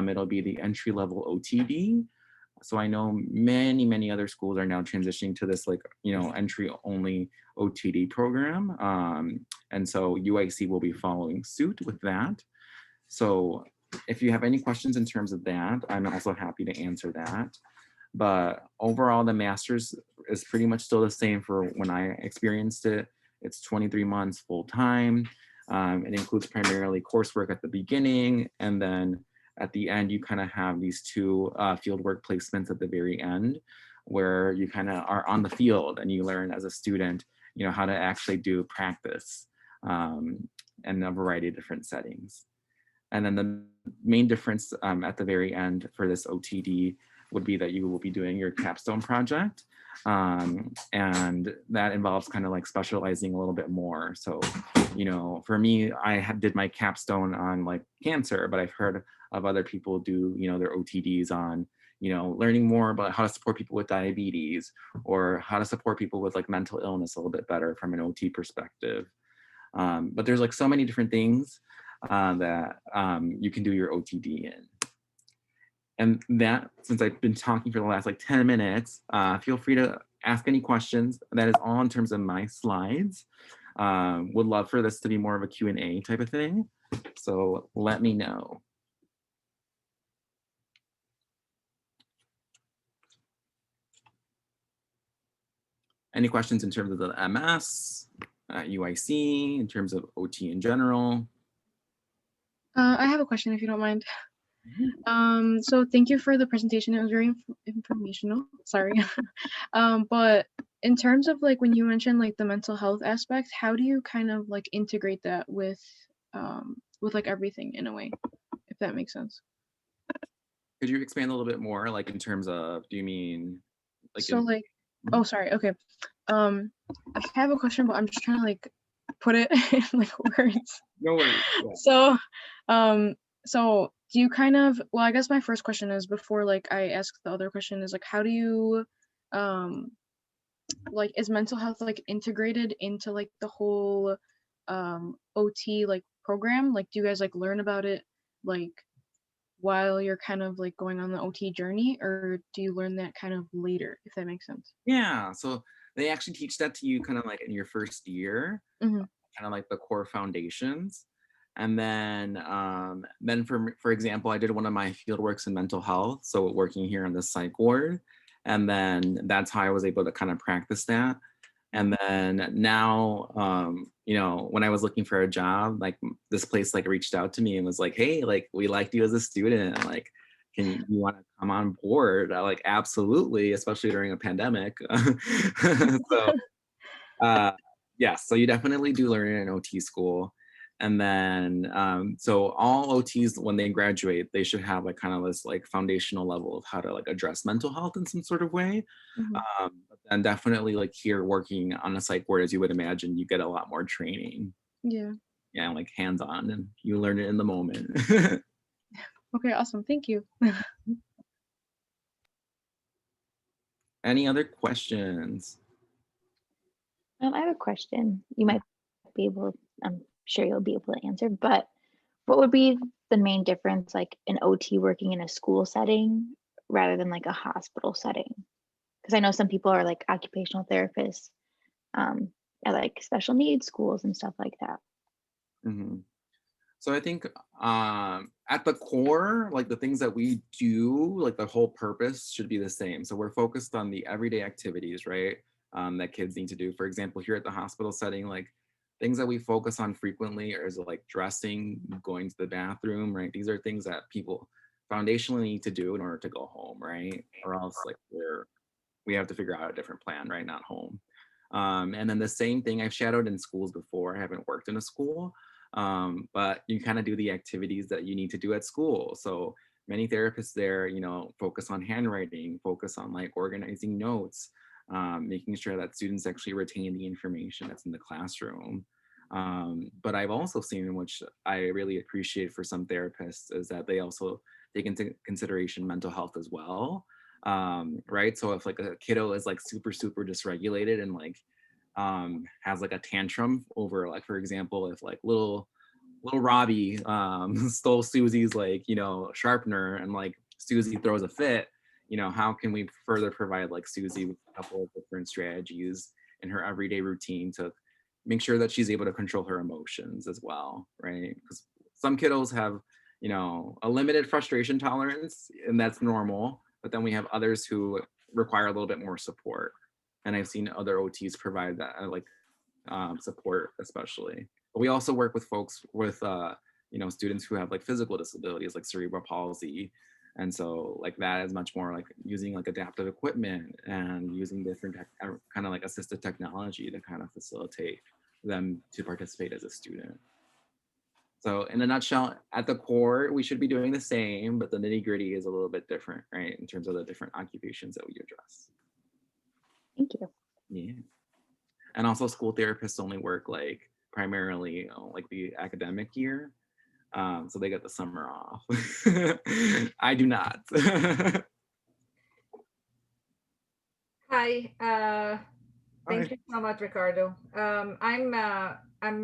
it'll be the entry-level OTD. So I know many other schools are now transitioning to this entry only OTD program. And so UIC will be following suit with that. So if you have any questions in terms of that, I'm also happy to answer that. But overall, the master's is pretty much still the same for when I experienced it. It's 23 months full time. It includes primarily coursework at the beginning, and then at the end, you kind of have these two fieldwork placements at the very end, where you kind of are on the field and you learn as a student, how to actually do practice in a variety of different settings. And then the main difference at the very end for this OTD would be that you will be doing your capstone project. And that involves kind of like specializing a little bit more. So, for me, I did my capstone on like cancer, but I've heard of other people do, their OTDs on, learning more about how to support people with diabetes, or how to support people with like mental illness a little bit better from an OT perspective. But there's like so many different things that you can do your OTD in. And that, since I've been talking for the last like 10 minutes, feel free to ask any questions. That is all in terms of my slides. Would love for this to be more of a Q&A type of thing. So let me know. Any questions in terms of the MS, UIC, in terms of OT in general? I have a question if you don't mind. So thank you for the presentation. It was very informational. Sorry. But in terms of like when you mentioned like the mental health aspect, how do you kind of like integrate that with like everything in a way, if that makes sense? Could you expand a little bit more, like in terms of, do you mean like so like oh sorry, okay. I have a question, but I'm just trying to like put it in like words. No worries. Yeah. So do you kind of, well, I guess my first question is, before like I ask the other question, is like how do you like, is mental health like integrated into like the whole OT like program? Like do you guys like learn about it like while you're kind of like going on the OT journey, or do you learn that kind of later, if that makes sense? Yeah, so they actually teach that to you kind of like in your first year, kind of like the core foundations. And then for example, I did one of my field works in mental health, so working here in the psych ward, and then that's how I was able to kind of practice that. And then now, when I was looking for a job, like this place like reached out to me and was like, hey, like we liked you as a student, like you want to come on board? I like, absolutely, especially during a pandemic. So yeah, so you definitely do learn in an OT school. And then so all OTs, when they graduate, they should have like kind of this like foundational level of how to like address mental health in some sort of way. And definitely like here working on a psych ward, as you would imagine, you get a lot more training. Yeah, like hands-on, and you learn it in the moment. okay, awesome, thank you. Any other questions? I have a question. You might be able, I'm sure you'll be able to answer, but what would be the main difference, like an OT working in a school setting rather than like a hospital setting? Because I know some people are like occupational therapists at like special needs schools and stuff like that. Mhm. So I think at the core, like the things that we do, like the whole purpose should be the same. So we're focused on the everyday activities, right? That kids need to do. For example, here at the hospital setting, like things that we focus on frequently is like dressing, going to the bathroom, right? These are things that people foundationally need to do in order to go home, right? Or else like we have to figure out a different plan, right? Not home. And then the same thing, I've shadowed in schools before. I haven't worked in a school, but you kind of do the activities that you need to do at school. So many therapists there, you know, focus on handwriting, focus on like organizing notes, making sure that students actually retain the information that's in the classroom. But I've also seen, which I really appreciate for some therapists, is that they also take into consideration mental health as well. Right, so if like a kiddo is like super dysregulated and like has like a tantrum over, like, for example, if like little Robbie stole Susie's, like, you know, sharpener, and like Susie throws a fit, you know, how can we further provide like Susie with a couple of different strategies in her everyday routine to make sure that she's able to control her emotions as well, right? Because some kiddos have, you know, a limited frustration tolerance, and that's normal. But then we have others who require a little bit more support. And I've seen other OTs provide that, like support, especially. But we also work with folks with, you know, students who have like physical disabilities, like cerebral palsy. And so like that is much more like using like adaptive equipment and using different kind of like assistive technology to kind of facilitate them to participate as a student. So in a nutshell, at the core, we should be doing the same, but the nitty gritty is a little bit different, right? In terms of the different occupations that we address. Thank you. Yeah. And also school therapists only work like primarily, you know, like the academic year. So they get the summer off. I do not. Hi, Hi. thank you so much, Ricardo. I'm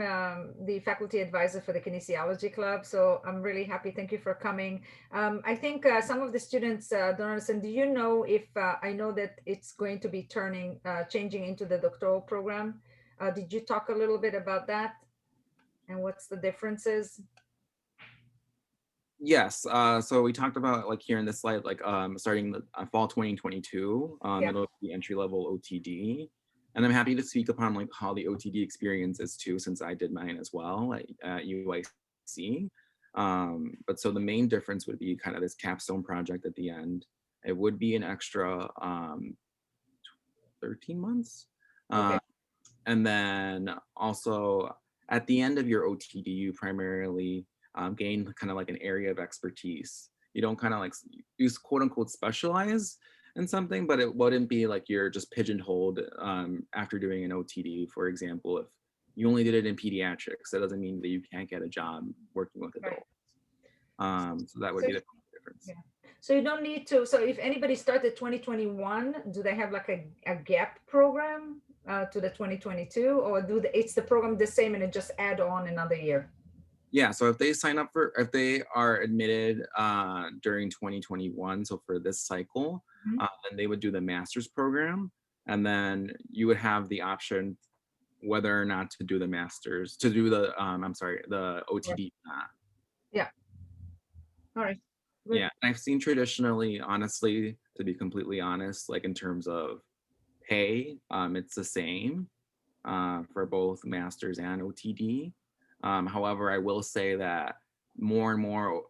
the faculty advisor for the Kinesiology Club, so I'm really happy. Thank you for coming. I think some of the students don't understand. Do you know if I know that it's going to be changing into the doctoral program? Did you talk a little bit about that and what's the differences? Yes, so we talked about like here in this slide, like starting the fall 2022, Yeah. it'll be entry level OTD. And I'm happy to speak upon like how the OTD experience is too, since I did mine as well at UIC. But so the main difference would be kind of this capstone project at the end. It would be an extra 13 months. Okay. And then also at the end of your OTD, you primarily gain kind of like an area of expertise. You don't kind of like use quote unquote specialize in something, but it wouldn't be like you're just pigeonholed after doing an OTD. For example, if you only did it in pediatrics, that doesn't mean that you can't get a job working with adults. So that would be the difference. Yeah. So you don't need to, so if anybody started 2021, do they have like a gap program to the 2022, or it's the program the same and it just add on another year? Yeah, so if they sign up if they are admitted during 2021, so for this cycle, then they would do the master's program, and then you would have the option whether or not to do the master's, to do the, the OTD. Yeah. All right. Yeah, I've seen traditionally, honestly, to be completely honest, like in terms of pay, it's the same for both masters and OTD. However, I will say that more and more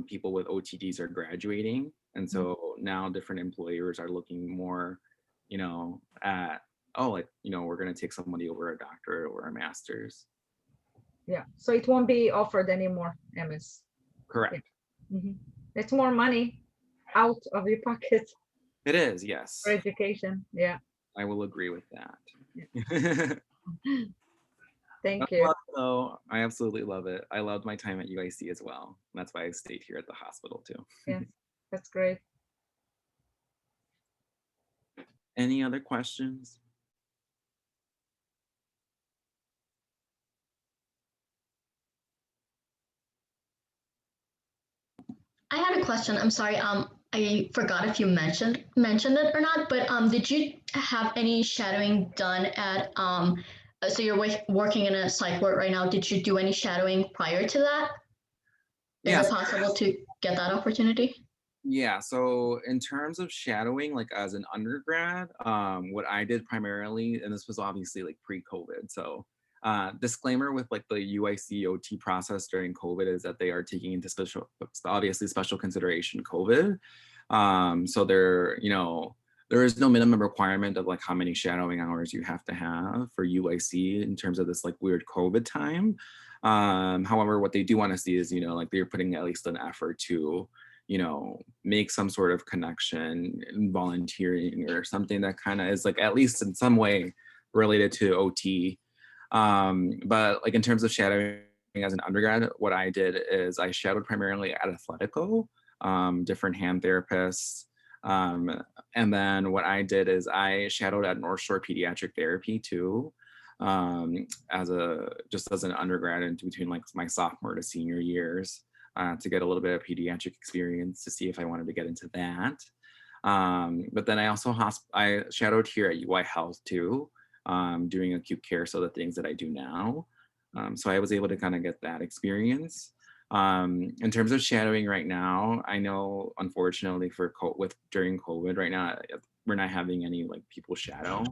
people with OTDs are graduating. And so now different employers are looking more, you know, at, oh, like, you know, we're going to take somebody over a doctorate or a master's. Yeah. So it won't be offered anymore, MS. Correct. Yeah. It's more money out of your pocket. It is, yes. For education. Yeah. I will agree with that. Yeah. Thank you. So I absolutely love it. I loved my time at UIC as well. That's why I stayed here at the hospital too. Yes, that's great. Any other questions? I had a question. I'm sorry. I forgot if you mentioned it or not, but did you have any shadowing done at so you're working in a psych ward right now. Did you do any shadowing prior to that? Is Yes. it possible to get that opportunity? Yeah, so in terms of shadowing, like as an undergrad, what I did primarily, and this was obviously like pre-COVID, so disclaimer with like the UIC OT process during COVID is that they are taking into obviously special consideration COVID. So there, you know, there is no minimum requirement of like how many shadowing hours you have to have for UIC in terms of this like weird COVID time. However, what they do want to see is, you know, like they're putting at least an effort to, you know, make some sort of connection and volunteering or something that kind of is like at least in some way related to OT. But like in terms of shadowing as an undergrad, what I did is I shadowed primarily at Athletico, different hand therapists. And then what I did is I shadowed at North Shore Pediatric Therapy too, as an undergrad in between like my sophomore to senior years. To get a little bit of pediatric experience to see if I wanted to get into that. But then I also I shadowed here at UI Health too, doing acute care, so the things that I do now. So I was able to kind of get that experience. In terms of shadowing right now, I know unfortunately during COVID right now, we're not having any like people shadow.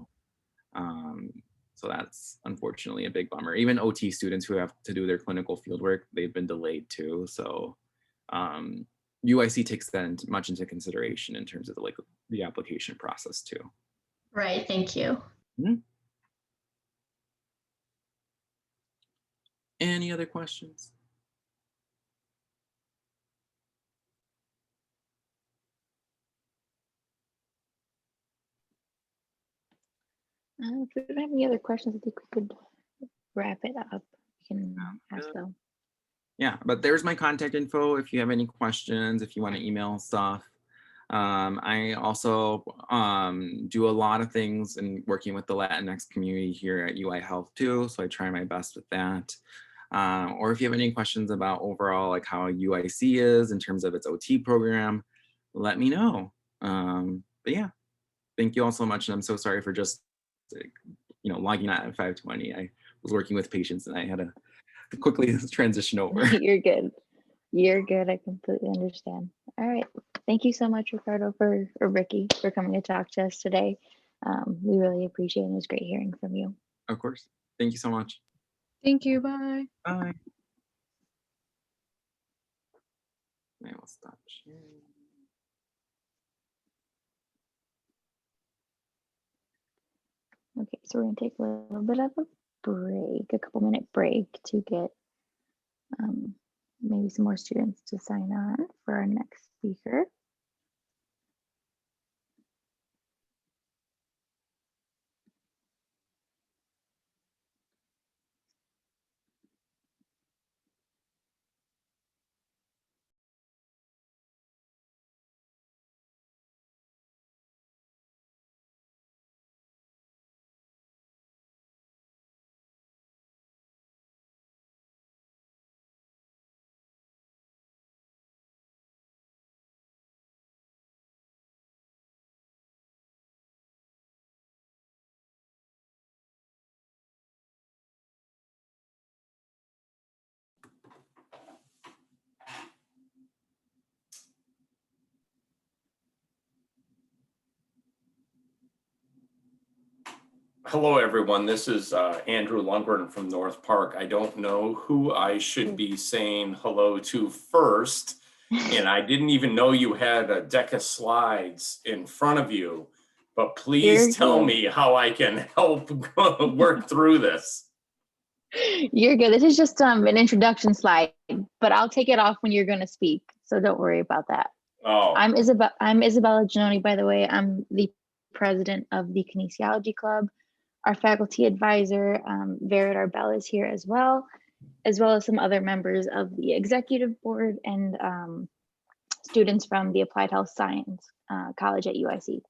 So that's unfortunately a big bummer. Even OT students who have to do their clinical fieldwork, they've been delayed too. So UIC takes that much into consideration in terms of the application process too. Right, thank you. Mm-hmm. Any other questions? If we don't have any other questions, I think we could wrap it up. We can ask them. Yeah, but there's my contact info if you have any questions, if you want to email stuff. I also do a lot of things in working with the Latinx community here at UI Health too, so I try my best with that. Or if you have any questions about overall like how UIC is in terms of its OT program, let me know. But yeah, thank you all so much, and I'm so sorry for just logging out at 5:20. I was working with patients and I had to quickly transition over. You're good. You're good. I completely understand. All right. Thank you so much, Ricardo, or Ricky, for coming to talk to us today. We really appreciate it. It was great hearing from you. Of course. Thank you so much. Thank you. Bye. Bye. I will stop sharing. Okay, so we're going to take a little bit of a break, a couple minute break to get maybe some more students to sign on for our next speaker. Hello, everyone. This is Andrew Lundgren from North Park. I don't know who I should be saying hello to first, and I didn't even know you had a deck of slides in front of you, but please tell me how I can help work through this. You're good. This is just an introduction slide, but I'll take it off when you're going to speak, so don't worry about that. Oh. I'm Isabella Giannoni, by the way. I'm the president of the Kinesiology Club. Our faculty advisor, Vered Arbel, is here as well as some other members of the executive board and students from the Applied Health Science College at UIC.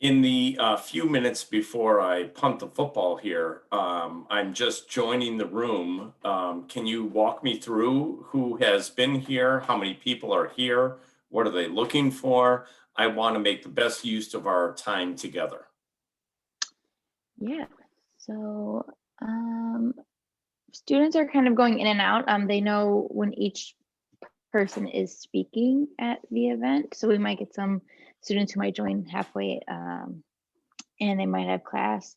In the few minutes before I punt the football here, I'm just joining the room. Can you walk me through who has been here? How many people are here? What are they looking for? I want to make the best use of our time together. Yeah, so students are kind of going in and out. They know when each person is speaking at the event. So we might get some students who might join halfway and they might have class.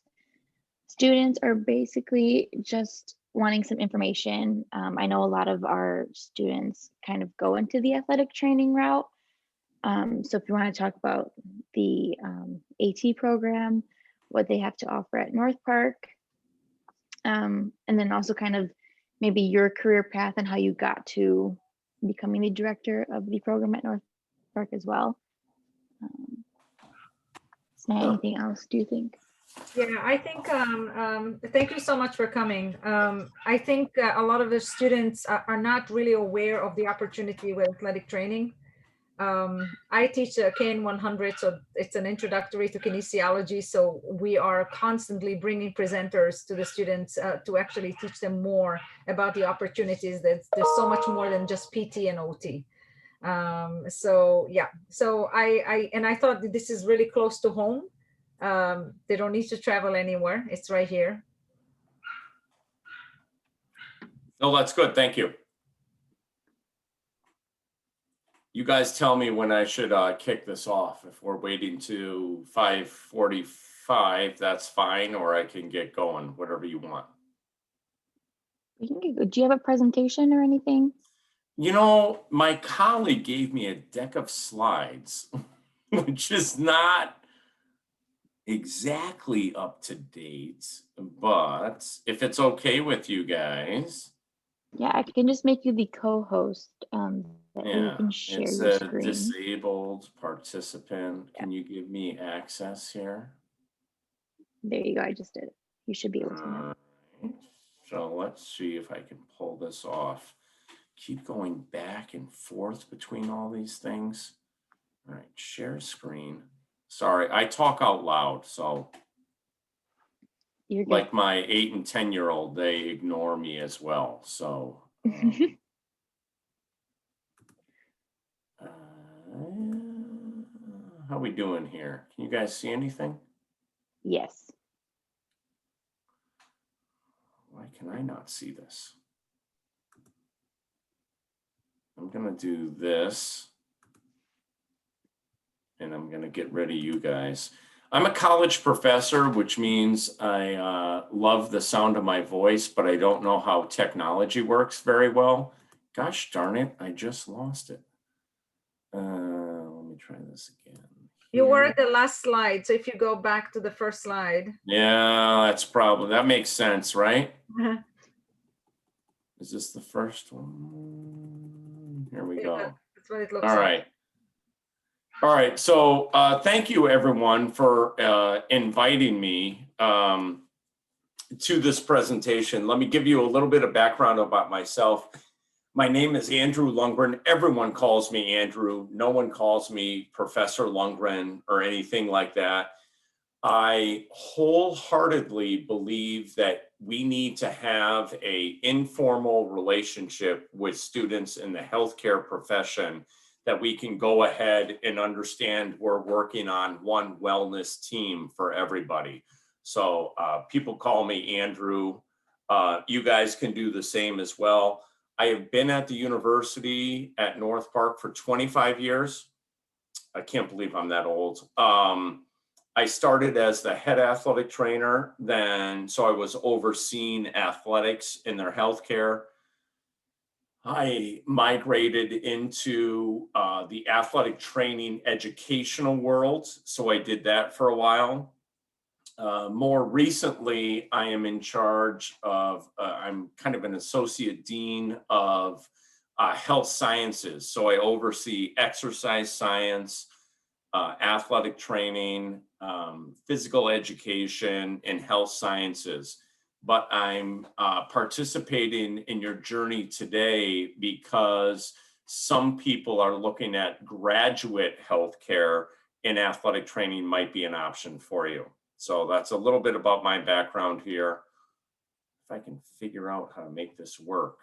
Students are basically just wanting some information. I know a lot of our students kind of go into the athletic training route. So if you want to talk about the AT program, what they have to offer at North Park, and then also kind of maybe your career path and how you got to becoming the director of the program at North Park as well. Is there anything else, do you think? Yeah, I think, thank you so much for coming. I think a lot of the students are not really aware of the opportunity with athletic training. I teach KN 100, so it's an introductory to kinesiology. So we are constantly bringing presenters to the students to actually teach them more about the opportunities. There's so much more than just PT and OT. So yeah, so I thought that this is really close to home. They don't need to travel anywhere. It's right here. Oh, that's good. Thank you. You guys tell me when I should kick this off. If we're waiting to 5:45, that's fine, or I can get going, whatever you want. Do you have a presentation or anything? You know, my colleague gave me a deck of slides, which is not exactly up to date, but if it's okay with you guys. Yeah, I can just make you the co-host that you Yeah, can share it's your a screen. disabled participant. Can you give me access here? There you go, I just did it. You should be able to now. So let's see if I can pull this off. Keep going back and forth between all these things. All right, share screen. Sorry, I talk out loud, so You're good. like my 8 and 10-year-old, they ignore me as well. So how we doing here? Can you guys see anything? Yes. Why can I not see this? I'm gonna do this. And I'm gonna get rid of you guys. I'm a college professor, which means I love the sound of my voice, but I don't know how technology works very well. Gosh darn it, I just lost it. Let me try this again. You were at the last slide. So if you go back to the first slide. Yeah, that makes sense, right? Is this the first one? Here we go. That's what it looks All like. right. All right, so thank you everyone for inviting me to this presentation. Let me give you a little bit of background about myself. My name is Andrew Lundgren. Everyone calls me Andrew. No one calls me Professor Lundgren or anything like that. I wholeheartedly believe that we need to have an informal relationship with students in the healthcare profession, that we can go ahead and understand we're working on one wellness team for everybody. So people call me Andrew. You guys can do the same as well. I have been at the university at North Park for 25 years. I can't believe I'm that old. I started as the head athletic trainer then, so I was overseeing athletics in their healthcare. I migrated into the athletic training educational world, so I did that for a while. More recently, I am in charge of, I'm kind of an associate dean of health sciences. So I oversee exercise science, athletic training, physical education, and health sciences. But I'm participating in your journey today because some people are looking at graduate healthcare and athletic training might be an option for you. So that's a little bit about my background here. If I can figure out how to make this work.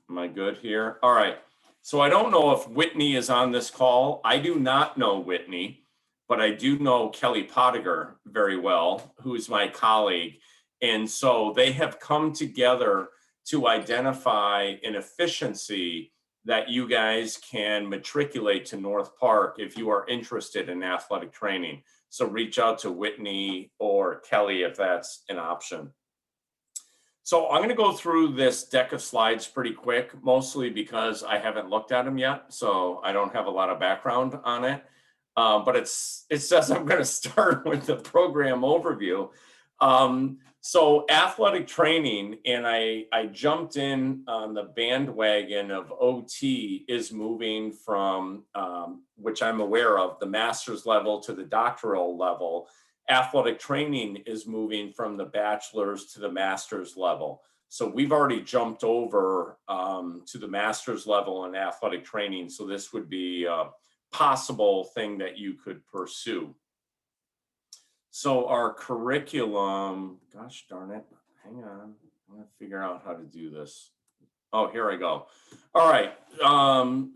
Am I good here? All right. So I don't know if Whitney is on this call. I do not know Whitney, but I do know Kelly Pottiger very well, who is my colleague. And so they have come together to identify an efficiency that you guys can matriculate to North Park if you are interested in athletic training. So reach out to Whitney or Kelly if that's an option. So I'm going to go through this deck of slides pretty quick, mostly because I haven't looked at them yet, so I don't have a lot of background on it. But it says I'm going to start with the program overview. So athletic training, and I jumped in on the bandwagon of OT is moving from, which I'm aware of, the master's level to the doctoral level. Athletic training is moving from the bachelor's to the master's level. So we've already jumped over to the master's level in athletic training. So this would be a possible thing that you could pursue. So our curriculum, gosh darn it, hang on, I'm gonna figure out how to do this. Oh, here I go. All right,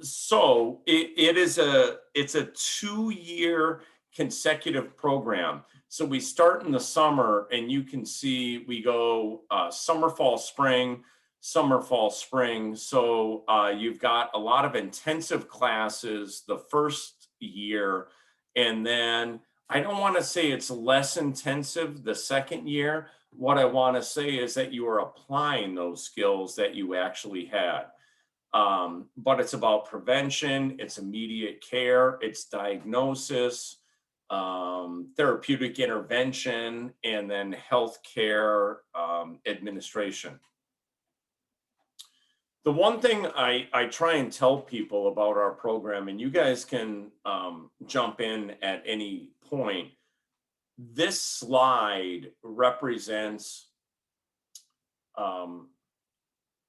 so it's a 2-year consecutive program. So we start in the summer, and you can see we go summer, fall, spring, summer, fall, spring. So you've got a lot of intensive classes the first year, and then I don't want to say it's less intensive the second year. What I want to say is that you are applying those skills that you actually had. But it's about prevention, it's immediate care, it's diagnosis, therapeutic intervention, and then healthcare administration. The one thing I try and tell people about our program, and you guys can jump in at any point, this slide represents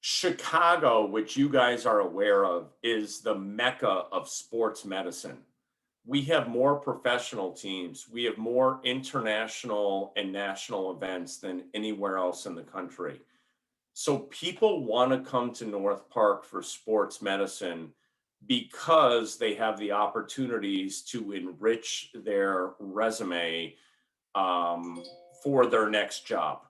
Chicago, which you guys are aware of, is the mecca of sports medicine. We have more professional teams. We have more international and national events than anywhere else in the country. So people want to come to North Park for sports medicine because they have the opportunities to enrich their resume for their next job.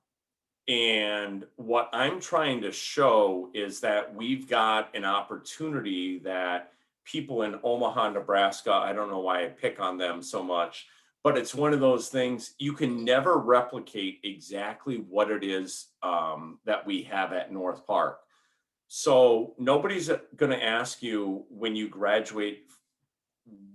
And what I'm trying to show is that we've got an opportunity that people in Omaha, Nebraska, I don't know why I pick on them so much, but it's one of those things you can never replicate exactly what it is that we have at North Park. So nobody's going to ask you when you graduate,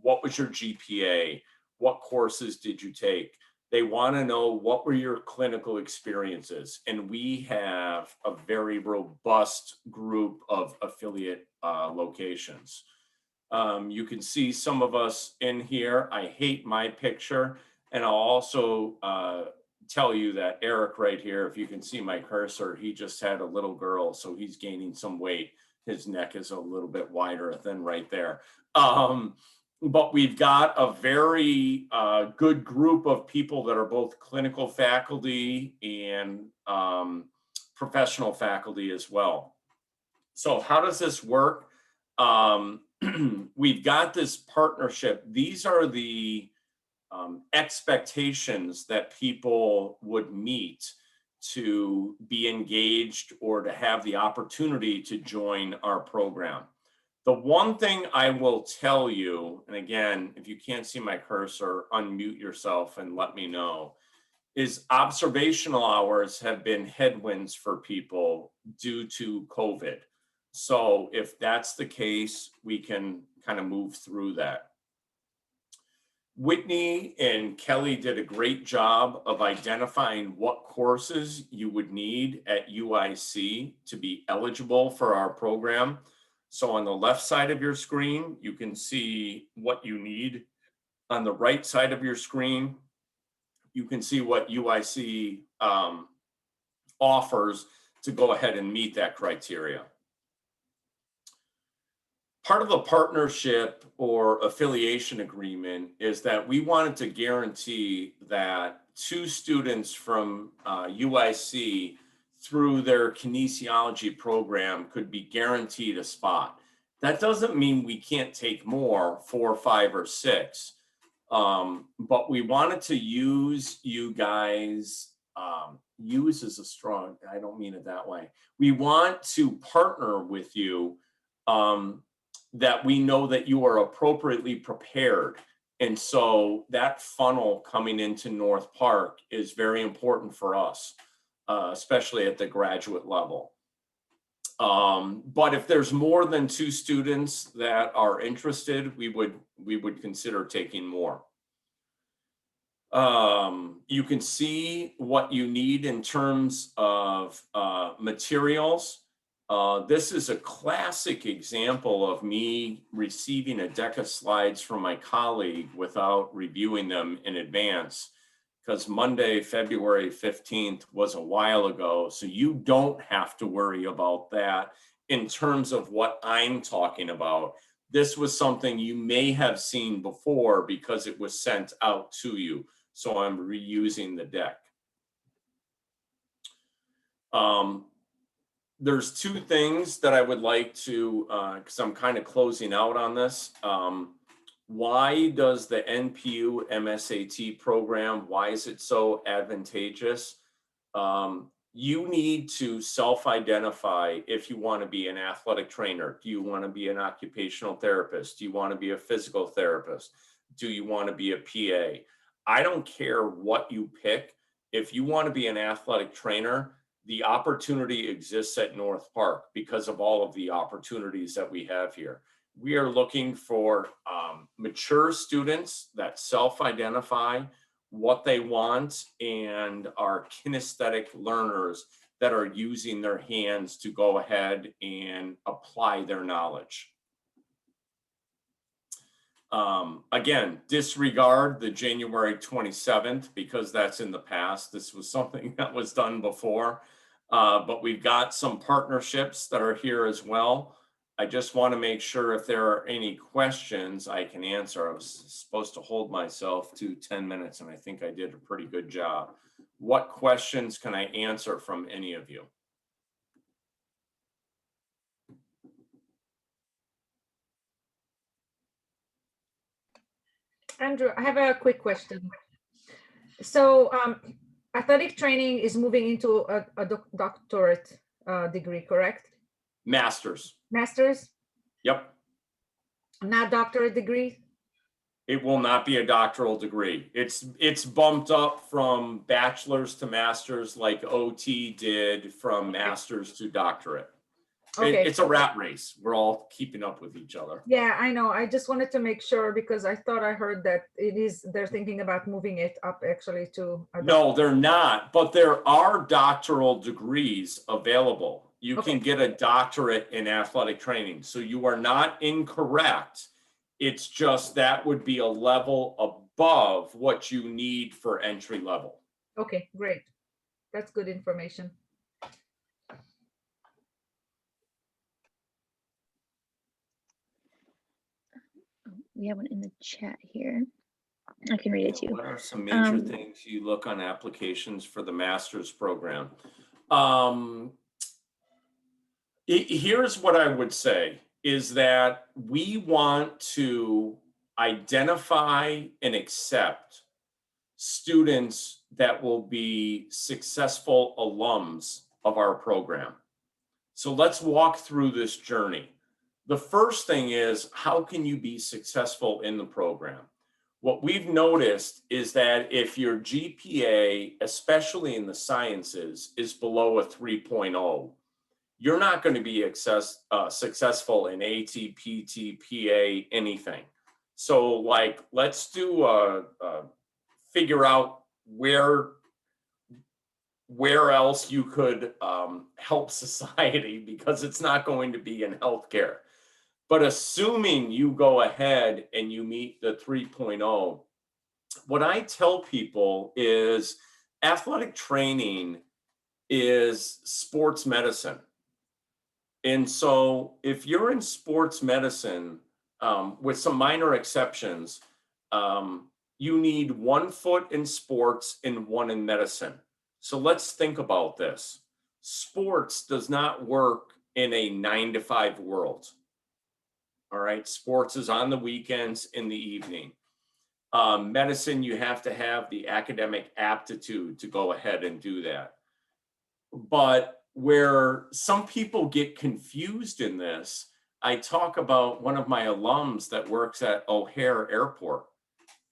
what was your GPA? What courses did you take? They want to know what were your clinical experiences. And we have a very robust group of affiliate locations. You can see some of us in here. I hate my picture. And I'll also tell you that Eric right here, if you can see my cursor, he just had a little girl, so he's gaining some weight. His neck is a little bit wider than right there. But we've got a very good group of people that are both clinical faculty and professional faculty as well. So how does this work? We've got this partnership. These are the expectations that people would meet to be engaged or to have the opportunity to join our program. The one thing I will tell you, and again, if you can't see my cursor, unmute yourself and let me know, is observational hours have been headwinds for people due to COVID. So if that's the case, we can kind of move through that. Whitney and Kelly did a great job of identifying what courses you would need at UIC to be eligible for our program. So on the left side of your screen, you can see what you need. On the right side of your screen, you can see what UIC offers to go ahead and meet that criteria. part of the partnership or affiliation agreement is that we wanted to guarantee that 2 students from UIC through their kinesiology program could be guaranteed a spot. That doesn't mean we can't take more, 4, 5, or 6. But we wanted to use you guys, use is a strong, I don't mean it that way. We want to partner with you that we know that you are appropriately prepared. And so that funnel coming into North Park is very important for us, especially at the graduate level. But if there's more than 2 students that are interested, we would consider taking more. You can see what you need in terms of materials. This is a classic example of me receiving a deck of slides from my colleague without reviewing them in advance, because Monday, February 15th was a while ago. So you don't have to worry about that in terms of what I'm talking about. This was something you may have seen before because it was sent out to you. So I'm reusing the deck. There's 2 things that I would like to, because I'm kind of closing out on this. Why does the NPU MSAT program, why is it so advantageous? You need to self-identify if you want to be an athletic trainer. Do you want to be an occupational therapist? Do you want to be a physical therapist? Do you want to be a PA? I don't care what you pick. If you want to be an athletic trainer, the opportunity exists at North Park because of all of the opportunities that we have here. We are looking for mature students that self-identify what they want and are kinesthetic learners that are using their hands to go ahead and apply their knowledge. Again, disregard the January 27th because that's in the past. This was something that was done before, but we've got some partnerships that are here as well. I just want to make sure if there are any questions I can answer. I was supposed to hold myself to 10 minutes and I think I did a pretty good job. What questions can I answer from any of you? Andrew, I have a quick question. So athletic training is moving into a doctorate degree, correct? Masters. Masters? Yep. Not doctorate degree? It will not be a doctoral degree. It's bumped up from bachelor's to master's like OT did from master's to doctorate. Okay. It's a rat race. We're all keeping up with each other. Yeah, I know. I just wanted to make sure because I thought I heard that they're thinking about moving it up actually to. No, they're not, but there are doctoral degrees available. You can get a doctorate in athletic training. So you are not incorrect. It's just that would be a level above what you need for entry level. Okay, great. That's good information. We have one in the chat here. I can read it too. What are some major things you look on applications for the master's program? Here's what I would say is that we want to identify and accept students that will be successful alums of our program. So let's walk through this journey. The first thing is, how can you be successful in the program? What we've noticed is that if your GPA, especially in the sciences, is below a 3.0, you're not going to be successful in AT, PT, PA, anything. So like, let's do figure out where else you could help society, because it's not going to be in healthcare. But assuming you go ahead and you meet the 3.0, what I tell people is athletic training is sports medicine. And so if you're in sports medicine, with some minor exceptions, you need 1 foot in sports and 1 in medicine. So let's think about this. Sports does not work in a 9 to 5 world. All right, sports is on the weekends, in the evening. Medicine, you have to have the academic aptitude to go ahead and do that. But where some people get confused in this, I talk about one of my alums that works at O'Hare Airport,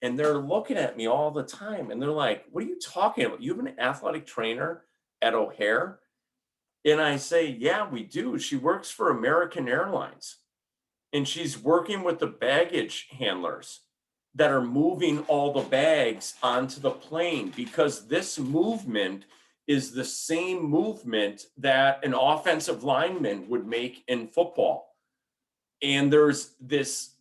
and they're looking at me all the time and they're like, what are you talking about? You have an athletic trainer at O'Hare? And I say, yeah, we do. She works for American Airlines, and she's working with the baggage handlers that are moving all the bags onto the plane, because this movement is the same movement that an offensive lineman would make in football. And there's this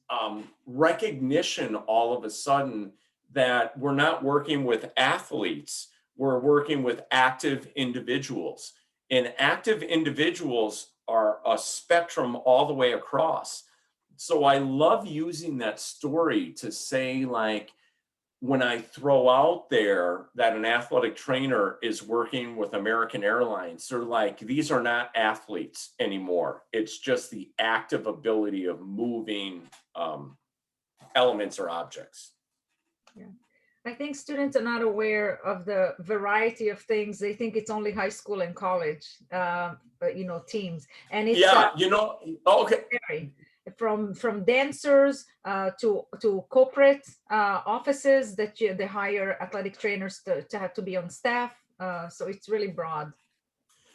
recognition all of a sudden that we're not working with athletes, we're working with active individuals. And active individuals are a spectrum all the way across. So I love using that story to say, like, when I throw out there that an athletic trainer is working with American Airlines, they're like, these are not athletes anymore. It's just the active ability of moving elements or objects. Yeah. I think students are not aware of the variety of things. They think it's only high school and college, teams. And it's okay. From dancers to corporate offices that they hire athletic trainers to have to be on staff. So it's really broad.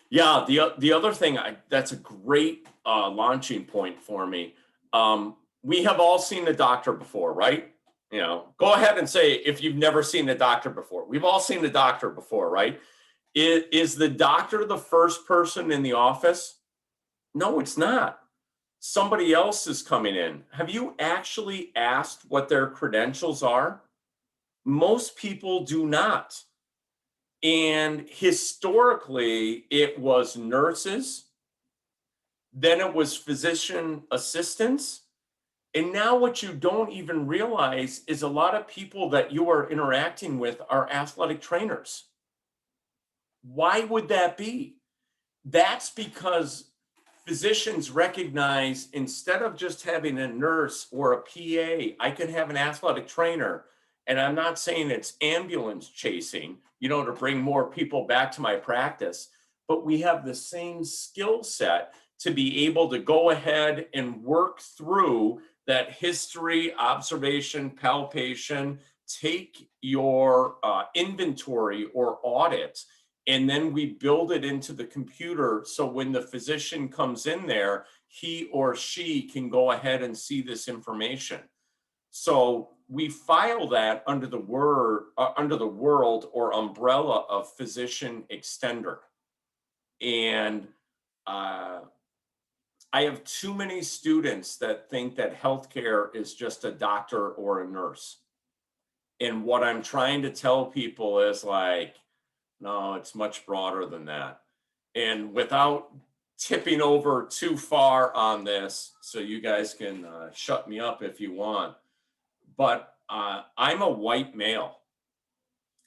Yeah, the other thing, that's a great launching point for me. We have all seen the doctor before, right? Go ahead and say if you've never seen the doctor before. We've all seen the doctor before, right? Is the doctor the first person in the office? No, it's not. Somebody else is coming in. Have you actually asked what their credentials are? Most people do not. And historically, it was nurses, then it was physician assistants. And now what you don't even realize is a lot of people that you are interacting with are athletic trainers. Why would that be? That's because physicians recognize, instead of just having a nurse or a PA, I could have an athletic trainer. And I'm not saying it's ambulance chasing, to bring more people back to my practice, but we have the same skill set to be able to go ahead and work through that history, observation, palpation, take your inventory or audit, and then we build it into the computer. So when the physician comes in there, he or she can go ahead and see this information. So we file that under the world or umbrella of physician extender. And I have too many students that think that healthcare is just a doctor or a nurse. And what I'm trying to tell people is, like, no, it's much broader than that. And without tipping over too far on this, so you guys can shut me up if you want, but I'm a white male.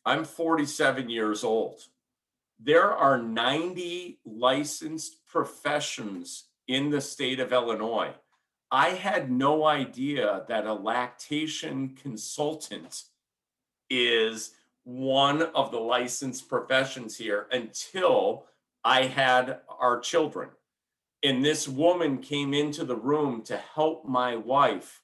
I'm 47 years old. There are 90 licensed professions in the state of Illinois. I had no idea that a lactation consultant is one of the licensed professions here until I had our children. And this woman came into the room to help my wife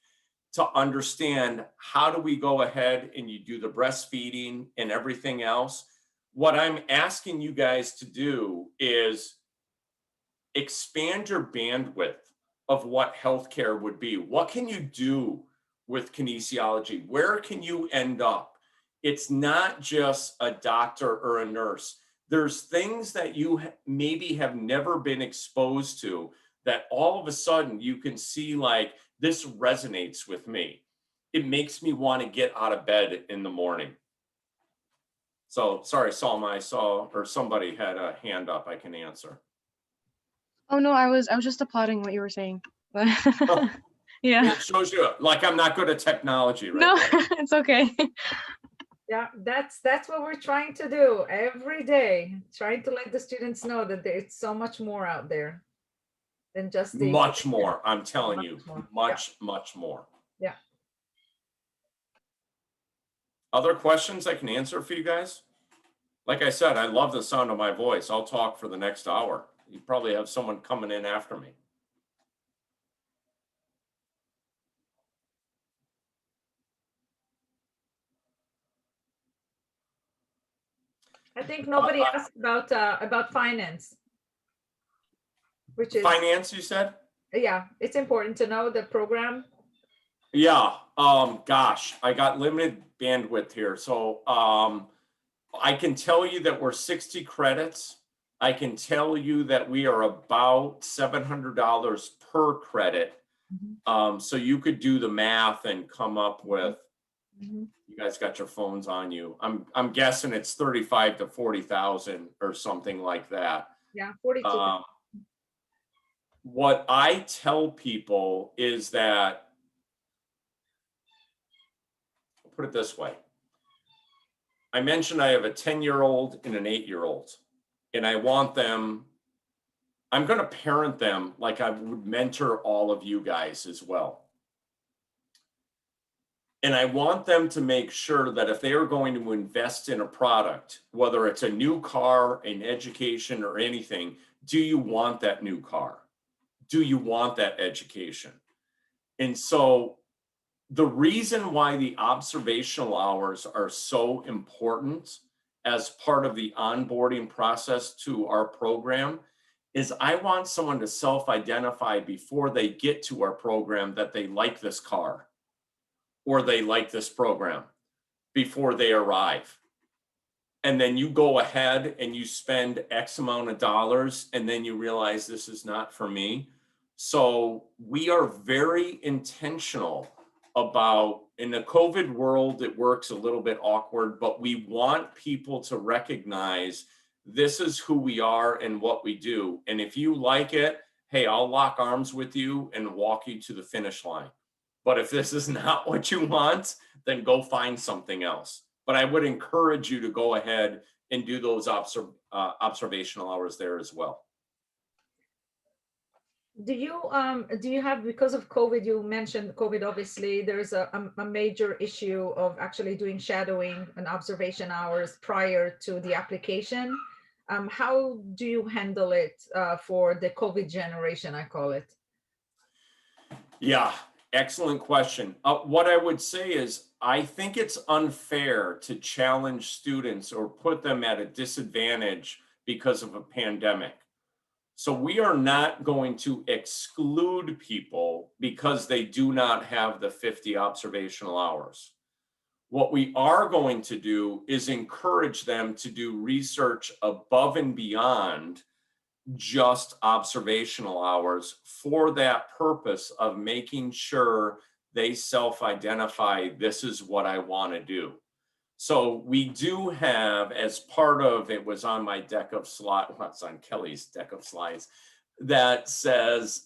to understand, how do we go ahead and you do the breastfeeding and everything else. What I'm asking you guys to do is expand your bandwidth of what healthcare would be. What can you do with kinesiology? Where can you end up? It's not just a doctor or a nurse. There's things that you maybe have never been exposed to that all of a sudden you can see, like, this resonates with me. It makes me want to get out of bed in the morning. So sorry, Salma, I saw, or somebody had a hand up, I can answer. Oh no, I was just applauding what you were saying. But Oh, yeah. it shows you like I'm not good at technology, right? No, there. it's okay. Yeah, that's what we're trying to do every day, trying to let the students know that it's so much more out there than just the Much more. I'm telling much you, more. much more. Yeah. Other questions I can answer for you guys? Like I said, I love the sound of my voice. I'll talk for the next hour. You probably have someone coming in after me. I think nobody asked about finance, which is Finance, you said? yeah, it's important to know the program. Yeah. Gosh, I got limited bandwidth here. So I can tell you that we're 60 credits. I can tell you that we are about $700 per credit. So you could do the math and come up with, you guys got your phones on you. I'm guessing it's 35 to 40,000 or something like that. Yeah, 42. What I tell people is that, I'll put it this way. I mentioned I have a 10-year-old and an 8-year-old, and I want them, I'm going to parent them like I would mentor all of you guys as well. And I want them to make sure that if they are going to invest in a product, whether it's a new car, an education, or anything, do you want that new car? Do you want that education? And so the reason why the observational hours are so important as part of the onboarding process to our program is I want someone to self-identify before they get to our program that they like this car or they like this program before they arrive. And then you go ahead and you spend X amount of dollars and then you realize this is not for me. So we are very intentional about, in the COVID world, it works a little bit awkward, but we want people to recognize this is who we are and what we do. And if you like it, hey, I'll lock arms with you and walk you to the finish line. But if this is not what you want, then go find something else. But I would encourage you to go ahead and do those observational hours there as well. Do you have, because of COVID, you mentioned COVID, obviously there's a major issue of actually doing shadowing and observation hours prior to the application. How do you handle it for the COVID generation, I call it? Yeah, excellent question. What I would say is I think it's unfair to challenge students or put them at a disadvantage because of a pandemic. So we are not going to exclude people because they do not have the 50 observational hours. What we are going to do is encourage them to do research above and beyond just observational hours for that purpose of making sure they self-identify, this is what I want to do. So we do have, as part of, it was on my deck of slides, what's on Kelly's deck of slides, that says,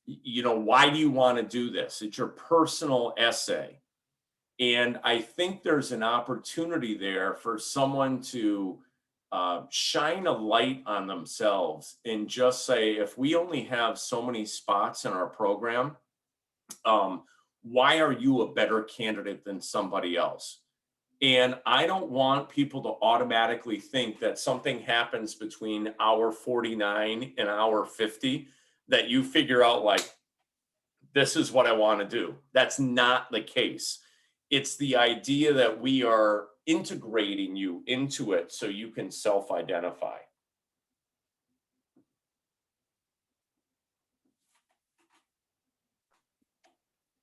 you know, why do you want to do this? It's your personal essay. And I think there's an opportunity there for someone to shine a light on themselves and just say, if we only have so many spots in our program, why are you a better candidate than somebody else? And I don't want people to automatically think that something happens between hour 49 and hour 50 that you figure out like, this is what I want to do. That's not the case. It's the idea that we are integrating you into it so you can self-identify.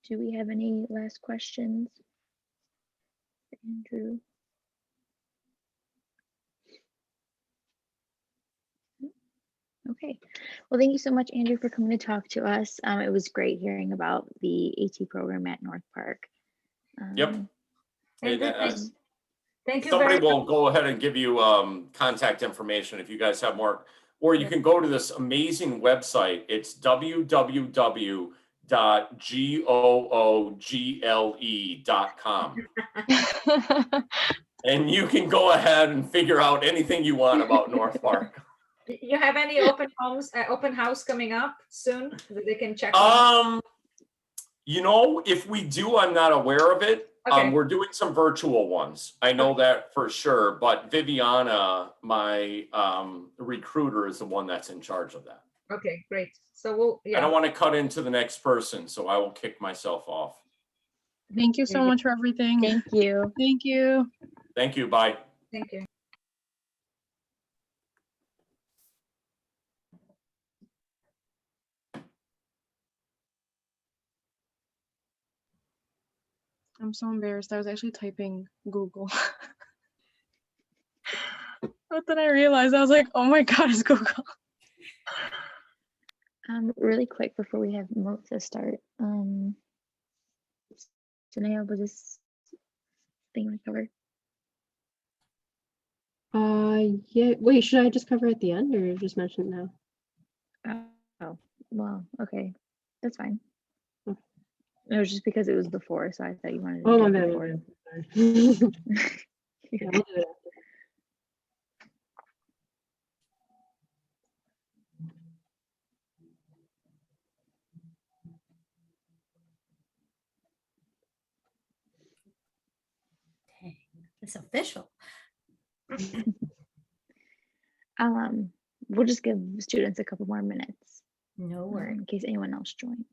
Do we have any last questions for Andrew? Okay, well, thank you so much, Andrew, for coming to talk to us. It was great hearing about the AT program at North Park. Yep. Andrew, thank you Somebody very will much. go ahead and give you contact information if you guys have more or you can go to this amazing website. It's www.google.com. And you can go ahead and figure out anything you want about North Park. You have any open house coming up soon that they can check? You know, if we do, I'm not aware of it. Okay. We're doing some virtual ones. I know that for sure, but Viviana, my recruiter, is the one that's in charge of that. Okay, great. So I don't want to cut into the next person, so I will kick myself off. Thank you so much for everything. Thank you. Thank you. Thank you. Bye. Thank you. I'm so embarrassed. I was actually typing Google. But then I realized, I was like, oh my God, it's Google. Really quick before we have Melissa start. Janaea, was this thing we covered? Yeah, wait, should I just cover at the end or just mention it now? Oh, well, okay. That's fine. Okay. It was just because it was before, so I thought you wanted to Oh, do my it bad. before. Yeah, we'll do it. Dang, it's official. We'll just give students a couple more minutes. No worries. In case anyone else joins.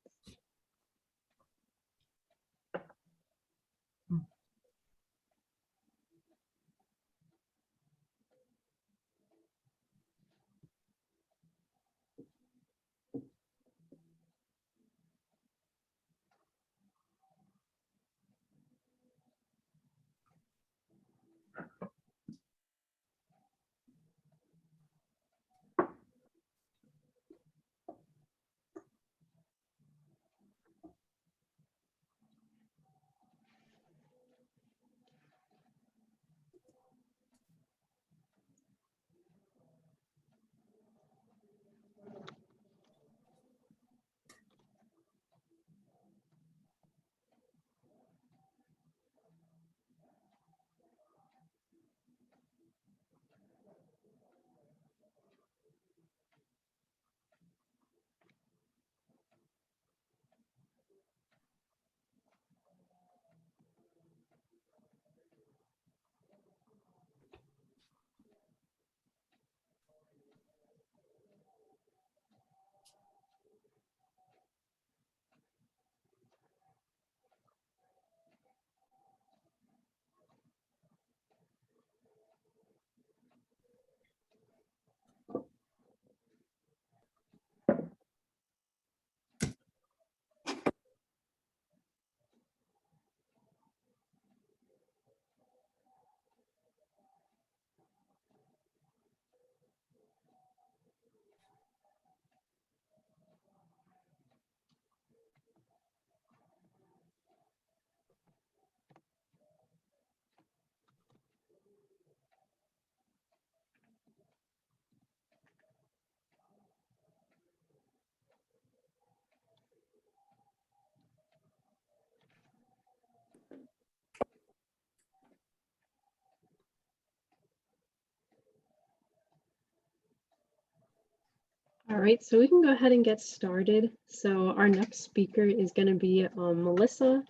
All right, so we can go ahead and get started. So our next speaker is going to be Melissa,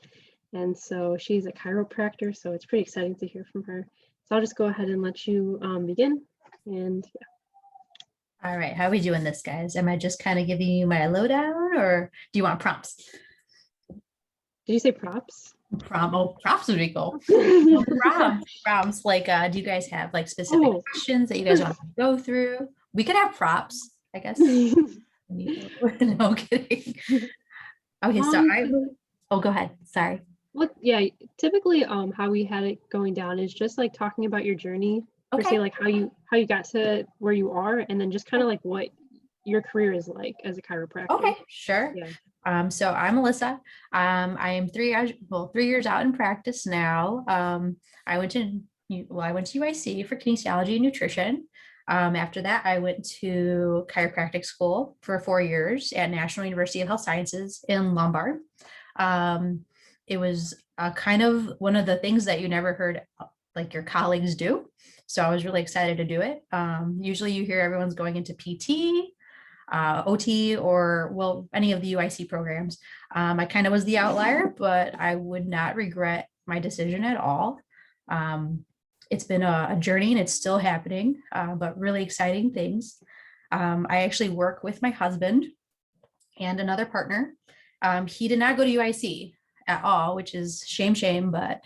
and so she's a chiropractor, so it's pretty exciting to hear from her. So I'll just go ahead and let you begin, and yeah. All right, how are we doing this, guys? Am I just kind of giving you my lowdown, or do you want prompts? Did you say props? Props would be cool. Prompts, like, do you guys have like specific questions that you guys want to go through? We could have props, I guess. No kidding. Okay, so go ahead. Sorry. Well, yeah, typically how we had it going down is just like talking about your journey, per se, like how you got to where you are, and then just kind of like what your career is like as a chiropractor. Okay, sure. Yeah. So I'm Melissa. I am 3 years out in practice now. I went to UIC for kinesiology and nutrition. After that, I went to chiropractic school for 4 years at National University of Health Sciences in Lombard. It was kind of one of the things that you never heard like your colleagues do. So I was really excited to do it. Usually you hear everyone's going into PT, OT, or well, any of the UIC programs. I kind of was the outlier, but I would not regret my decision at all. It's been a journey and it's still happening, but really exciting things. I actually work with my husband and another partner. He did not go to UIC at all, which is shame, but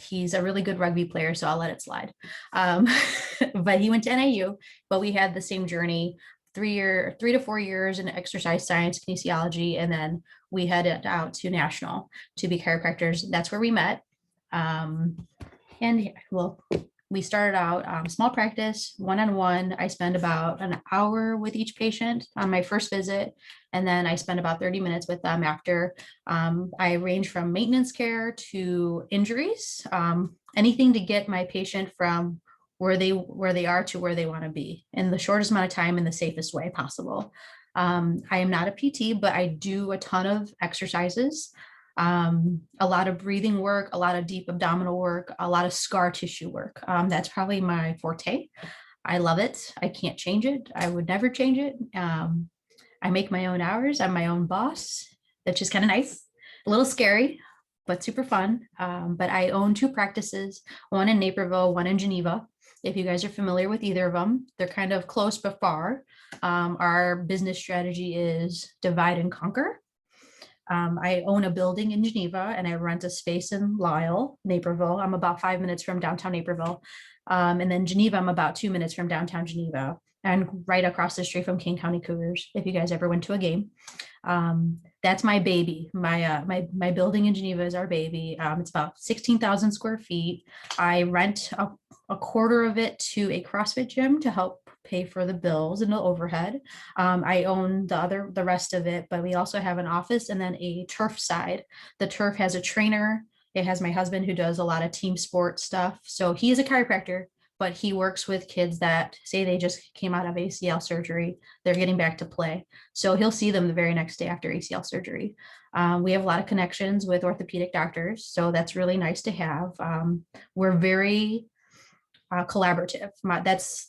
he's a really good rugby player, so I'll let it slide. But he went to NAU, but we had the same journey, 3 to 4 years in exercise science, kinesiology, and then we headed out to National to be chiropractors. That's where we met. And well, we started out small practice, one-on-one. I spend about an hour with each patient on my first visit, and then I spend about 30 minutes with them after. I range from maintenance care to injuries, anything to get my patient from where they are to where they want to be in the shortest amount of time in the safest way possible. I am not a PT, but I do a ton of exercises. A lot of breathing work, a lot of deep abdominal work, a lot of scar tissue work. That's probably my forte. I love it. I can't change it. I would never change it. I make my own hours. I'm my own boss. That's just kind of nice, a little scary, but super fun. But I own 2 practices, one in Naperville, one in Geneva. If you guys are familiar with either of them, they're kind of close but far. Our business strategy is divide and conquer. I own a building in Geneva and I rent a space in Lisle, Naperville. I'm about 5 minutes from downtown Naperville. And then Geneva, I'm about 2 minutes from downtown Geneva and right across the street from King County Cougars, if you guys ever went to a game. That's my baby. My building in Geneva is our baby. It's about 16,000 square feet. I rent a quarter of it to a CrossFit gym to help pay for the bills and the overhead. I own the rest of it, but we also have an office and then a turf side. The turf has a trainer. It has my husband who does a lot of team sport stuff. So he is a chiropractor, but he works with kids that say they just came out of ACL surgery. They're getting back to play. So he'll see them the very next day after ACL surgery. We have a lot of connections with orthopedic doctors. So that's really nice to have. We're very collaborative. That's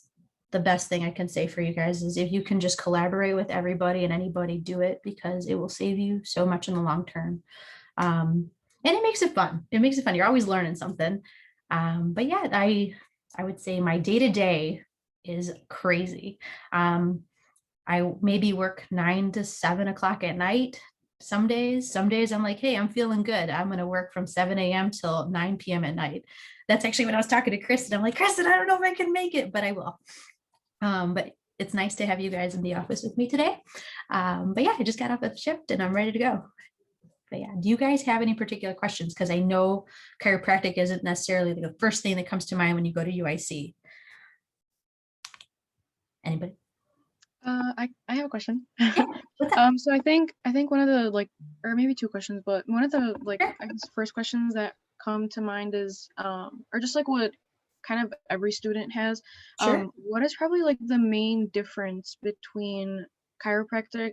the best thing I can say for you guys is if you can just collaborate with everybody and anybody, do it because it will save you so much in the long term. And it makes it fun. It makes it fun. You're always learning something. But yeah, I would say my day-to-day is crazy. I maybe work 9 to 7 o'clock at night. Some days I'm like, hey, I'm feeling good. I'm going to work from 7 a.m. till 9 p.m. at night. That's actually when I was talking to Kristen. I'm like, Kristen, I don't know if I can make it, but I will. But it's nice to have you guys in the office with me today. But yeah, I just got off the shift and I'm ready to go. But yeah, do you guys have any particular questions? Because I know chiropractic isn't necessarily the first thing that comes to mind when you go to UIC. Anybody? I have a question. Yeah, so I think one of the or maybe 2 questions, but one of the I guess first questions that come to mind is or just what kind of every student has. Sure. What is probably the main difference between chiropractic,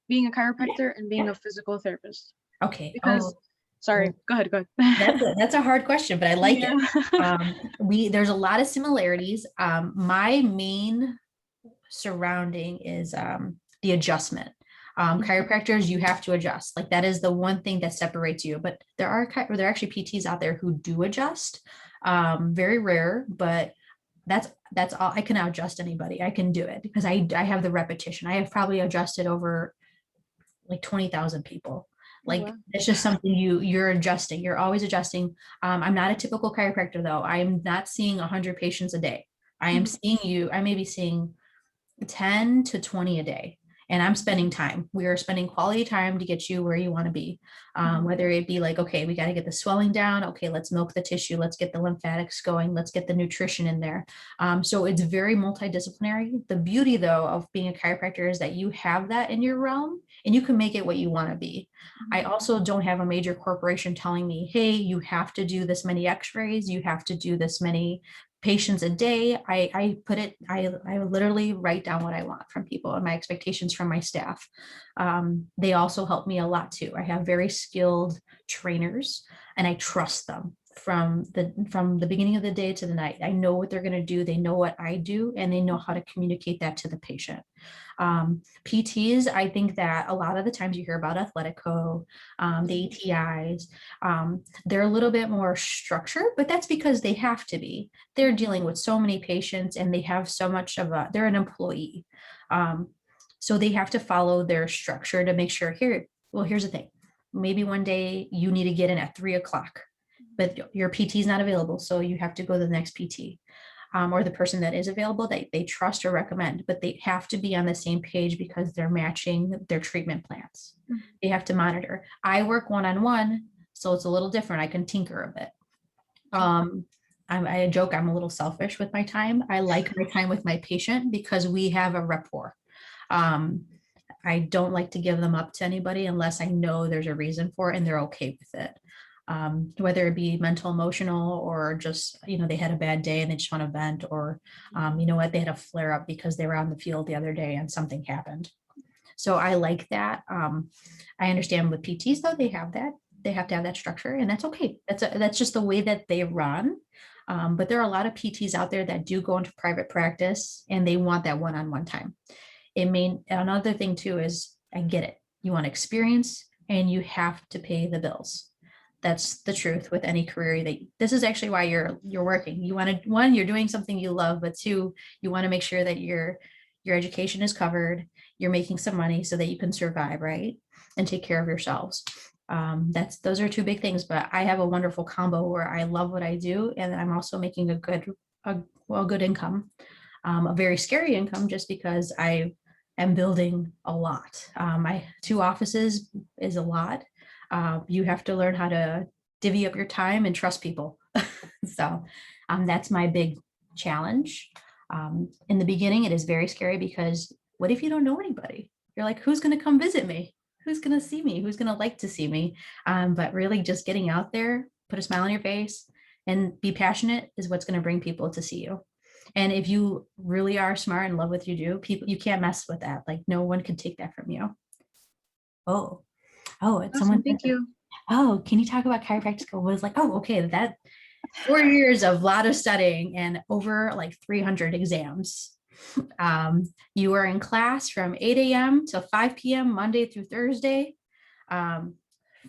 being a chiropractor and being a physical therapist? Okay. Because sorry, go ahead. That's a hard question, but I like it. There's a lot of similarities. My main surrounding is the adjustment. Chiropractors, you have to adjust. That is the one thing that separates you. But there are actually PTs out there who do adjust. Very rare, but that's all. I can adjust anybody. I can do it because I have the repetition. I have probably adjusted over 20,000 people. Wow. It's just something you're adjusting. You're always adjusting. I'm not a typical chiropractor though. I am not seeing 100 patients a day. I may be seeing 10 to 20 a day. And I'm spending time. We are spending quality time to get you where you want to be. Whether it be okay, we got to get the swelling down. Okay, let's milk the tissue. Let's get the lymphatics going. Let's get the nutrition in there. So it's very multidisciplinary. The beauty though of being a chiropractor is that you have that in your realm and you can make it what you want to be. I also don't have a major corporation telling me, hey, you have to do this many x-rays. You have to do this many patients a day. I literally write down what I want from people and my expectations from my staff. They also help me a lot too. I have very skilled trainers and I trust them from the beginning of the day to the night. I know what they're going to do. They know what I do, and they know how to communicate that to the patient. PTs, I think that a lot of the times you hear about Athletico, the ATIs, they're a little bit more structured, but that's because they have to be. They're dealing with so many patients and they have so much of they're an employee. So they have to follow their structure to make sure here's the thing. Maybe one day you need to get in at 3 o'clock, but your PT is not available. So you have to go to the next PT. Or the person that is available that they trust or recommend, but they have to be on the same page because they're matching their treatment plans. They have to monitor. I work one-on-one, so it's a little different. I can tinker a bit. I joke I'm a little selfish with my time. I like my time with my patient because we have a rapport. I don't like to give them up to anybody unless I know there's a reason for it and they're okay with it. Whether it be mental, emotional, or just, they had a bad day and they just want to vent, or, they had a flare up because they were on the field the other day and something happened. So I like that. I understand with PTs though, they have to have that structure, and that's okay. That's just the way that they run. But there are a lot of PTs out there that do go into private practice and they want that one-on-one time. Another thing too is, I get it. You want experience and you have to pay the bills. That's the truth with any career. This is actually why you're working. You want to, one, you're doing something you love, but two, you want to make sure that your education is covered. You're making some money so that you can survive, right? And take care of yourselves. Those are two big things, but I have a wonderful combo where I love what I do. And I'm also making a good income, a very scary income, just because I am building a lot. My 2 offices is a lot. You have to learn how to divvy up your time and trust people. So that's my big challenge. In the beginning, it is very scary because what if you don't know anybody? You're like, who's going to come visit me? Who's going to see me? Who's going to like to see me? But really just getting out there, put a smile on your face and be passionate is what's going to bring people to see you. And if you really are smart and love what you do, you can't mess with that. Like no one can take that from you. Oh, it's Awesome, someone. thank you. Oh, can you talk about chiropractic? I was like, oh, okay, that 4 years of a lot of studying and over like 300 exams. You are in class from 8 a.m. to 5 p.m. Monday through Thursday.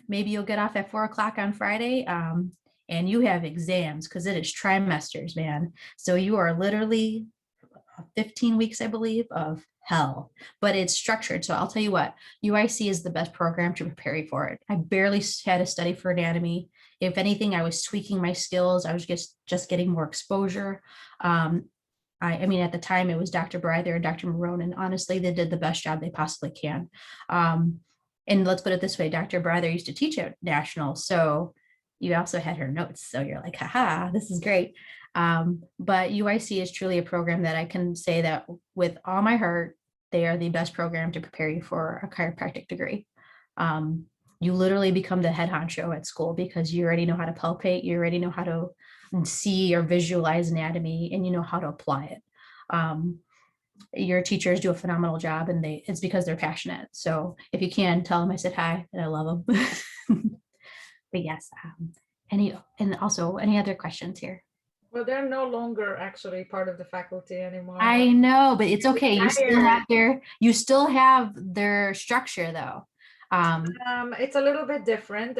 Maybe you'll get off at 4 o'clock on Friday. And you have exams because it is trimesters, man. So you are literally 15 weeks, I believe, of hell, but it's structured. So I'll tell you what, UIC is the best program to prepare you for it. I barely had to study for anatomy. If anything, I was tweaking my skills. I was just getting more exposure. I mean, at the time it was Dr. Bryther and Dr. Marone, and honestly, they did the best job they possibly can. And let's put it this way, Dr. Bryther used to teach at National. So you also had her notes. So you're like, haha, this is great. But UIC is truly a program that I can say that with all my heart, they are the best program to prepare you for a chiropractic degree. You literally become the head honcho at school because you already know how to palpate, you already know how to see or visualize anatomy, and you know how to apply it. Your teachers do a phenomenal job, and it's because they're passionate. So if you can, tell them I said hi and I love them. But yes, any other questions here? Well, they're no longer actually part of the faculty anymore. I know, but it's okay. You still have their structure though. It's a little bit different.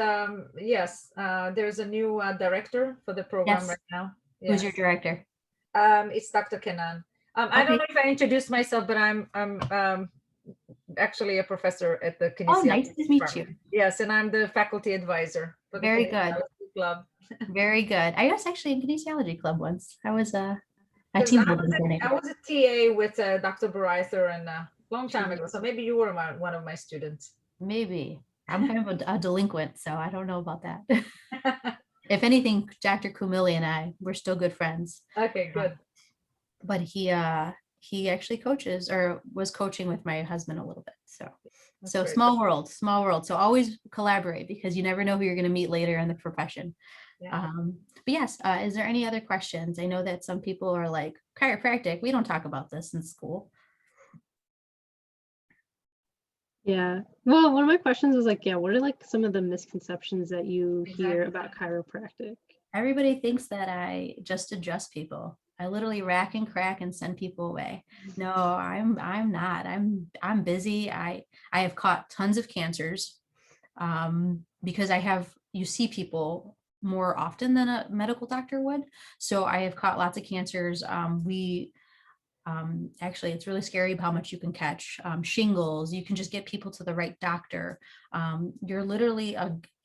Yes, there's a new director for the program right now. Yes. Who's your director? It's Dr. Kenan. I don't know if I introduced myself, but I'm actually a professor at the Kinesiology. Oh, nice to meet you. Yes, and I'm the faculty advisor for the Very Kinesiology good. Club. Very good. I was actually in Kinesiology Club once. I was a team building coordinator. I was a TA with Dr. Bryther and a long time ago. So maybe you were one of my students. Maybe. I'm kind of a delinquent, so I don't know about that. If anything, Dr. Kumili and we're still good friends. Okay, good. But he, he actually coaches or was coaching with my husband a little bit. So, That's so great. small world, small world. So always collaborate because you never know who you're going to meet later in the profession. Yeah. But yes, is there any other questions? I know that some people are like, chiropractic, we don't talk about this in school. Yeah. Well, one of my questions was like, yeah, what are like some of the misconceptions that you hear about chiropractic? Everybody thinks that I just adjust people. I literally rack and crack and send people away. No, I'm not. I'm busy. I have caught tons of cancers because you see people more often than a medical doctor would. So I have caught lots of cancers. Actually, it's really scary how much you can catch. Shingles, you can just get people to the right doctor. You're literally,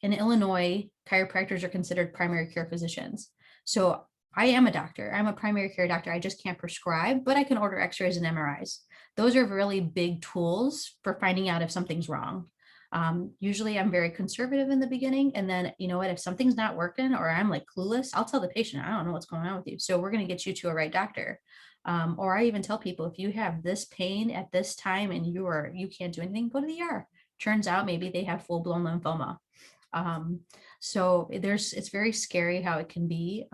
in Illinois, chiropractors are considered primary care physicians. So I am a doctor. I'm a primary care doctor. I just can't prescribe, but I can order x-rays and MRIs. Those are really big tools for finding out if something's wrong. Usually I'm very conservative in the beginning. And then, you know what, if something's not working or I'm like clueless, I'll tell the patient, I don't know what's going on with you. So we're going to get you to a right doctor. Or I even tell people, if you have this pain at this time and you can't do anything, go to the ER. Turns out maybe they have full-blown lymphoma. So it's very scary how it can be,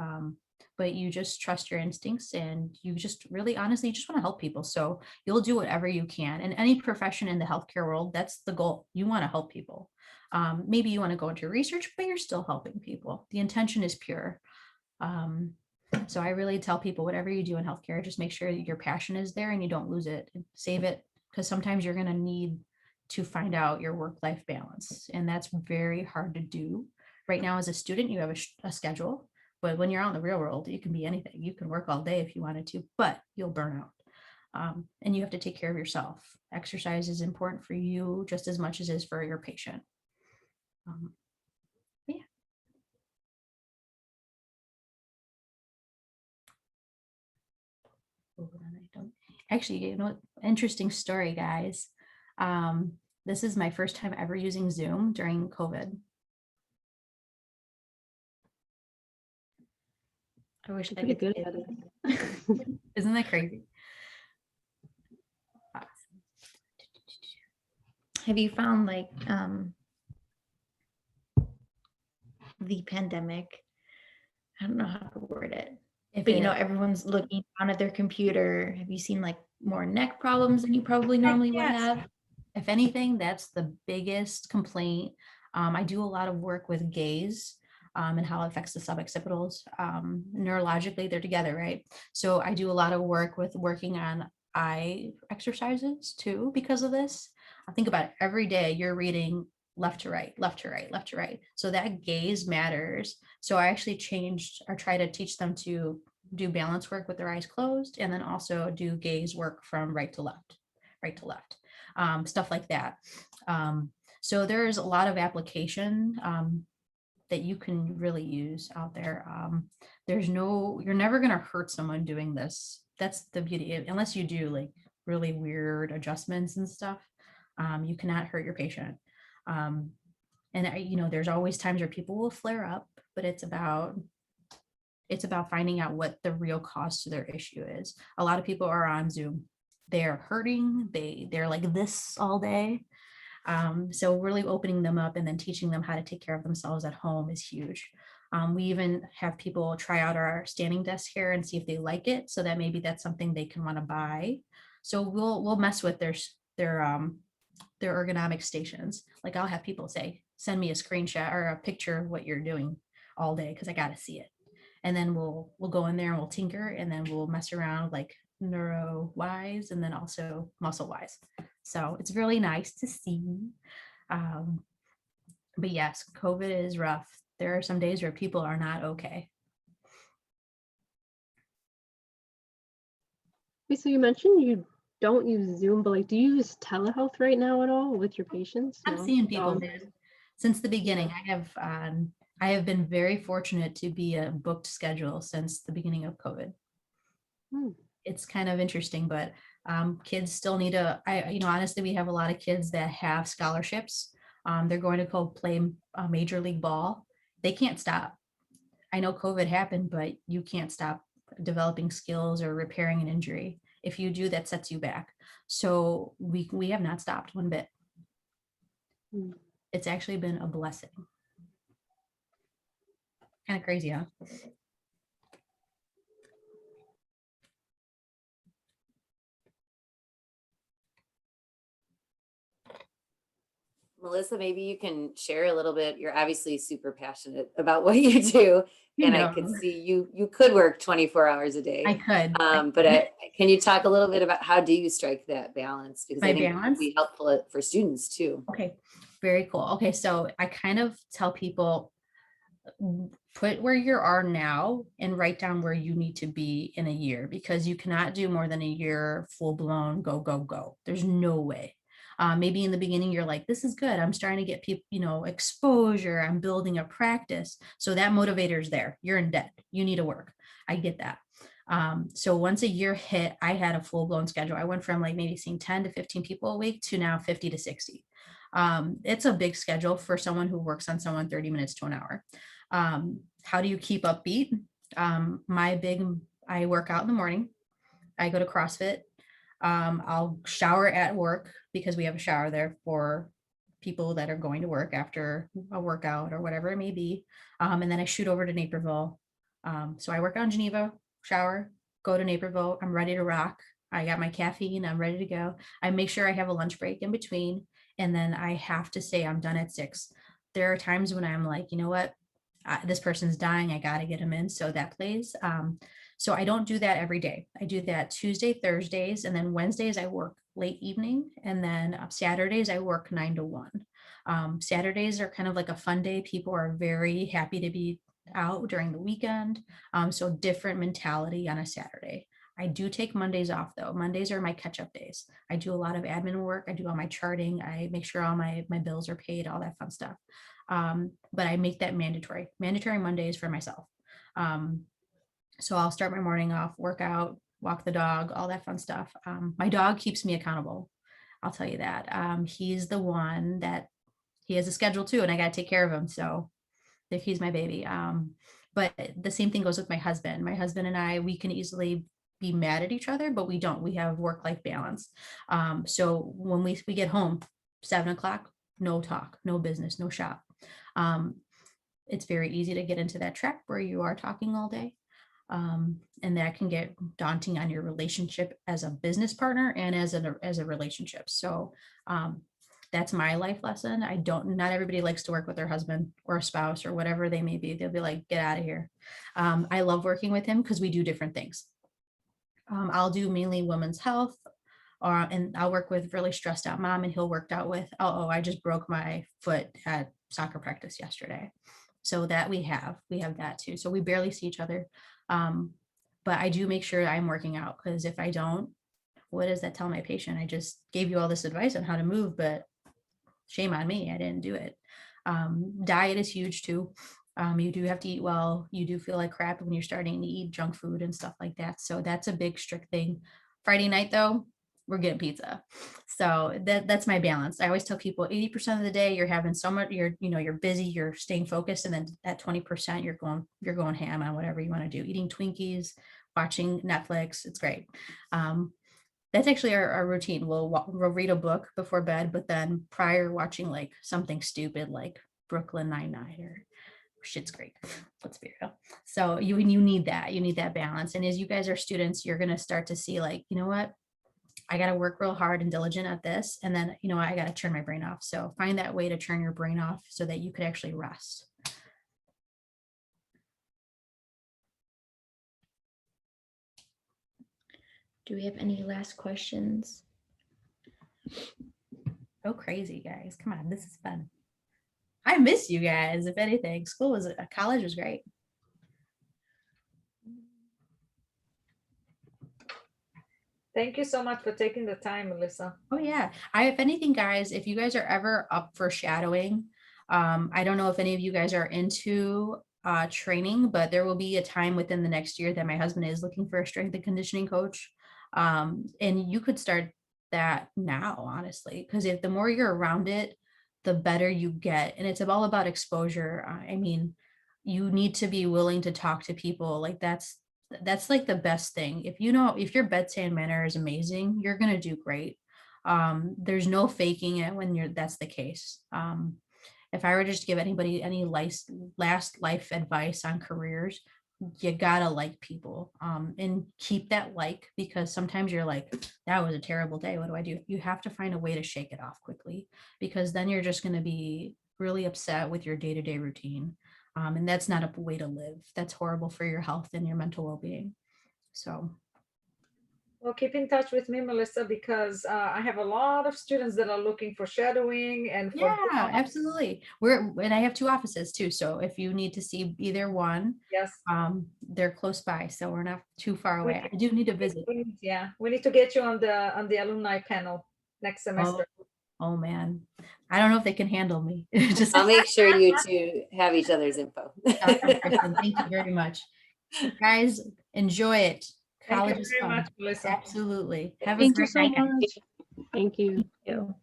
but you just trust your instincts and you just really honestly just want to help people. So you'll do whatever you can. In any profession in the healthcare world, that's the goal. You want to help people. Maybe you want to go into research, but you're still helping people. The intention is pure. So I really tell people, whatever you do in healthcare, just make sure that your passion is there and you don't lose it. Save it, because sometimes you're going to need to find out your work-life balance. And that's very hard to do. Right now, as a student, you have a schedule, but when you're out in the real world, you can be anything. You can work all day if you wanted to, but you'll burn out. And you have to take care of yourself. Exercise is important for you just as much as it is for your patient. Yeah. Actually, you know, interesting story, guys. This is my first time ever using Zoom during COVID. I wish I could. Good at it. Isn't that crazy? Have you found like the pandemic? I don't know how to word it. But you know, everyone's looking down at their computer. Have you seen like more neck problems than you probably normally would have? If anything, that's the biggest complaint. I do a lot of work with gaze and how it affects the suboccipitals. Neurologically, they're together, right? So I do a lot of work with working on eye exercises too because of this. I think about it every day. You're reading left to right, left to right, left to right. So that gaze matters. So I actually changed or try to teach them to do balance work with their eyes closed and then also do gaze work from right to left, stuff like that. So there's a lot of application that you can really use out there. You're never going to hurt someone doing this. That's the beauty, unless you do like really weird adjustments and stuff. You cannot hurt your patient. You know, there's always times where people will flare up, but it's about finding out what the real cause to their issue is. A lot of people are on Zoom. They're hurting. They're like this all day. So really opening them up and then teaching them how to take care of themselves at home is huge. We even have people try out our standing desk here and see if they like it, so that maybe that's something they can want to buy. So we'll mess with their ergonomic stations. Like I'll have people say, send me a screenshot or a picture of what you're doing all day because I got to see it. And then we'll go in there and we'll tinker and then we'll mess around like neuro wise and then also muscle wise. So it's really nice to see. But yes, COVID is rough. There are some days where people are not okay. Wait, so you mentioned you don't use Zoom, but like, do you use telehealth right now at all with your patients? I'm seeing people, man. Since the beginning, I have been very fortunate to be a booked schedule since the beginning of COVID. It's kind of interesting, but kids still need honestly, we have a lot of kids that have scholarships. They're going to go play Major League Ball. They can't stop. I know COVID happened, but you can't stop developing skills or repairing an injury. If you do, that sets you back. So we have not stopped one bit. It's actually been a blessing. Kind of crazy, huh? Melissa, maybe you can share a little bit. You're obviously super passionate about what you do. And I could see you could work 24 hours a day. I could. But can you talk a little bit about how do you strike that balance? Because I think it would be helpful for students too. Okay, very cool. Okay, so I kind of tell people, put where you are now and write down where you need to be in a year, because you cannot do more than a year full blown go, go, go. There's no way. Maybe in the beginning, you're like, this is good. I'm starting to get people, exposure. I'm building a practice. So that motivator is there. You're in debt. You need to work. I get that. So once a year hit, I had a full blown schedule. I went from like maybe seeing 10 to 15 people a week to now 50 to 60. It's a big schedule for someone who works on someone 30 minutes to an hour. How do you keep upbeat? I work out in the morning. I go to CrossFit. I'll shower at work because we have a shower there for people that are going to work after a workout or whatever it may be. And then I shoot over to Naperville. So I work on Geneva, shower, go to Naperville. I'm ready to rock. I got my caffeine. I'm ready to go. I make sure I have a lunch break in between. And then I have to say I'm done at 6. There are times when I'm like, you know what? This person's dying. I got to get them in. So that plays. So I don't do that every day. I do that Tuesday, Thursdays, and then Wednesdays I work late evening. And then Saturdays I work 9 to 1. Saturdays are kind of like a fun day. People are very happy to be out during the weekend. So different mentality on a Saturday. I do take Mondays off though. Mondays are my catch-up days. I do a lot of admin work. I do all my charting. I make sure all my bills are paid, all that fun stuff. But I make that mandatory Mondays for myself. So I'll start my morning off, work out, walk the dog, all that fun stuff. My dog keeps me accountable. I'll tell you that. He's the one that he has a schedule too, and I got to take care of him. So if he's my baby. But the same thing goes with my husband. My husband and I, we can easily be mad at each other, but we don't. We have work-life balance. So when we get home, 7 o'clock, no talk, no business, no shop. It's very easy to get into that trap where you are talking all day. And that can get daunting on your relationship as a business partner and as a relationship. So that's my life lesson. Not everybody likes to work with their husband or a spouse or whatever they may be. They'll be like, get out of here. I love working with him because we do different things. I'll do mainly women's health, and I'll work with really stressed out mom, and he'll work out with, I just broke my foot at soccer practice yesterday. So that we have that too. So we barely see each other. But I do make sure I'm working out, because if I don't, what does that tell my patient? I just gave you all this advice on how to move, but shame on me, I didn't do it. Diet is huge too. You do have to eat well. You do feel like crap when you're starting to eat junk food and stuff like that. So that's a big strict thing. Friday night though, we're getting pizza. So that's my balance. I always tell people 80% of the day you're having so much, you're busy, you're staying focused. And then that 20% you're going ham on whatever you want to do, eating Twinkies, watching Netflix. It's great. That's actually our routine. We'll read a book before bed, but then prior watching like something stupid like Brooklyn Nine-Nine or Schitt's Creek. Let's be real. So you need that balance. And as you guys are students, you're going to start to see like, you know what? I got to work real hard and diligent at this. And then, I got to turn my brain off. So find that way to turn your brain off so that you could actually rest. Do we have any last questions? Go crazy, guys. Come on. This is fun. I miss you guys. If anything, college was great. Thank you so much for taking the time, Melissa. Oh yeah. If anything, guys, if you guys are ever up for shadowing, I don't know if any of you guys are into training, but there will be a time within the next year that my husband is looking for a strength and conditioning coach. And you could start that now, honestly, because if the more you're around it, the better you get. And it's all about exposure. I mean, you need to be willing to talk to people. Like that's That's like the best thing. If you know, if your bedside manner is amazing, you're going to do great. There's no faking it when that's the case. If I were to just give anybody any last life advice on careers, you gotta like people, and keep that like, because sometimes you're like, that was a terrible day. What do I do? You have to find a way to shake it off quickly, because then you're just going to be really upset with your day-to-day routine. And that's not a way to live. That's horrible for your health and your mental well-being. So Well, keep in touch with me, Melissa, because I have a lot of students that are looking for shadowing and for yeah, absolutely. And I have 2 offices too. So if you need to see either one, yes, they're close by, so we're not too far away. I do need to visit. Yeah, we need to get you on the alumni panel next semester. Oh man, I don't know if they can handle me. Just I'll make sure you two have each other's info. Awesome, Kristen. Thank you very much. Guys, enjoy it. Thank College you is very fun. much, Melissa. Absolutely. Have a Thank you great so night. guys. much. Thank you. You.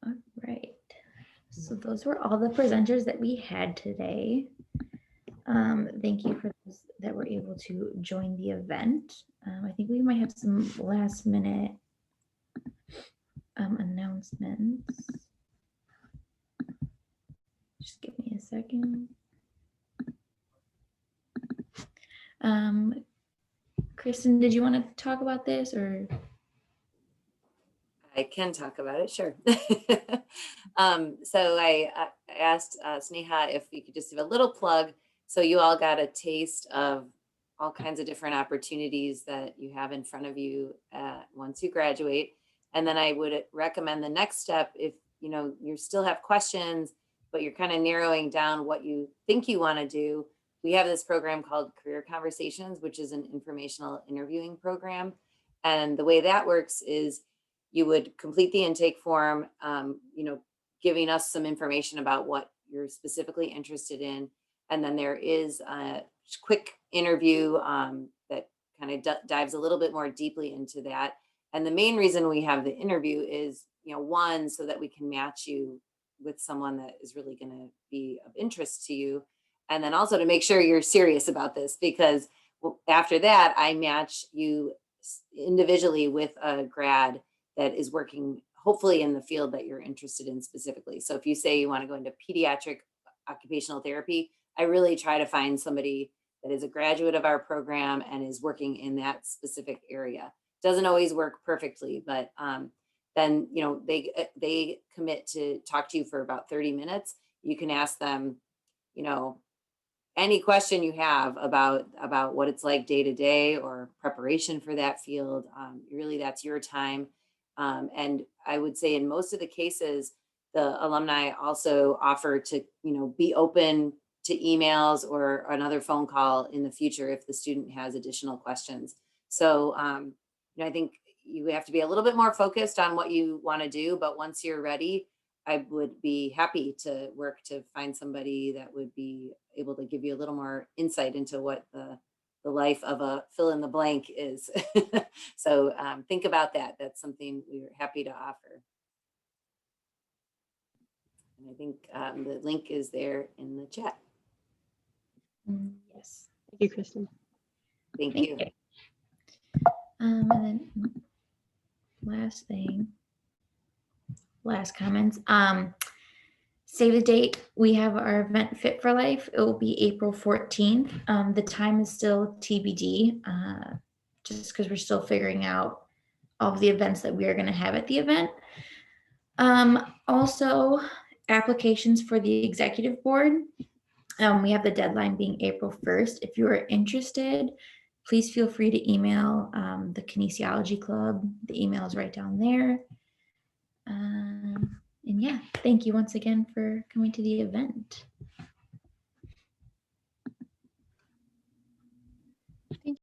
All right. So those were all the presenters that we had today. Thank you for those that were able to join the event. I think we might have some last minute announcements. Just give me a second. Kristen, did you want to talk about this, or? I can talk about it, sure. So I asked Sneha if we could just give a little plug, so you all got a taste of all kinds of different opportunities that you have in front of you once you graduate. And then I would recommend the next step, if you still have questions, but you're kind of narrowing down what you think you want to do. We have this program called Career Conversations, which is an informational interviewing program. And the way that works is you would complete the intake form, giving us some information about what you're specifically interested in. And then there is a quick interview that kind of dives a little bit more deeply into that. And the main reason we have the interview is, one, so that we can match you with someone that is really going to be of interest to you. And then also to make sure you're serious about this, because after that, I match you individually with a grad that is working hopefully in the field that you're interested in specifically. So if you say you want to go into pediatric occupational therapy, I really try to find somebody that is a graduate of our program and is working in that specific area. Doesn't always work perfectly, but then they commit to talk to you for about 30 minutes. You can ask them, any question you have about what it's like day to day or preparation for that field. Really, that's your time. And I would say in most of the cases, the alumni also offer to, be open to emails or another phone call in the future if the student has additional questions. So, I think you have to be a little bit more focused on what you want to do, but once you're ready, I would be happy to work to find somebody that would be able to give you a little more insight into what the life of a fill in the blank is. So think about that. That's something we're happy to offer. And I think the link is there in the chat. Yes. Thank you, Kristen. Thank you. And then last comments. Save the date. We have our event Fit for Life. It will be April 14th. The time is still TBD, just because we're still figuring out all of the events that we are going to have at the event. Also, applications for the executive board. We have the deadline being April 1st. If you are interested, please feel free to email the Kinesiology Club. The email is right down there. And yeah, thank you once again for coming to the event.